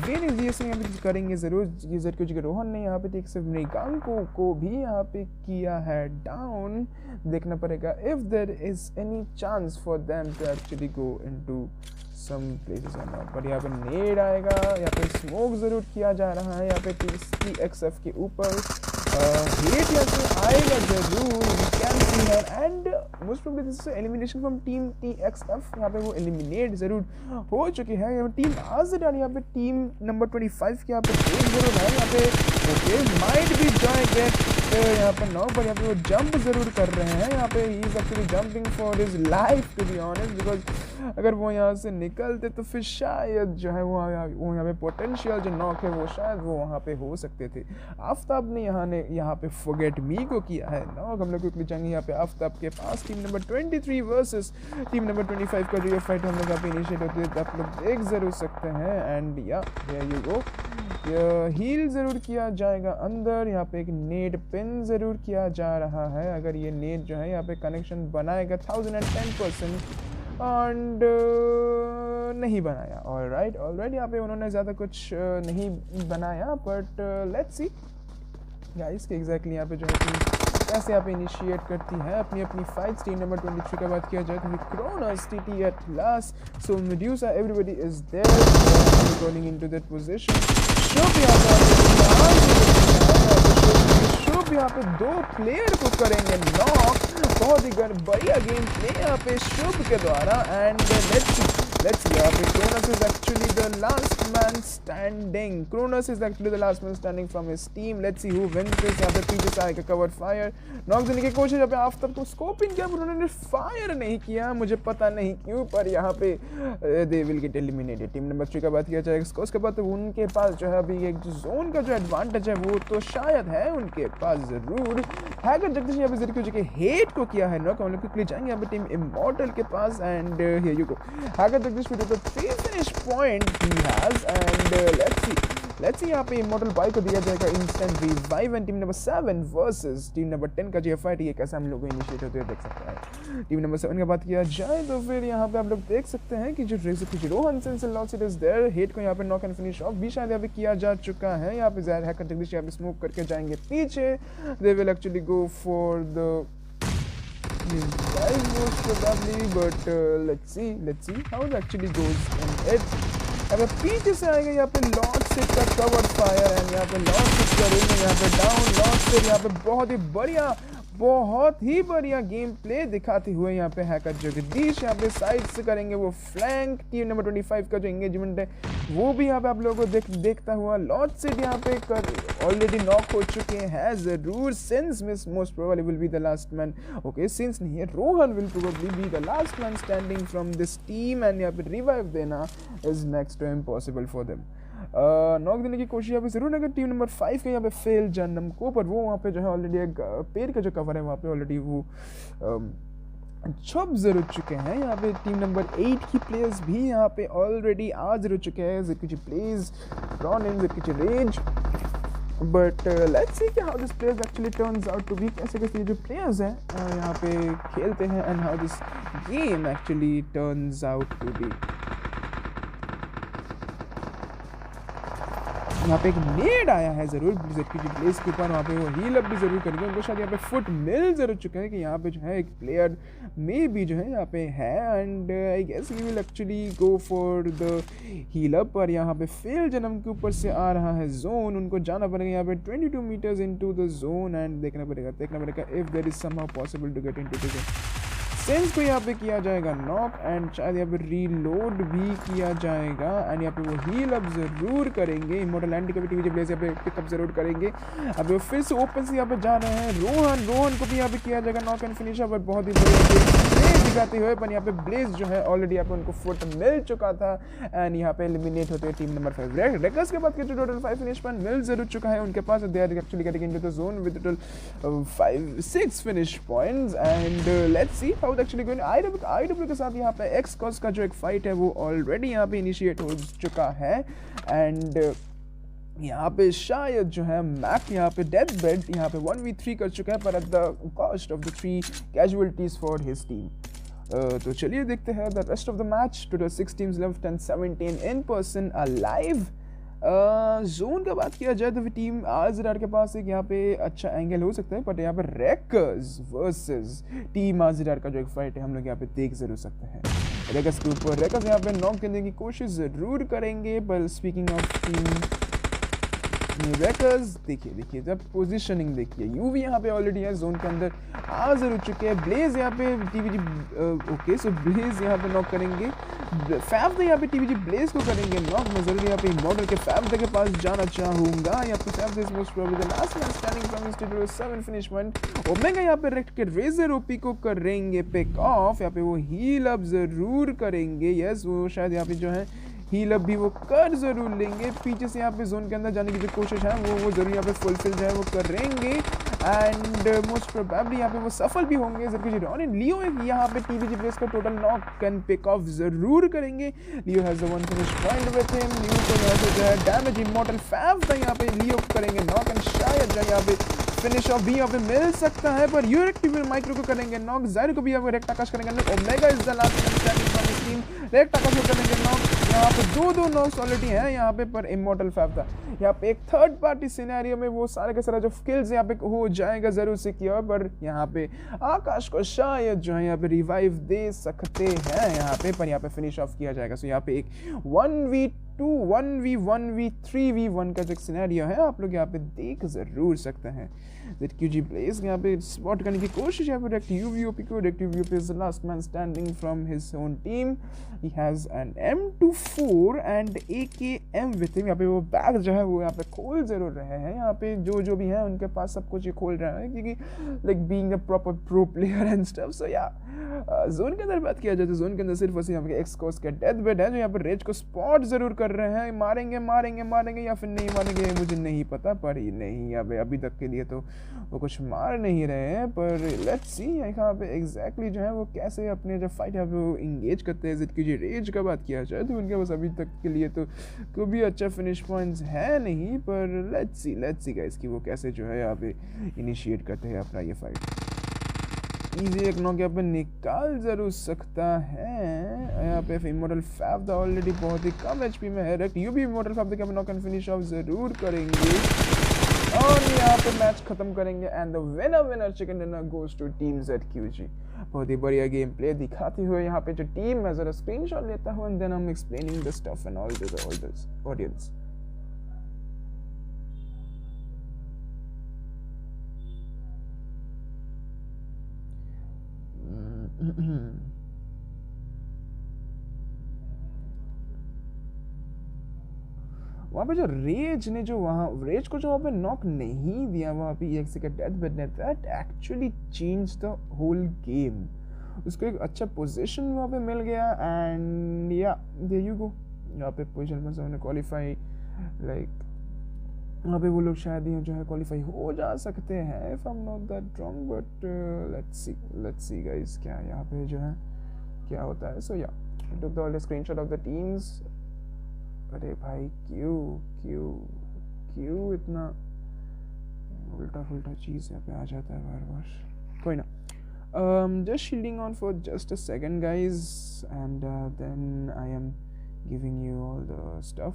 वेन इज यहाँ पे करेंगे ज़रूर यूजर क्योंकि रोहन ने यहाँ पे टेक सब मृगांको को भी यहाँ पे किया है डाउन। देखना पड़ेगा if there is any chance for them to actually go into some places और नॉट, पर यहाँ पे नेड आएगा, यहाँ पे स्मोक ज़रूर किया जा रहा है यहाँ पे TXF के ऊपर। हेट यहाँ से आएगा ज़रूर, we can see here and most probably this is elimination from team TXF। यहाँ पे वो एलिमिनेट ज़रूर हो चुकी है। यहाँ टीम आज़द और यहाँ पे टीम नंबर 25 के यहाँ पे एक ज़रूर है यहाँ पे ओके माइट भी जॉय गेट यहाँ पे नो, पर यहाँ पे वो जंप ज़रूर कर रहे हैं। यहाँ पे he is actually jumping for his life to be honest, because अगर वो यहाँ से निकलते तो फिर शायद जो है वो यहाँ पे पोटेंशियल जो नॉक है वो शायद वो वहाँ पे हो सकते थे। आफ्ताब ने यहाँ पे फॉरगेट मी को किया है नॉक। हम लोग क्विकली जाएंगे यहाँ पे आफ्ताब के पास। Team number 23 versus team number 25 का जो ये फाइट हम लोग यहाँ पे इनिशिएट होती है आप लोग देख ज़रूर सकते हैं एंड या देयर यू गो। हील ज़रूर किया जाएगा अंदर। यहाँ पे एक नेट पिन ज़रूर किया जा रहा है। अगर ये नेट जो है यहाँ पे कनेक्शन बनाएगा 1010% एंड नहीं बनाया। ऑलराइट यहाँ पे उन्होंने ज़्यादा कुछ नहीं बनाया, बट लेट्स सी गाइस कि एग्जैक्टली यहाँ पे जो है टीम कैसे यहाँ पे इनिशिएट करती है अपनी अपनी फाइट्स। टीम नंबर 23 का बात किया जाए तो Kronos TT at last, so Medusa everybody is there going into that position. Shubh यहाँ पे दो प्लेयर को करेंगे नॉक। बहुत ही बढ़िया गेम प्ले यहाँ पे शुभ के द्वारा। एंड लेट्स यहाँ पे Kronos is actually the last man standing. Kronos is actually the last man standing from his team. Let's see who wins this. यहाँ पे पीछे से आएगा कवर फायर, नॉक देने की कोशिश। यहाँ पे आफ्ताब को स्कोप इन किया, उन्होंने फायर नहीं किया, मुझे पता नहीं क्यों, पर यहाँ पे they will get eliminated. Team number 3 का बात किया जाए उसके बाद तो उनके पास जो है अभी एक जोन का जो एडवांटेज है वो तो शायद है उनके पास ज़रूर। हैकर जगदीश यहाँ पे जरूर के हेट को किया है नॉक। हम लोग क्विकली जाएंगे यहाँ पे टीम इमॉर्टल के पास and here you go. Hacker Jagdish with the 3 finish point he has and let's see यहाँ पे इमॉर्टल बाय को दिया जाएगा instant revive. And team number 7 versus team number 10 का जो फाइट ये कैसे हम लोग को इनिशिएट होते हुए देख सकते हैं। टीम नंबर 7 की बात किया जाए तो फिर यहाँ पे आप लोग देख सकते हैं कि जो Rohan sense loss it is there. Hate को यहाँ पे नॉक एंड फिनिश ऑफ भी शायद यहाँ पे किया जा चुका है। यहाँ पे ज़ाहिर हैकर जगदीश यहाँ पे स्मोक करके जाएंगे पीछे। They will actually go for the most probably, but let's see how it actually goes in it. अगर पीछे से आएगा यहाँ पे लॉर्ड से का कवर फायर एंड यहाँ पे लॉर्ड से करेंगे यहाँ पे डाउन लॉर्ड से यहाँ पे बहुत ही बढ़िया गेम प्ले दिखाते हुए यहाँ पे हैकर जगदीश यहाँ पे साइड से करेंगे वो फ्लैंक। टीम नंबर 25 का जो एंगेजमेंट है वो भी यहाँ पे आप लोगों को देखता हुआ लॉर्ड से यहाँ पे ऑलरेडी नॉक हो चुके हैं जरूर। Since miss most probably will be the last man, okay since नहीं है, Rohan will probably be the last man standing from this team and यहाँ पे रिवाइव देना is next to impossible for them. Knock देने की कोशिश यहाँ पे जरूर अगर टीम नंबर 5 के यहाँ पे फेल जन्म को, पर वो वहाँ पे जो है ऑलरेडी एक पेड़ का जो कवर है वहाँ पे ऑलरेडी वो छुप जरूर चुके हैं। यहाँ पे टीम नंबर 8 की प्लेयर्स भी यहाँ पे ऑलरेडी आ जरूर चुके हैं। जिरकुची प्लेज रॉन इन जिरकुची रेज, बट लेट्स सी कि how this players actually turns out to be. कैसे कैसे जो प्लेयर्स हैं यहाँ पे खेलते हैं and how this game actually turns out to be. यहाँ पे एक नेड आया है जरूर जिरकुची प्लेस के ऊपर, वहाँ पे वो हील अप भी जरूर करेंगे। उनको शायद यहाँ पे फुट मिल जरूर चुके हैं कि यहाँ पे जो है एक प्लेयर में भी जो है यहाँ पे है and I guess he will actually go for the heal up. पर यहाँ पे फेल जन्म के ऊपर से आ रहा है जोन, उनको जाना पड़ेगा यहाँ पे 22 meters into the zone and देखना पड़ेगा if there is somehow possible to get into the zone. Sense को यहाँ पे किया जाएगा नॉक एंड शायद यहाँ पे रीलोड भी किया जाएगा एंड यहाँ पे वो हील अप जरूर करेंगे। इमॉर्टल एंटी का भी टीवी प्लेस यहाँ पे पिकअप जरूर करेंगे। अब वो फिर से ओपन से यहाँ पे जा रहे हैं रोहन को भी यहाँ पे किया जाएगा नॉक एंड फिनिश अप। बहुत ही बढ़िया दिखाते हुए, पर यहाँ पे ब्लेज जो है ऑलरेडी यहाँ पे उनको फुट मिल चुका था एंड यहाँ पे एलिमिनेट होते हुए टीम नंबर 5 रेकर्स के बाद के जो टोटल 5 फिनिश पॉइंट मिल जरूर चुका है उनके पास। They are actually getting into the zone with total 6 finish points and let's see how actually going. IW के साथ यहाँ पे एक्स कॉस का जो एक फाइट है वो ऑलरेडी यहाँ पे इनिशिएट हो चुका है एंड यहाँ पे शायद जो है मैक यहाँ पे डेथ बेड यहाँ पे 1v3 कर चुका है, पर at the cost of the 3 casualties for his team. तो चलिए देखते हैं the rest of the match. Total 6 teams left and 17 in person alive. Zone का बात किया जाए तो टीम आजरार के पास एक यहाँ पे अच्छा एंगल हो सकता है, बट यहाँ पे रेकर्स वर्सेस टीम आजरार का जो एक फाइट है हम लोग यहाँ पे देख जरूर सकते हैं। रेकर्स के ऊपर रेकर्स यहाँ पे नॉक करने की कोशिश जरूर करेंगे, पर स्पीकिंग ऑफ टीम रेकर्स देखिए जब पोजीशनिंग देखिए यूवी यहाँ पे ऑलरेडी है जोन के अंदर आ जरूर चुके हैं। ब्लेज यहाँ पे टीवीजी ओके सो ब्लेज यहाँ पे नॉक करेंगे। फैब तो यहाँ पे टीवीजी ब्लेज को करेंगे नॉक। मैं जरूर यहाँ पे मॉडल के फैब के पास जाना चाहूँगा। यहाँ पे fab is most probably the last man standing from his team 7 finish point. Omega यहाँ पे रेक्ट के रेजर ओपी को करेंगे पिक ऑफ। यहाँ पे वो हील अप जरूर करेंगे। यस वो शायद यहाँ पे जो है हील अप भी वो कर जरूर लेंगे। पीछे से यहाँ पे जोन के अंदर जाने की जो कोशिश है वो जरूर यहाँ पे फुलफिल जो है वो करेंगे एंड मोस्ट प्रोबेबली यहाँ पे वो सफल भी होंगे। ZQG रॉनिन लियो यहाँ पे TBG प्लेस का total knock and pick off जरूर करेंगे। Leo has the one finish point with him. Leo को यहाँ से जो है डैमेज इमॉर्टल फैव था यहाँ पे लियो करेंगे नॉक एंड शायद जो यहाँ पे फिनिश ऑफ भी यहाँ पे मिल सकता है, पर यूरेक्ट माइक्रो को करेंगे नॉक। जायरो को भी यहाँ पे रेक्ट आकाश करेंगे knock. Omega is the last man standing from his team. Rect Aakash को करेंगे नॉक। यहाँ पे दो नॉक्स ऑलरेडी हैं यहाँ पे, पर इमॉर्टल फैव था। यहाँ पे एक थर्ड पार्टी सिनेरियो में वो सारे के सारा जो किल्स यहाँ पे हो जाएगा जरूर सिक्योर, पर यहाँ पे आकाश को शायद जो है यहाँ पे रिवाइव दे सकते हैं यहाँ पे, पर यहाँ पे फिनिश ऑफ किया जाएगा। सो यहाँ पे एक 1v2 1v1v3v1 का जो सिनेरियो है आप लोग यहाँ पे देख जरूर सकते हैं। ZQG प्लेस यहाँ पे स्पॉट करने की कोशिश यहाँ पे रेक्ट UVOP को। Rekt UVOP is the last man standing from his own team. He has an M24 and AKM with him. यहाँ पे वो बैग जो है वो यहाँ पे खोल जरूर रहे हैं। यहाँ पे जो भी है उनके पास सब कुछ ये खोल रहा है, क्योंकि like being a proper pro player and stuff. So yeah zone के अंदर बात किया जाए तो जोन के अंदर सिर्फ बस यहाँ पे एक्सकोस का डेथ बेड है जो यहाँ पे रेज को स्पॉट जरूर कर रहे हैं। मारेंगे या फिर नहीं मारेंगे मुझे नहीं पता, पर ये नहीं अभी तक के लिए तो वो कुछ मार नहीं रहे हैं, पर लेट्स सी यहाँ पे एग्जैक्टली जो है वो कैसे अपने जब फाइट यहाँ पे वो इंगेज करते हैं। ZQG रेज का बात किया जाए तो उनके पास अभी तक के लिए तो कोई भी अच्छा फिनिश पॉइंट्स है नहीं, पर लेट्स सी गाइस कि वो कैसे जो है यहाँ पे इनिशिएट करते हैं अपना ये फाइट। इजी एक नॉक यहाँ पे निकाल जरूर सकता है। यहाँ पे इमॉर्टल फैव द ऑलरेडी बहुत ही कम HP में है। रेक्ट यू भी immortal fav the knock and finish off जरूर करेंगे और यहाँ पे मैच खत्म करेंगे। And the winner chicken dinner goes to team ZQG। बहुत ही बढ़िया गेम प्ले दिखाते हुए यहाँ पे जो टीम मैं जरा स्क्रीनशॉट लेता हूँ and then I am explaining the stuff and all this audience. वहाँ पे जो रेज ने जो वहाँ रेज को जो वहाँ पे नॉक नहीं दिया वहाँ पे EXE का डेथ बेड ने, that actually change the whole game. उसको एक अच्छा पोजीशन वहाँ पे मिल गया एंड या देयर यू गो। यहाँ पे पोजीशन पर उन्होंने क्वालिफाई लाइक वहाँ पे वो लोग शायद ही जो है क्वालिफाई हो जा सकते हैं if I am not that wrong, but let's see guys क्या यहाँ पे जो है क्या होता है। सो या took the all screenshot of the teams. अरे भाई क्यों इतना उल्टा फुल्टा चीज़ यहाँ पे आ जाता है बार बार, कोई ना। Just shielding on for just a second guys and then I am giving you all the stuff,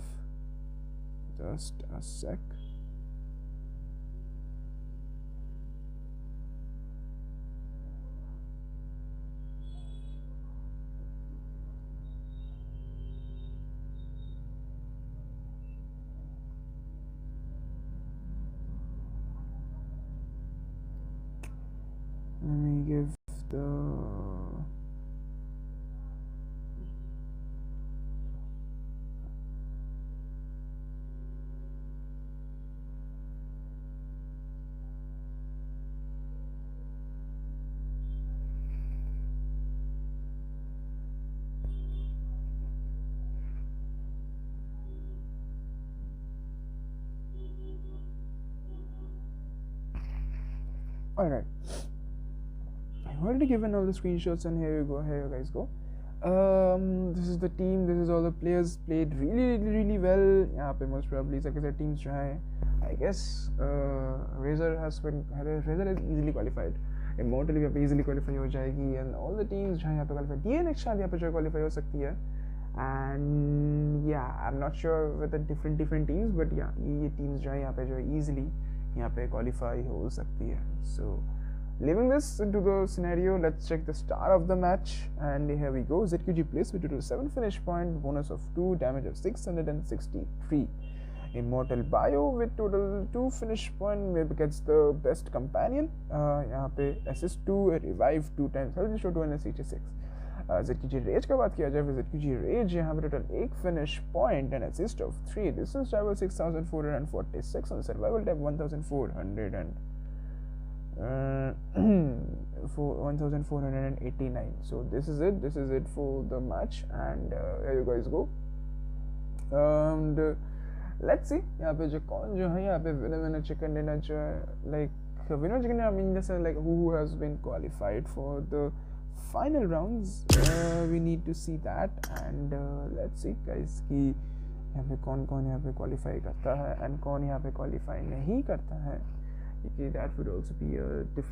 just a sec. Let me give the all right. I've already given all the screenshots and here you guys go. This is the team, this is all the players played really well. यहाँ पे most probably सबके teams जो हैं I guess Razor is easily qualified. Immortal भी यहाँ पे easily qualify हो जाएगी and all the teams जो हैं यहाँ पे qualify। DNX शायद यहाँ पे जो qualify हो सकती है and yeah I'm not sure with the different teams, but yeah ये teams जो हैं यहाँ पे जो easily यहाँ पे qualify हो सकती है। So leaving this into the scenario, let's check the star of the match and here we go. ZQG plays with total 7 finish point, bonus of 2, damage of 663. Immortal Bio with total 2 finish point, maybe gets the best companion. यहाँ पे assist 2, revive 2 times, health restore 2 and CT6. ZQG Rage का बात किया जाए फिर ZQG Rage यहाँ पे total 1 finish point and assist of 3, distance travel 6446 and survival time 1400 and 1489. So this is it for the match and here you guys go and let's see यहाँ पे जो कौन जो है यहाँ पे विनर चिकन डिनर जो है like winners, I mean, just like who has been qualified for the final rounds. We need to see that, and let's see guys कि यहाँ पे कौन यहाँ पे qualify करता है and कौन यहाँ पे qualify नहीं करता है, क्योंकि that would also be a different